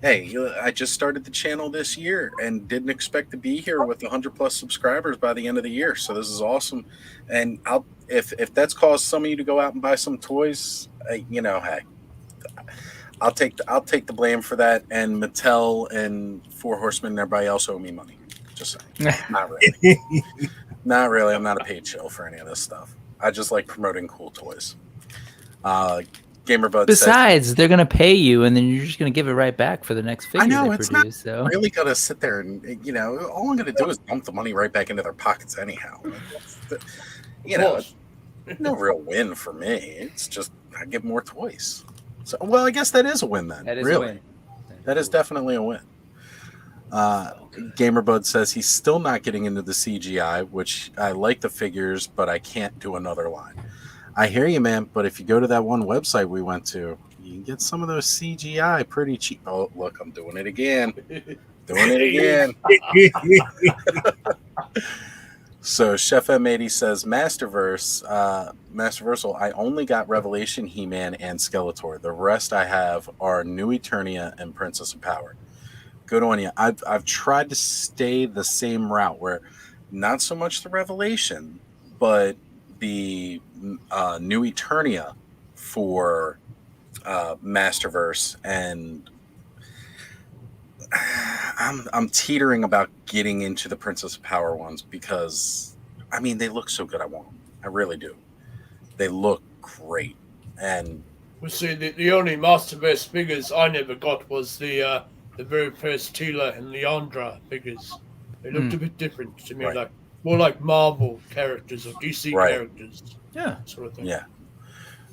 Hey, I just started the channel this year and didn't expect to be here with 100+ subscribers by the end of the year. So this is awesome. And if that's caused some of you to go out and buy some toys, hey, I'll take the blame for that. And Mattel and Four Horsemen and everybody else owe me money. Just saying. Not really. Not really. I'm not a paid shill for any of this stuff. I just like promoting cool toys. Gamerbud Besides, they're gonna pay you, and then you're just gonna give it right back for the next figure know, they it's produce. So really gonna sit there and all I'm gonna do is dump the money right back into their pockets anyhow. No real win for me. It's just I get more toys. So well, I guess that is a win then. that is really. a win. That is definitely a win. Gamerbud says he's still not getting into the CGI, which I like the figures, but I can't do another line. I hear you, man, but if you go to that one website we went to, you can get some of those CGI pretty cheap. Oh, look, I'm doing it again. So Chef M80 says, Masterversal, I only got Revelation, He-Man, and Skeletor. The rest I have are New Eternia and Princess of Power. Good on you. I've tried to stay the same route where not so much the Revelation, but the New Eternia for Masterverse, and I'm teetering about getting into the Princess of Power ones because I mean they look so good. I want them. I really do. They look great. And Well, see, the only Masterverse figures I never got was the very first Tila and Leandra figures. They looked a bit different to me, Right. like more like Marvel characters or DC characters. Yeah. Sort of thing. yeah.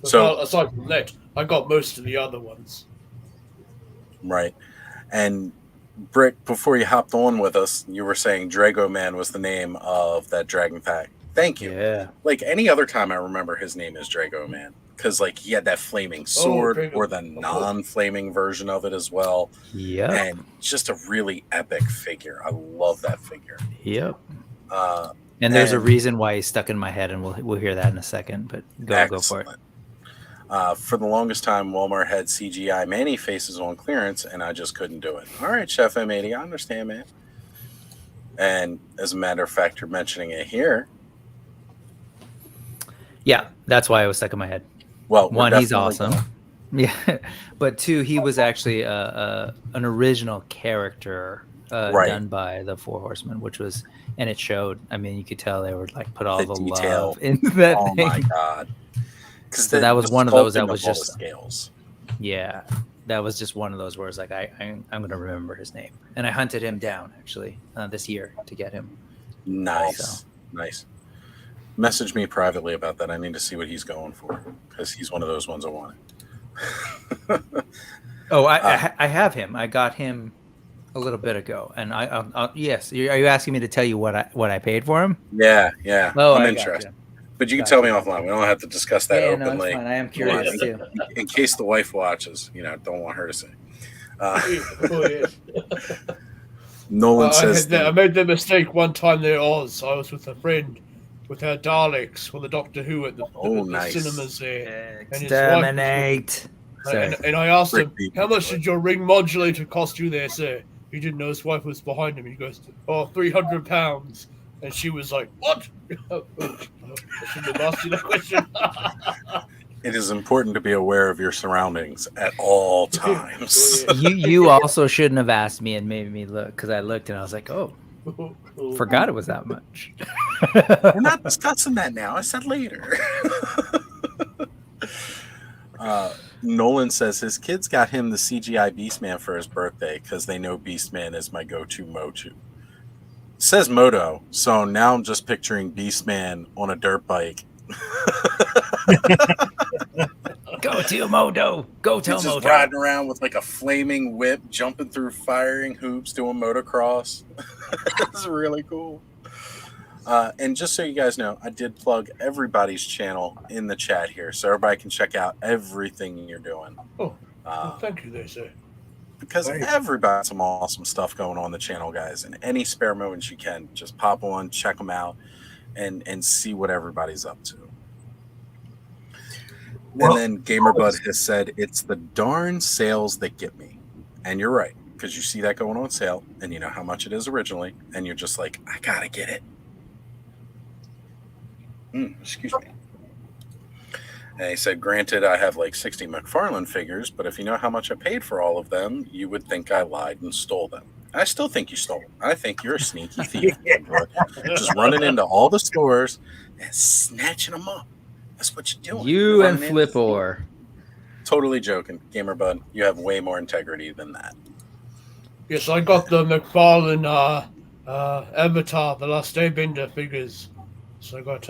But So aside from that, I got most of the other ones. right. And Brick, before you hopped on with us, you were saying Drago Man was the name of that Dragon Pack. Thank you. Yeah. Like any other time I remember his name is Drago Man. Because like he had that flaming sword or the non-flaming version of it as well. Yep. And just a really epic figure. I love that figure. Yep. And there's a reason why he's stuck in my head, and we'll hear that in a second. But go for it. For the longest time, Walmart had CGI Manny faces on clearance, and I just couldn't do it. All right, Chef M80, I understand, man. And as a matter of fact, you're mentioning it here. Yeah, that's why it was stuck in my head. Well, one, he's awesome. Yeah, but two, he was actually an original character done by the Four Horsemen, which was, and it showed. I mean, you could tell they were like put all the love into that thing. Oh my god! So that was one of those that was just scales. Yeah, that was just one of those where it's like I'm going to remember his name, and I hunted him down actually this year to get him. Nice. Message me privately about that. I need to see what he's going for because he's one of those ones I wanted. I have him. I got him a little bit ago, and yes. Are you asking me to tell you what I paid for him? Yeah. Oh, I'm interested. But you can tell me offline. We don't have to discuss that openly. No, it's fine. I am curious too. In case the wife watches, don't want her to see. Nolan says I made the mistake one time there, Oz. I was with a friend with our Daleks for the Doctor Who at the cinemas there. Exterminate. And I asked him, how much did your ring modulator cost you there, sir? He didn't know his wife was behind him. He goes, £300. And she was like, what? I shouldn't have asked you that question. It is important to be aware of your surroundings at all times. You also shouldn't have asked me and made me look, because I looked and I was like, oh, forgot it was that much. We're not discussing that now. I said later. Nolan says his kids got him the CGI Beastman for his birthday because they know Beastman is my go-to Motu. It says Moto, so now I'm just picturing Beastman on a dirt bike. Go to Moto. Go to Moto. Just riding around with like a flaming whip, jumping through firing hoops, doing motocross. It's really cool. And just so you guys know, I did plug everybody's channel in the chat here, so everybody can check out everything you're doing. Thank you there, sir. Because everybody's some awesome stuff going on the channel, guys. And any spare moments you can, just pop on, check them out, and see what everybody's up to. Well, and then Gamerbud has said, it's the darn sales that get me. And you're right. because you see that going on sale and you know how much it is originally, and you're just like, I gotta get it. Excuse me. And he said, granted, I have like 60 McFarlane figures, but if you know how much I paid for all of them, you would think I lied and stole them. I still think you stole them. I think you're a sneaky thief. Just running into all the stores and snatching them up. That's what you're doing. You You're and running into- Flipor. Totally joking, Gamer Bud. You have way more integrity than that. Yes, I got the McFarlane Avatar, the Last Airbender figures. So I got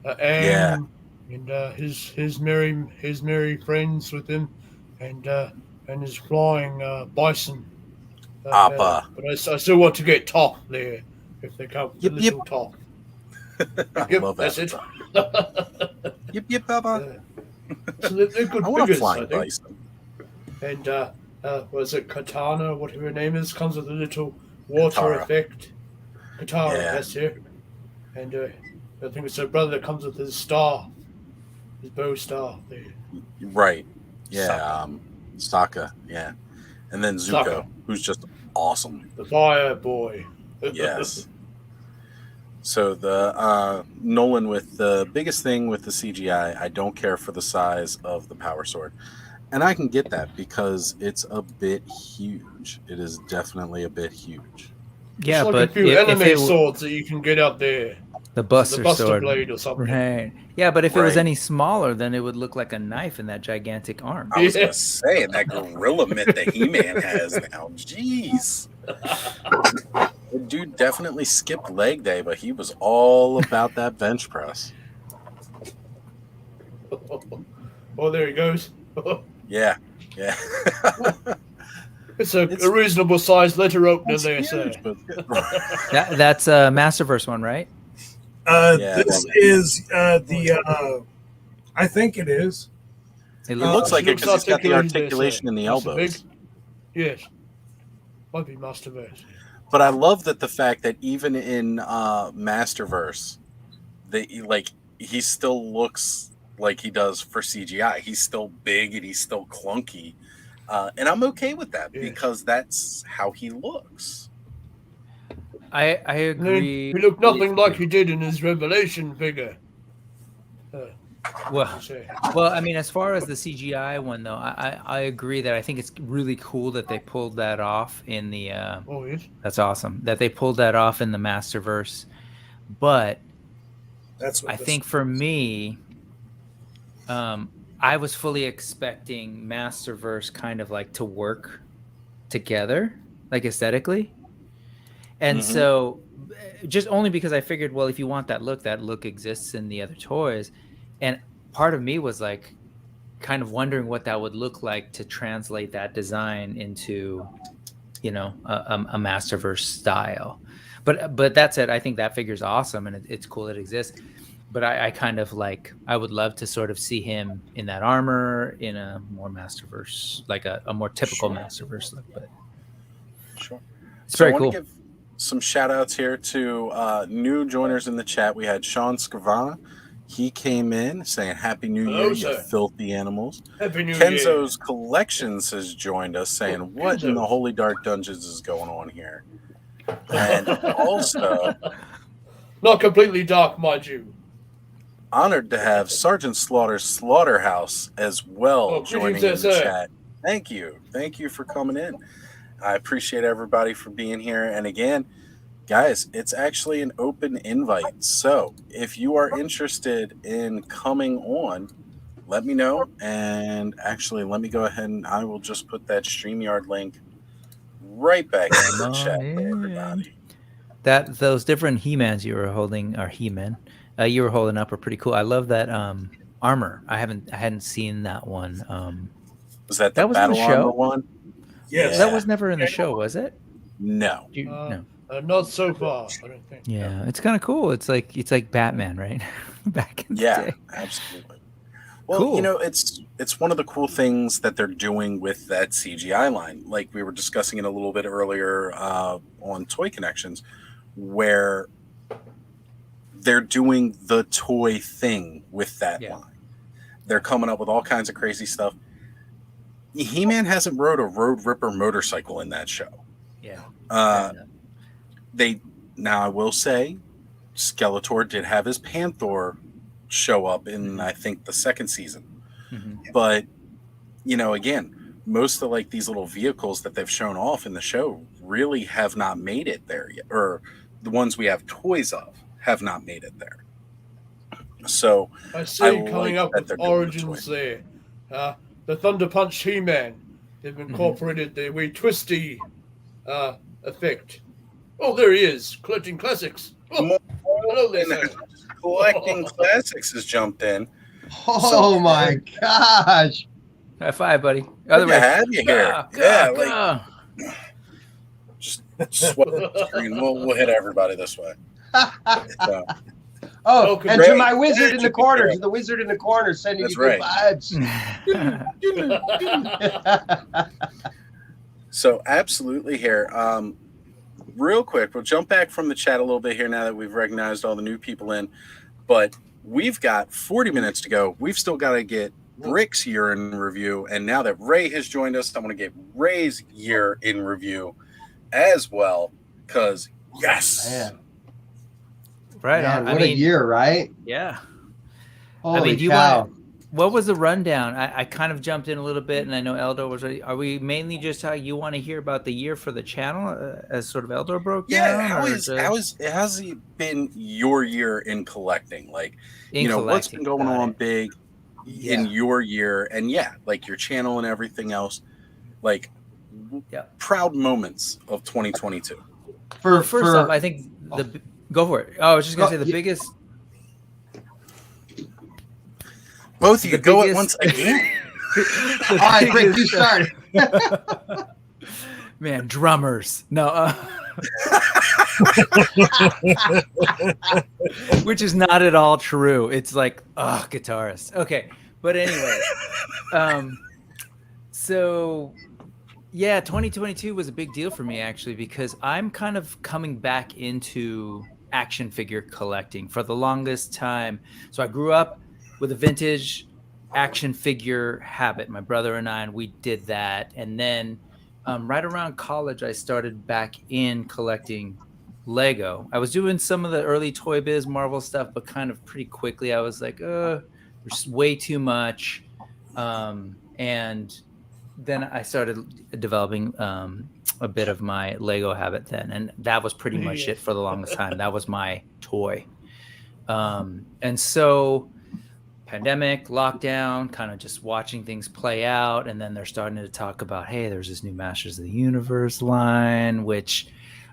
Aang and his merry friends with him, and his flying bison. Appa. But I still want to get Toph there if they come. Yep, The little Toph. I love that's Avatar. it. Yep, Papa. So they're good I want a figures, flying I think. bison. And was it Katana, whatever her name is, comes with a little water Katara. effect. Katara, Yeah. that's it. And I think it's her brother that comes with his star, his bow star there. Right. Yeah. Sokka. Yeah. And then Zuko, Sokka. who's just awesome. The fire boy. Yes. So the Nolan with the biggest thing with the CGI, I don't care for the size of the power sword. And I can get that because it's a bit huge. It is definitely a bit huge. Yeah, It's like but a few if anime it, swords that you can get out there. the Buster, The Buster sword, blade or something. right? Yeah, but if it was Right. any smaller, then it would look like a knife in that gigantic arm. I was Yeah. gonna say that gorilla mitt that He-Man has now. Jeez. The dude definitely skipped leg day, but he was all about that bench press. Oh, there he goes. Yeah. Yeah. It's a It's- reasonable sized letter opener It's there, huge, sir. but That's a Masterverse one, right? Yeah, This well, is the. I think it is. It it looks looks like it looks because it's got the articulated there, articulation sir. in the That's a elbows. big- Yes. Might be Masterverse. But I love that the fact that even in Masterverse, he still looks like he does for CGI. He's still big and he's still clunky, and I'm okay with that Yes. because that's how he looks. I agree. He looked nothing with like you. he did in his Revelation figure. Well, Say. well, I mean, as far as the CGI one, though, I agree that I think it's really cool that they pulled that off in the. Oh, yes. That's awesome that they pulled that off in the Masterverse, but That's what I this think for me, I was fully expecting Masterverse kind of like to work together, like aesthetically. And Mhm. so just only because I figured, well, if you want that look exists in the other toys. And part of me was like kind of wondering what that would look like to translate that design into, you know, a Masterverse style. But that said, I think that figure's awesome and it's cool that it exists. But I kind of like, I would love to sort of see him in that armor in a more Masterverse, like a more typical Sure. Masterverse look. But Sure. it's So I very want cool. to give some shout outs here to new joiners in the chat. We had Sean Scavana. He came in saying, Happy New Hello, Year, sir. you filthy animals. Happy New Year. Kenzo's Collections has joined us saying, What in the Kenzo's. Holy Dark Dungeons is going on here? And also Not completely dark, mind you. honored to have Sergeant Slaughter's Slaughterhouse as well Oh, joining greetings, in the sir. chat. Thank you. Thank you for coming in. I appreciate everybody for being here. And again, guys, it's actually an open invite. So if you are interested in coming on, let me know. And actually, let me go ahead and I will just put that StreamYard link right back in the Come chat on for in. everybody. Those different He-Mans you were holding, or He-Man, you were holding up are pretty cool. I love that armor. I hadn't seen that one. Was that That the was in the Battle Armor show? one? Yes. That was never in the show, was it? No. No. Not so far, I don't think. Yeah, it's kind of cool. It's like Batman, right? Back in the Yeah, day. absolutely. Well, Cool. you know, it's one of the cool things that they're doing with that CGI line. Like we were discussing it a little bit earlier on Toy Connections, where they're doing the toy thing with that Yeah. line. They're coming up with all kinds of crazy stuff. He-Man hasn't rode a Road Ripper motorcycle in that show. Yeah. Uh, now I will say, Skeletor did have his Panther show up in I think the second season, but again, most of like these little vehicles that they've shown off in the show really have not made it there yet, or the ones we have toys of have not made it there. So I see coming up with origins there. there. The Thunder Punch He-Man. They've incorporated the wee twisty effect. Oh, there he is, collecting classics. Oh, hello there, sir. Collecting classics has jumped in. Oh my gosh! High five, buddy. Other way, have you here? Just sweat the screen. We'll hit everybody this way. Oh, and to my wizard in the corner, to the wizard in the corner, sending you good vibes. So absolutely here. Real quick, we'll jump back from the chat a little bit here now that we've recognized all the new people in. But we've got 40 minutes to go. We've still got to get Rick's year in review. And now that Ray has joined us, I'm going to get Ray's year in review as well. Because, yes. Man. Right. Man, what a year, right? Yeah. Holy cow. What was the rundown? I kind of jumped in a little bit, and I know Eldor was ready. Are we mainly just how you want to hear about the year for the channel, as sort of Eldor broke down? Yeah, how's it been your year in collecting? Like, what's been going on big in your year? And like your channel and everything else. Like, proud moments of 2022. First off, I think go for it. Oh, I was just gonna say the biggest. Both of you go at once again. All right, Rick, you start. Man, drummers. No. Which is not at all true. It's like, guitarists. Okay. But anyway. So, 2022 was a big deal for me, actually, because I'm kind of coming back into action figure collecting for the longest time. So I grew up with a vintage action figure habit. My brother and I, we did that. And then right around college, I started back in collecting Lego. I was doing some of the early Toy Biz Marvel stuff, but kind of pretty quickly, I was like, there's way too much. And then I started developing a bit of my Lego habit then. And that was pretty much it for the longest time. That was my toy. And so pandemic, lockdown, kind of just watching things play out. And then they're starting to talk about, hey, there's this new Masters of the Universe line, which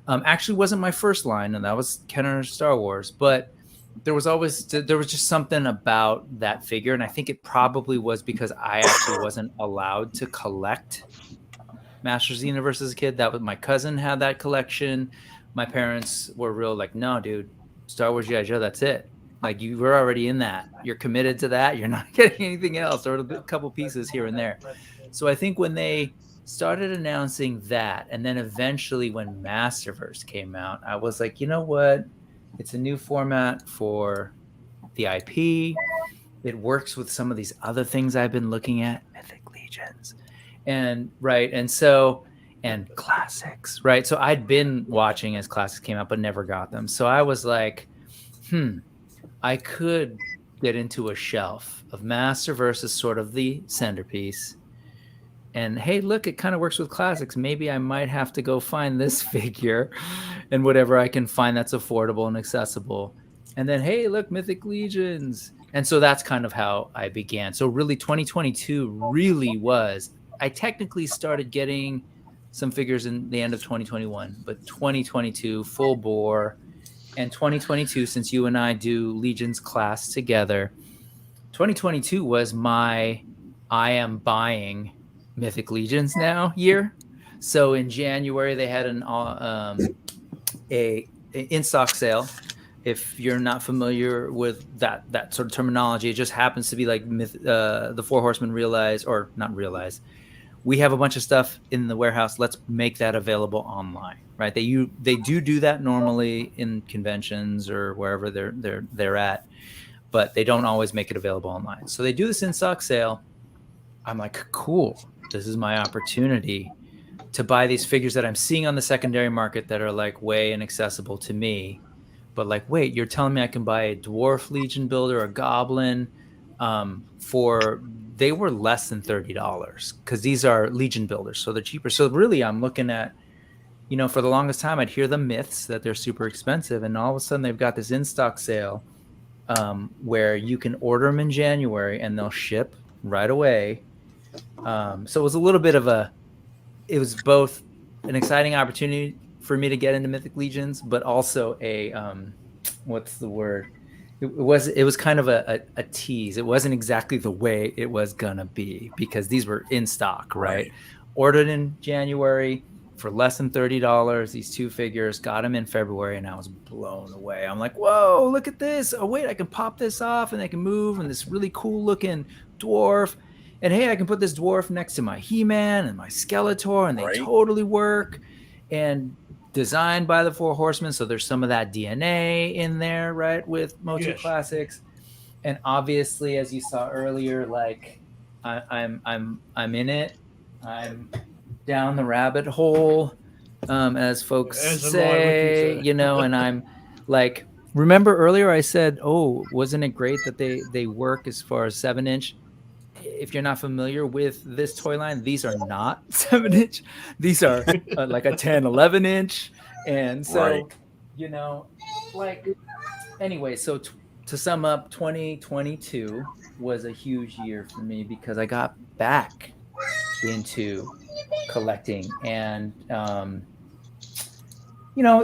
actually wasn't my first line. And that was Kenner Star Wars. But there was just something about that figure. And I think it probably was because I actually wasn't allowed to collect Masters of the Universe as a kid. That was my cousin had that collection. My parents were real like, no, dude, Star Wars G.I. Joe, that's it. Like, you were already in that. You're committed to that. You're not getting anything else, or a couple pieces here and there. So I think when they started announcing that, and then eventually when Masterverse came out, I was like, you know what? It's a new format for the IP. It works with some of these other things I've been looking at, Mythic Legions, and classics, right? So I'd been watching as classics came out, but never got them. So I was like, I could get into a shelf of Masterverse as sort of the centerpiece. And hey, look, it kind of works with classics. Maybe I might have to go find this figure and whatever I can find that's affordable and accessible. And then, hey, look, Mythic Legions. And so that's kind of how I began. So really 2022 really was, I technically started getting some figures in the end of 2021, but 2022 full bore. And 2022, since you and I do Legions class together, 2022 was my I am buying Mythic Legions now year. So in January, they had an in-stock sale. If you're not familiar with that sort of terminology, it just happens to be like the Four Horsemen we have a bunch of stuff in the warehouse. Let's make that available online, right? They do that normally in conventions or wherever they're at, but they don't always make it available online. So they do this in stock sale. I'm like, cool. this is my opportunity to buy these figures that I'm seeing on the secondary market that are like way inaccessible to me. But like, wait, you're telling me I can buy a dwarf Legion builder, a goblin, for they were less than $30 because these are Legion builders, so they're cheaper. So really, I'm looking at, for the longest time, I'd hear the myths that they're super expensive, and all of a sudden they've got this in stock sale where you can order them in January and they'll ship right away. So it was a little bit of it was both an exciting opportunity for me to get into Mythic Legions, but also a what's the word? It was kind of a tease. It wasn't exactly the way it was gonna be because these were in stock, right? Ordered in January for less than $30. These 2 figures, got them in February, and I was blown away. I'm like, whoa, look at this! Oh wait, I can pop this off, and they can move, and this really cool looking dwarf. And hey, I can put this dwarf next to my He-Man and my Skeletor, and they totally work. And designed by the Four Horsemen, so there's some of that DNA in there, right, with Motu Classics. And obviously, as you saw earlier, like I'm in it. I'm down the rabbit hole, as folks say, and I'm like, remember earlier I said, oh, wasn't it great that they work as far as 7-inch? If you're not familiar with this toy line, these are not 7-inch. These are like a 10, 11-inch. And so, anyway, so to sum up, 2022 was a huge year for me because I got back into collecting and,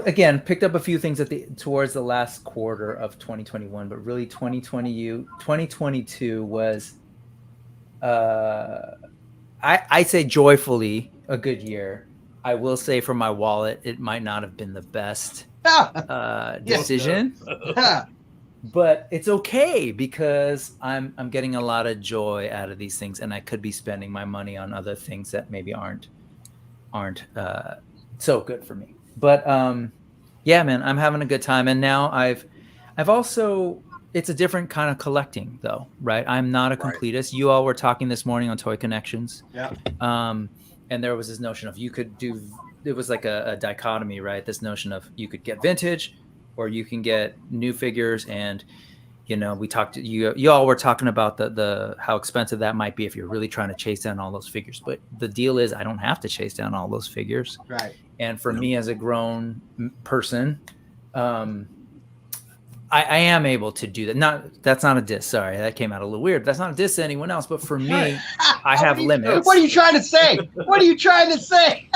again, picked up a few things towards the last quarter of 2021, but really 2022 was, I say joyfully a good year. I will say for my wallet, it might not have been the best decision, but it's okay because I'm getting a lot of joy out of these things, and I could be spending my money on other things that maybe aren't so good for me. But yeah, man, I'm having a good time, and now I've also. It's a different kind of collecting, though, right? I'm not a completist. You all were talking this morning on Toy Connections. Yeah. And there was this notion of it was like a dichotomy, right? This notion of you could get vintage or you can get new figures. And, we talked, you all were talking about the how expensive that might be if you're really trying to chase down all those figures. But the deal is I don't have to chase down all those figures. Right. And for me as a grown person, I am able to do that. That's not a diss. Sorry, that came out a little weird. That's not a diss to anyone else, but for me, I have limits. What are you trying to say? What are you trying to say?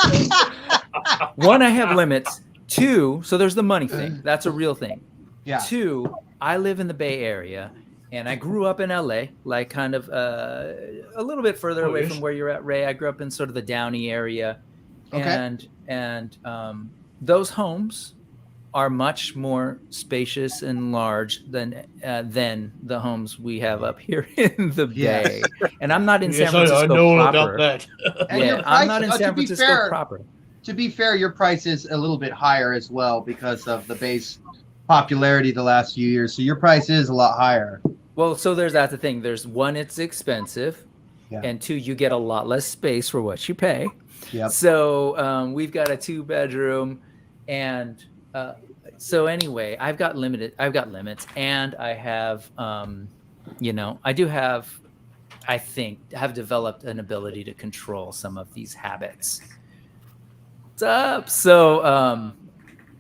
1, I have limits. 2, so there's the money thing. That's a real thing. Yeah. 2, I live in the Bay Area, and I grew up in LA, like kind of a little bit further away from where you're at, Ray. I grew up in sort of the Downey area, and those homes are much more spacious and large than the homes we have up here in the Bay. And I'm not in San Francisco I know proper. About that. I'm not in San Francisco proper. To be fair, your price is a little bit higher as well because of the Bay's popularity the last few years. So your price is a lot higher. Well, so that's the thing. There's 1, it's expensive, and 2, you get a lot less space for what you pay. Yep. So we've got a 2-bedroom, and so anyway, I've got limits, and I have, I think, have developed an ability to control some of these habits. What's up? So,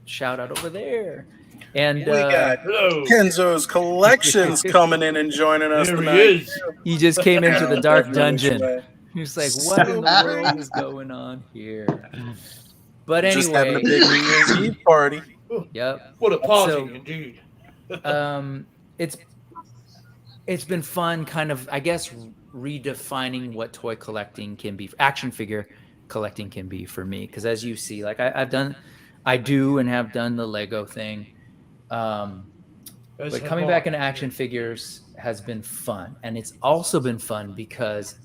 shout out over there. And we got Kenzo's Collections coming in and joining us tonight. He just came into the dark dungeon. He's like, what in the world is going on here? But anyway, just having a big New Year's Eve party. Yep. What a party indeed. It's been fun, kind of, I guess, redefining what toy collecting can be, action figure collecting can be for me. Because as you see, like I do and have done the Lego thing. But coming back into action figures has been fun, and it's also been fun because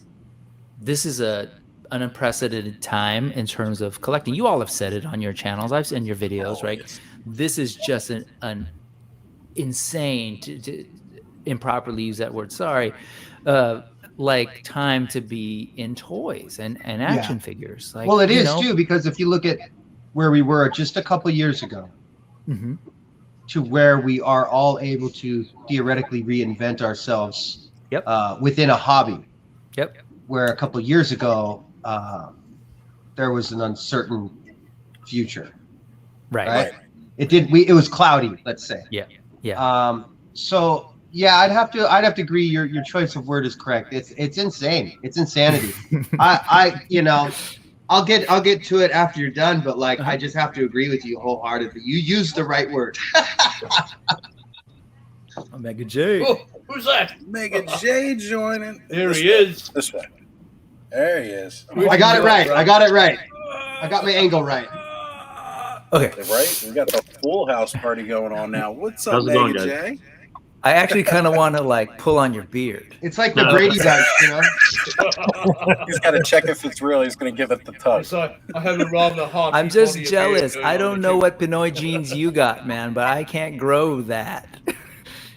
this is an unprecedented time in terms of collecting. You all have said it on your channels. I've seen your videos, right? Yes. This is just an insane to improperly use that word. Sorry, like time to be in toys and action figures. Like, well, it you is know, too, because if you look at where we were just a couple years ago Mhm. to where we are all able to theoretically reinvent ourselves Yep. within a hobby. Yep. Where a couple years ago there was an uncertain future. Right. It was cloudy, let's say. Yeah. So yeah, I'd have to agree. Your choice of word is correct. It's insane. It's insanity. I I'll get to it after you're done, but like I just have to agree with you wholeheartedly. You used the right word. Omega J. Oh, who's that? Mega J joining. There he is. This way. There he is. I got it right. I got it right. I got my angle right. Okay. Right? We got the full house party going on now. What's up, How's it Mega going, guys? J? I actually kind of want to like pull on your beard. It's like the Brady Bunch, you know. He's got to check if it's real. He's going to give it the tug. So I have a rather hard. I'm just jealous. I don't know what Pinoy genes you got, man, but I can't grow that.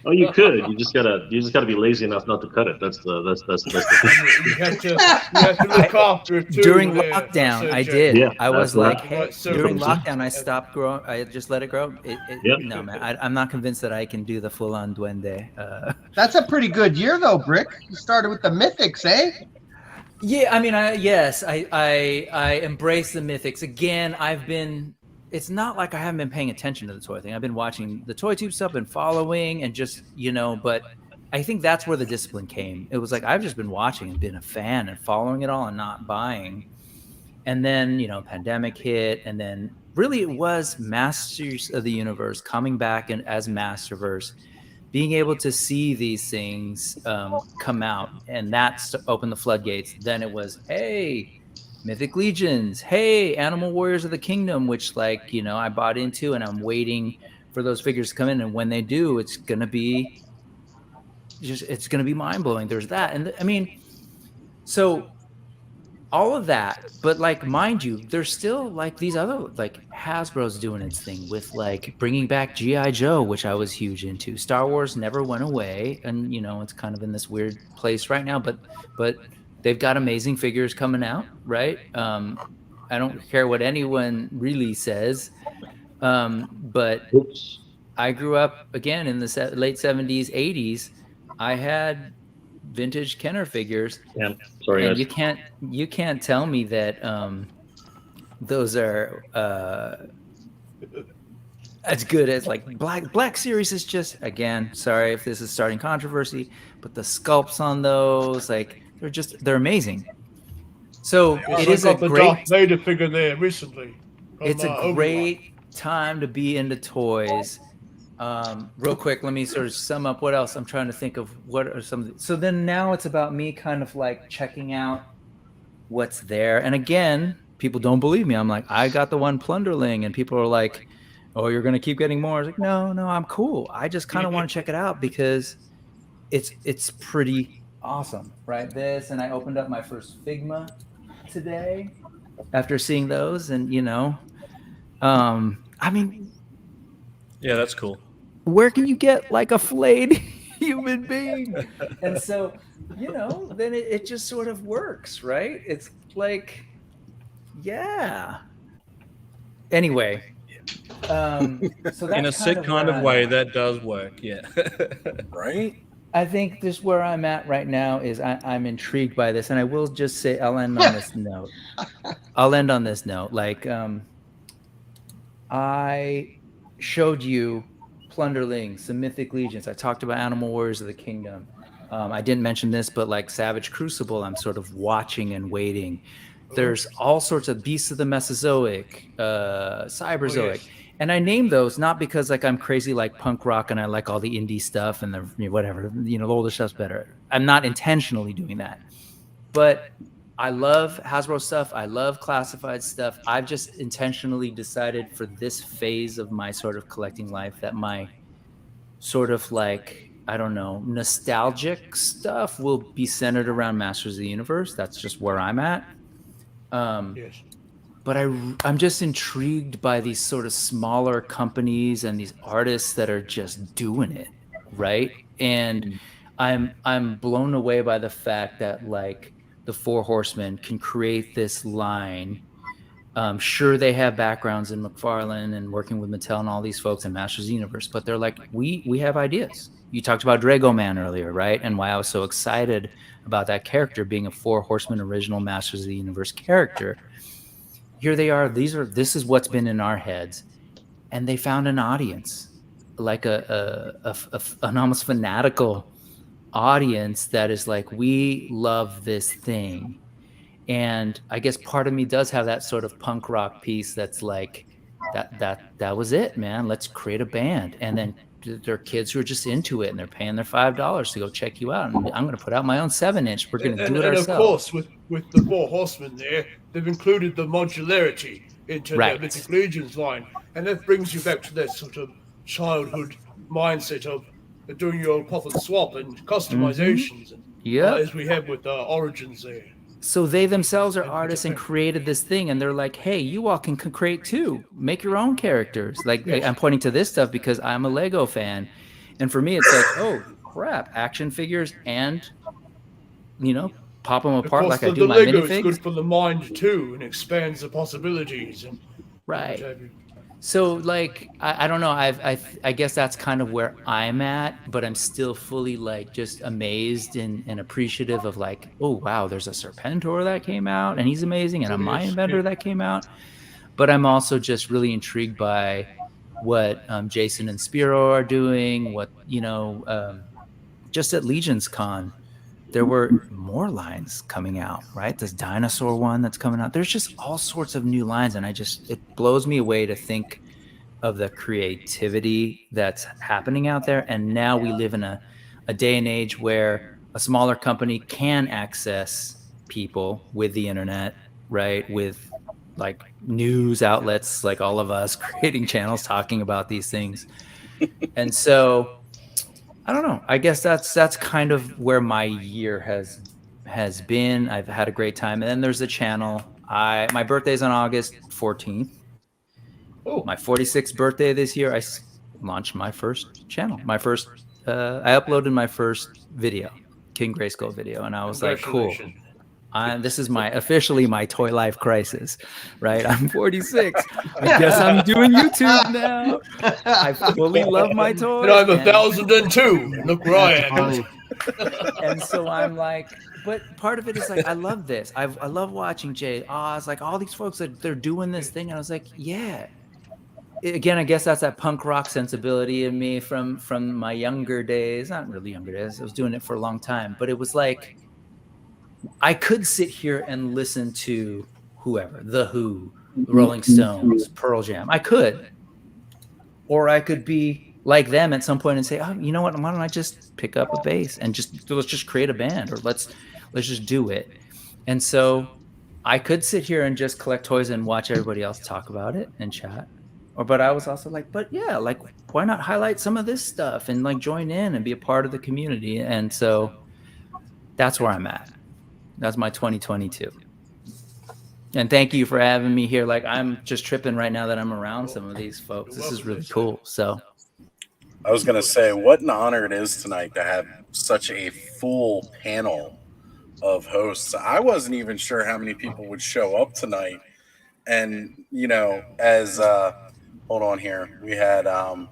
Oh, you could. You just gotta be lazy enough not to cut it. That's the You have to look after it too. During there. lockdown, So, I Jay, did. Yeah, I was that's like, right. hey, Right, so during from- lockdown, I stopped growing. I just let it grow. Yep. No, man, I'm not convinced that I can do the full-on duende. That's a pretty good year though, Brick. You started with the mythics, eh? Yeah, I mean, I embrace the mythics. Again, it's not like I haven't been paying attention to the toy thing. I've been watching the toy tube stuff and following and just, but I think that's where the discipline came. It was like, I've just been watching and been a fan and following it all and not buying. And then, pandemic hit. And then really it was Masters of the Universe coming back and as Masterverse, being able to see these things come out, and that's to open the floodgates. Then it was, hey, Mythic Legions, hey, Animal Warriors of the Kingdom, which I bought into, and I'm waiting for those figures to come in. And when they do, it's gonna be mind blowing. There's that, and I mean, so all of that, but mind you, there's still these other Hasbro's doing its thing with bringing back G.I. Joe, which I was huge into. Star Wars never went away, and it's kind of in this weird place right now, but they've got amazing figures coming out, right? I don't care what anyone really says, but Oops. I grew up again in the late 70s, 80s. I had vintage Kenner figures, Yeah. Sorry, and guys. you can't tell me that those are as good as Black Series is just, again, sorry if this is starting controversy, but the sculpts on those, they're amazing. So it is a got the great Darth Vader figure there recently. from, it's a Obi-Wan. great time to be into toys. Real quick, let me sort of sum up what else I'm trying to think of. What are some? So then now it's about me kind of checking out what's there. And again, people don't believe me. I'm like, I got the one Plunderling, and people are like, oh, you're gonna keep getting more. I was like, no, I'm cool. I just kind of want to check it out because it's pretty awesome, right? This, and I opened up my first Figma today after seeing those, and I mean, Yeah, that's cool. where can you get a flayed human being? And so, then it just sort of works, right? It's yeah. Anyway, so that's In a sick kind of way, that does work. Yeah. Right? I think just where I'm at right now is I'm intrigued by this, and I will just say I'll end on this note. I showed you Plunderlings, some Mythic Legions. I talked about Animal Warriors of the Kingdom. I didn't mention this, but Savage Crucible, I'm sort of watching and waiting. There's all sorts of Beasts of the Mesozoic, Cyberzoic. yes. And I name those not because I'm crazy punk rock and I like all the indie stuff and the whatever, the older stuff's better. I'm not intentionally doing that. But I love Hasbro stuff. I love classified stuff. I've just intentionally decided for this phase of my sort of collecting life that my sort of I don't know, nostalgic stuff will be centered around Masters of the Universe. That's just where I'm at. Yes. But I'm just intrigued by these sort of smaller companies and these artists that are just doing it, right? And I'm blown away by the fact that like the Four Horsemen can create this line. Sure, they have backgrounds in McFarlane and working with Mattel and all these folks in Masters of the Universe, but they're like, we have ideas. You talked about Drago Man earlier, right? And why I was so excited about that character being a Four Horsemen original Masters of the Universe character. Here they are. This is what's been in our heads, and they found an audience, like an almost fanatical audience that is like, we love this thing. And I guess part of me does have that sort of punk rock piece that's like, that was it, man. Let's create a band. And then there are kids who are just into it and they're paying their $5 to go check you out. And I'm going to put out my own 7-inch. We're going to do it ourselves. And of course, with the Four Horsemen there, they've included the modularity into their Mythic Legions line. And that brings you back to that sort of childhood mindset of doing your own pop and swap and customizations, as we have with Origins there. So they themselves are artists and created this thing, and they're like, hey, you all can create too. Make your own characters. Like, I'm pointing to this stuff because I'm a Lego fan. And for me, it's like, oh, crap, action figures and, pop them apart like I do my minifigs. The Lego is good for the mind too and expands the possibilities. And So, like, I don't know. I guess that's kind of where I'm at, but I'm still fully, like, just amazed and appreciative of, like, oh, wow, there's a Serpentor that came out, and he's amazing, and a Mind Bender that came out. But I'm also just really intrigued by what Jason and Spiro are doing, what, just at Legions Con, there were more lines coming out, right? This dinosaur one that's coming out. There's just all sorts of new lines, and it blows me away to think of the creativity that's happening out there. And now we live in a day and age where a smaller company can access people with the internet, right? With like news outlets like all of us creating channels talking about these things. And so I don't know. I guess that's kind of where my year has been. I've had a great time. And then there's the channel. My birthday's on August 14th. Oh, my 46th birthday this year. I launched my first channel. I uploaded my first video, King Grayskull video, and I was like, cool. This is officially my toy life crisis, right? I'm 46. I guess I'm doing YouTube now. I fully love my toys. And I'm 1,002. Look where I am. And so I'm like, but part of it is like, I love this. I love watching Jay Oz, like all these folks that they're doing this thing. And I was like, yeah. Again, I guess that's that punk rock sensibility in me from my younger days. Not really younger days. I was doing it for a long time, but it was like, I could sit here and listen to whoever, The Who, the Rolling Stones, Pearl Jam. I could. Or I could be like them at some point and say, oh, you know what? Why don't I just pick up a bass and let's just create a band, or let's just do it. And so I could sit here and just collect toys and watch everybody else talk about it and chat. But I was also like, but yeah, like, why not highlight some of this stuff and like join in and be a part of the community? And so that's where I'm at. That's my 2022. And thank you for having me here. Like, I'm just tripping right now that I'm around some of these folks. This is really cool. So I was going to say, what an honor it is tonight to have such a full panel of hosts. I wasn't even sure how many people would show up tonight. And, as hold on here, we had I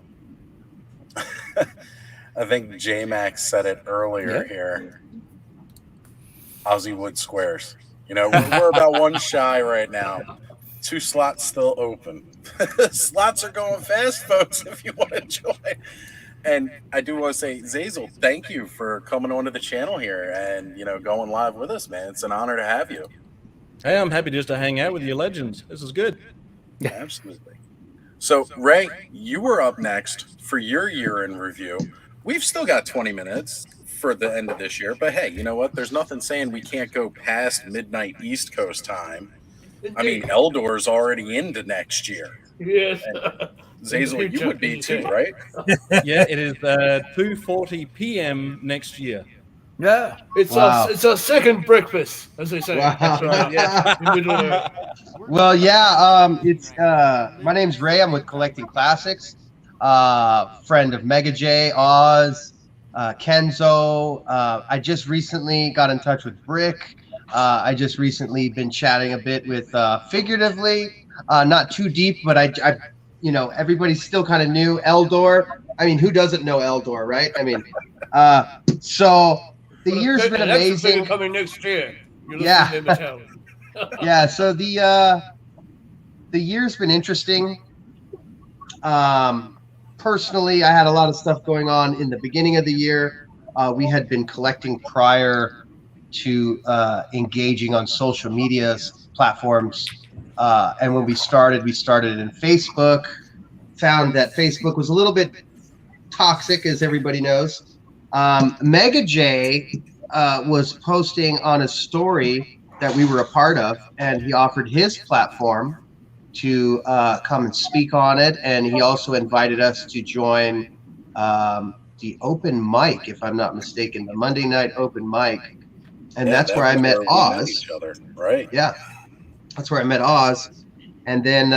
think J-Max said it earlier here. Ozzy Squares. We're about one shy right now. 2 slots still open. Slots are going fast, folks, if you want to join. And I do want to say, Zazel, thank you for coming onto the channel here and, going live with us, man. It's an honor to have you. Hey, I'm happy just to hang out with you legends. This is good. Yeah, absolutely. So, Ray, you were up next for your year in review. We've still got 20 minutes for the end of this year, but hey, you know what? There's nothing saying we can't go past midnight East Coast time. I mean, Eldor's already into next year. Yes. Zazel, you would be too, right? Yeah, it is 2:40 p.m. next year. Yeah, it's a second breakfast, as they say. Wow. That's right. Yeah. Well, yeah. It's my name's Ray. I'm with Collecting Classics. Friend of Mega J, Oz, Kenzo. I just recently got in touch with Brick. I just recently been chatting a bit with figuratively, not too deep, but I everybody's still kind of new. Eldor. I mean, who doesn't know Eldor, right? I mean, so the year's been amazing. Coming next year. Yeah. Yeah. So the year's been interesting. Personally, I had a lot of stuff going on in the beginning of the year. We had been collecting prior to engaging on social media platforms. And when we started in Facebook, found that Facebook was a little bit toxic, as everybody knows. Mega J was posting on a story that we were a part of, and he offered his platform to come and speak on it, and he also invited us to join the open mic, if I'm not mistaken, the Monday night open mic, and that's where I met Oz. Right? Yeah, that's where I met Oz, and then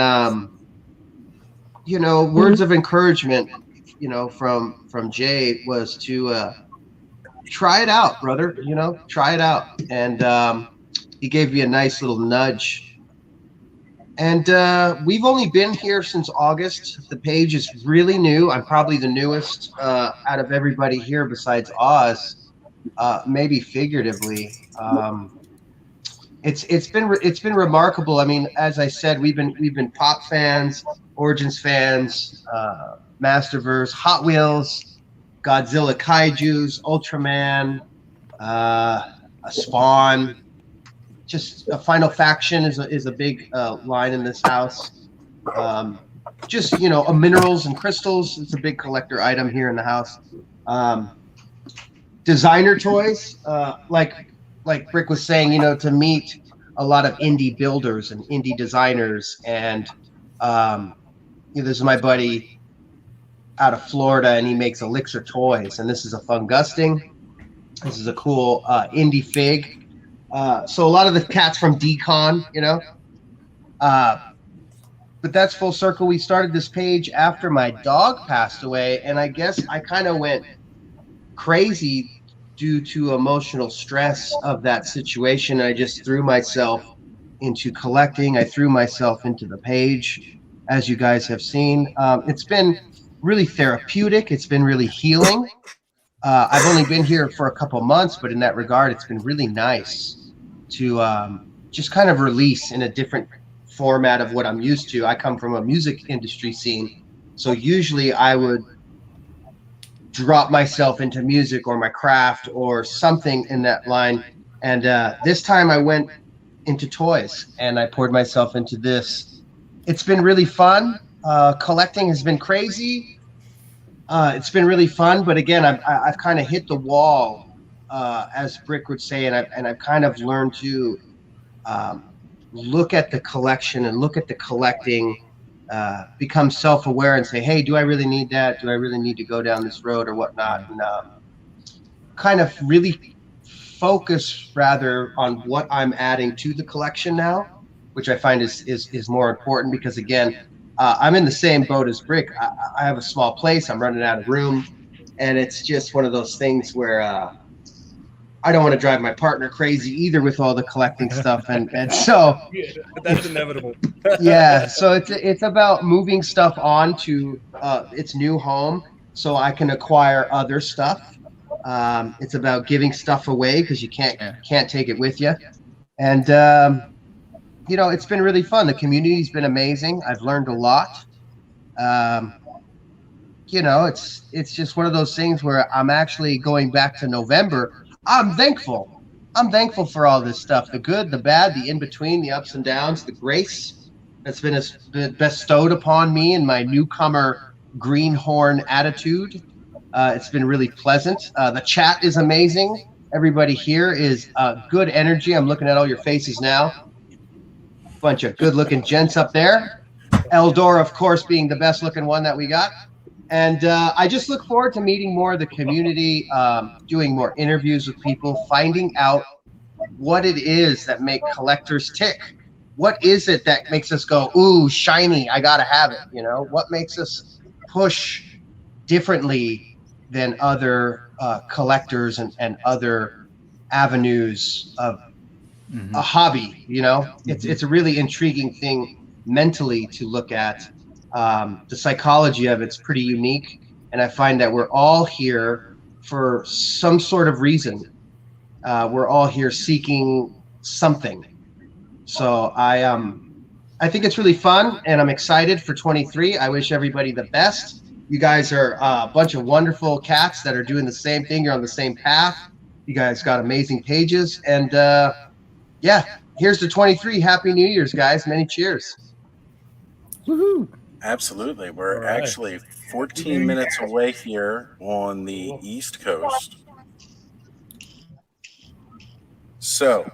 words of encouragement, from Jay was to try it out, brother. Try it out, and he gave me a nice little nudge. And we've only been here since August. The page is really new. I'm probably the newest out of everybody here besides Oz, maybe figuratively. It's been remarkable. I mean, as I said, we've been Pop fans, Origins fans, Masterverse, Hot Wheels, Godzilla Kaijus, Ultraman, a Spawn. Just a Final Faction is a big line in this house. Just minerals and crystals. It's a big collector item here in the house. Designer toys, like Brick was saying, to meet a lot of indie builders and indie designers, and this is my buddy out of Florida, and he makes Elixir toys, and this is a Fungusting. This is a cool indie fig. So a lot of the cats from Decon, but that's full circle. We started this page after my dog passed away, and I guess I kind of went crazy due to emotional stress of that situation. I just threw myself into collecting. I threw myself into the page, as you guys have seen. It's been really therapeutic. It's been really healing. I've only been here for a couple months, but in that regard, it's been really nice to just kind of release in a different format of what I'm used to. I come from a music industry scene, so usually I would drop myself into music or my craft or something in that line. And this time I went into toys and I poured myself into this. It's been really fun. Collecting has been crazy. It's been really fun, but again, I've kind of hit the wall, as Brick would say, and I've kind of learned to look at the collection and look at the collecting, become self-aware and say, hey, do I really need that? Do I really need to go down this road or whatnot? And kind of really focus rather on what I'm adding to the collection now, which I find is more important, because again, I'm in the same boat as Brick. I have a small place. I'm running out of room, and it's just one of those things where I don't want to drive my partner crazy either with all the collecting stuff, and so yeah, that's inevitable. Yeah, so it's about moving stuff on to its new home so I can acquire other stuff. It's about giving stuff away because you can't take it with you, and it's been really fun. The community's been amazing. I've learned a lot. It's just one of those things where I'm actually going back to November. I'm thankful. I'm thankful for all this stuff, the good, the bad, the in-between, the ups and downs, the grace that's been bestowed upon me in my newcomer greenhorn attitude. It's been really pleasant. The chat is amazing. Everybody here is good energy. I'm looking at all your faces now. Bunch of good-looking gents up there. Eldor, of course, being the best-looking one that we got. And I just look forward to meeting more of the community, doing more interviews with people, finding out what it is that make collectors tick. What is it that makes us go, ooh, shiny, I gotta have it, What makes us push differently than other collectors and other avenues of a hobby. You know, it's a really intriguing thing mentally to look at. The psychology of it's pretty unique, and I find that we're all here for some sort of reason. We're all here seeking something. So I think it's really fun, and I'm excited for 23. I wish everybody the best. You guys are a bunch of wonderful cats that are doing the same thing. You're on the same path. You guys got amazing pages, and yeah, here's to 23. Happy New Year's, guys. Many cheers. Woohoo! Absolutely. We're All right. actually 14 minutes away here on the East Coast. So,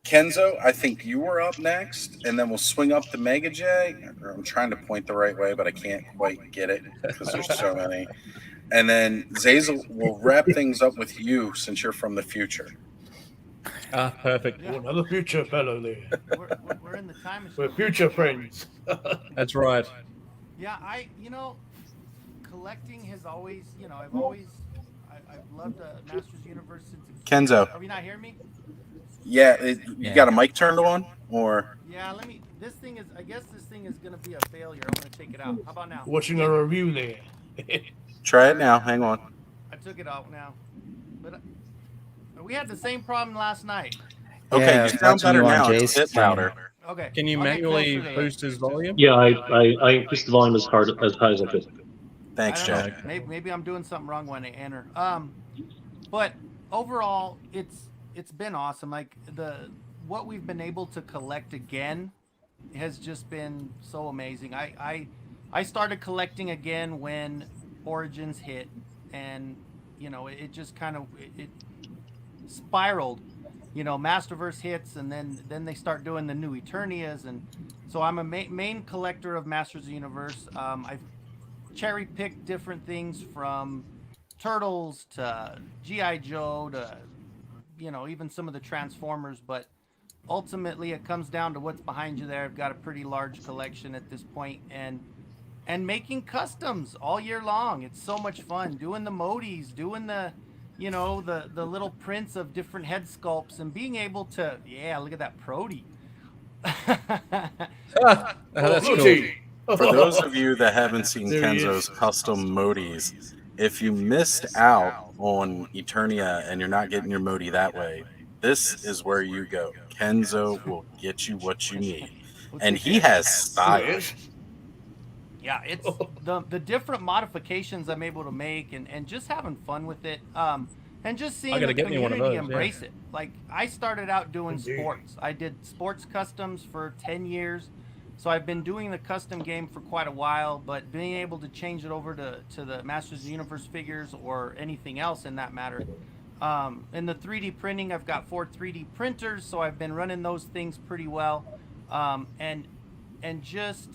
Kenzo, I think you were up next, and then we'll swing up to Mega J. I'm trying to point the right way, but I can't quite get it because there's so many. And then Zazel will wrap things up with you since you're from the future. Perfect. Oh, another future fellow there. We're in the time machine. We're future friends. That's right. Yeah, collecting has always, I've loved Masters Universe since it's... Kenzo. Are we not hearing me? Yeah, you got a mic turned on? Or Yeah, I guess this thing is going to be a failure. I'm going to take it out. How about now? Watching a review there. try it now. Hang on. I took it out now. But we had the same problem last night. Okay, Yeah, you sound watching better you on now. Jay's It's louder. Okay. Can you I'll get manually closer to boost his volume? Yeah, I increased the volume as high as I could. Thanks, I don't Jack. know. Maybe I'm doing something wrong when I enter. But overall, it's been awesome. Like what we've been able to collect again has just been so amazing. I started collecting again when Origins hit, and it just kind of it spiraled. Masterverse hits, and then they start doing the new Eternias, and so I'm a main collector of Masters of the Universe. I've cherry picked different things from Turtles to G.I. Joe to even some of the Transformers, but ultimately it comes down to what's behind you there. I've got a pretty large collection at this point, and making customs all year long. It's so much fun doing the modis, doing the the little prints of different head sculpts, and being able to look at that Prody. That's cool. For those of you that haven't seen There he Kenzo's is. custom modis, if you missed out on Eternia and you're not getting your modi that way, this is where you go. Kenzo will get you what you need. And he has style. Yeah, it's the different modifications I'm able to make, and just having fun with it, and just seeing gotta the get me one of community those, embrace it. Like, I started out doing Indeed. sports. I did sports customs for 10 years, so I've been doing the custom game for quite a while, but being able to change it over to the Masters of the Universe figures or anything else in that matter. In the 3D printing, I've got 4 3D printers, so I've been running those things pretty well, and just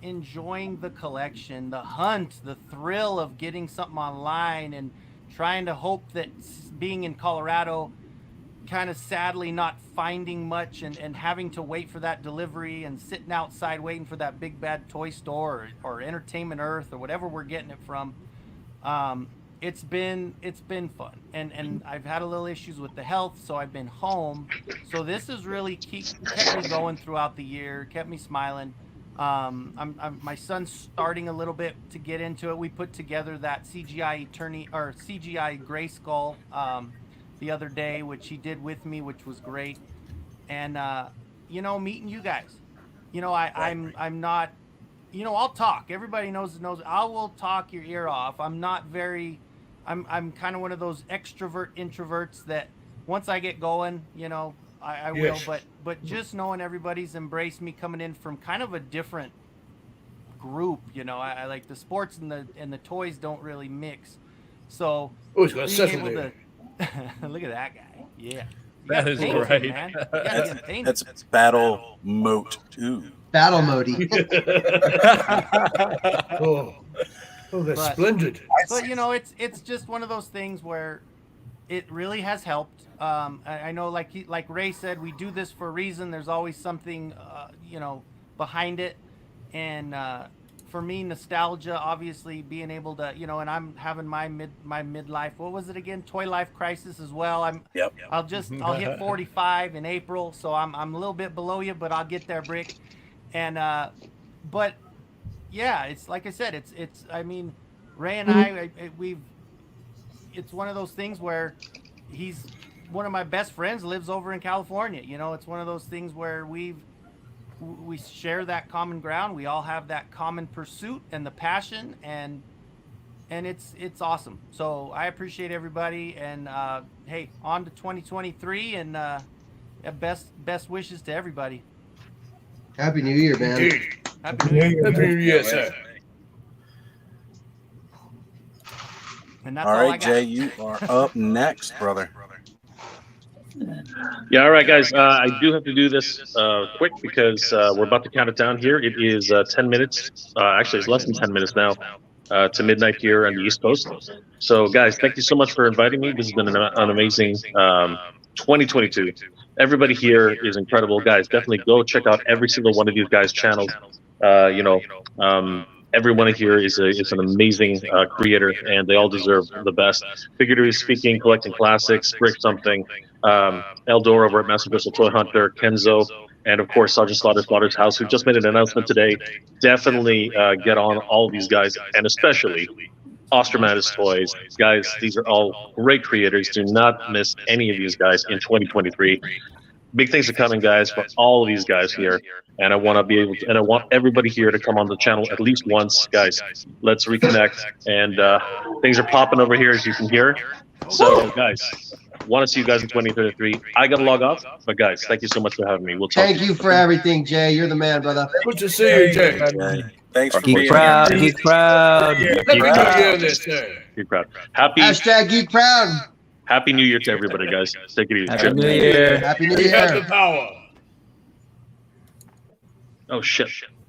enjoying the collection, the hunt, the thrill of getting something online, and trying to hope that being in Colorado, kind of sadly not finding much, and having to wait for that delivery, and sitting outside waiting for that big bad toy store or Entertainment Earth or whatever we're getting it from. It's been fun, and I've had a little issues with the health, so I've been home. So this has really kept me going throughout the year, kept me smiling. My son's starting a little bit to get into it. We put together that CGI CGI Grayskull the other day, which he did with me, which was great. And meeting you guys, I'm not, I'll talk. Everybody knows I will talk your ear off. I'm not very, I'm kind of one of those extrovert introverts that once I get going, I will, Yes. but just knowing everybody's embraced me coming in from kind of a different group, I like the sports and the toys don't really mix. So Oh, he's got a being settle able there. to look at that guy. Yeah. You That gotta is paint him, great. man. You gotta get him painted. That's Battle Moat 2. Battle Modi. Oh, that's But- splendid. But it's just one of those things where it really has helped. I know, like Ray said, we do this for a reason. There's always something, behind it. And for me, nostalgia, obviously being able to, you know, and I'm having my midlife. What was it again? Toy life crisis as well. I'll hit 45 in April, so I'm a little bit below you, but I'll get there, Brick. And but yeah, it's like I said, it's. I mean, Ray and it's one of those things where he's one of my best friends, lives over in California. You know, it's one of those things where we share that common ground. We all have that common pursuit and the passion, and it's awesome. So I appreciate everybody, and hey, on to 2023, and best wishes to everybody. Happy New Year, man. Indeed. Happy New Year. Happy New Year, sir. And that's All all I right, got. Jay, you are up next, brother. Yeah, all right, guys. I do have to do this quick because we're about to count it down here. It is 10 minutes. Actually, it's less than 10 minutes now to midnight here on the East Coast. So, guys, thank you so much for inviting me. This has been an amazing 2022. Everybody here is incredible, guys. Definitely go check out every single one of these guys' channels. Everyone here is an amazing creator, and they all deserve the best. Figuratively speaking, collecting classics, Brick Something, Eldor over at Master Crystal Toy Hunter, Kenzo, and of course Sergeant Slaughter's House, who just made an announcement today. Definitely get on all of these guys, and especially Ozstradamus Toyz. Guys, these are all great creators. Do not miss any of these guys in 2023. Big things are coming, guys, for all of these guys here. And I want to be able to, and I want everybody here to come on the channel at least once, guys. Let's reconnect. And things are popping over here, as you can hear. So, guys, want to see you guys in 2023. I got to log off, but guys, thank you so much for having me. We'll talk. Thank you for everything, Jay. You're the man, brother. Good to see you, Jay. Thanks for Geek being proud, here. geek proud. Happy New Year, this sir. Be proud. Happy Hashtag Geek Proud. Happy New Year to everybody, guys. Take it easy. Happy New Year. Happy New We have the Year. power. Oh shit.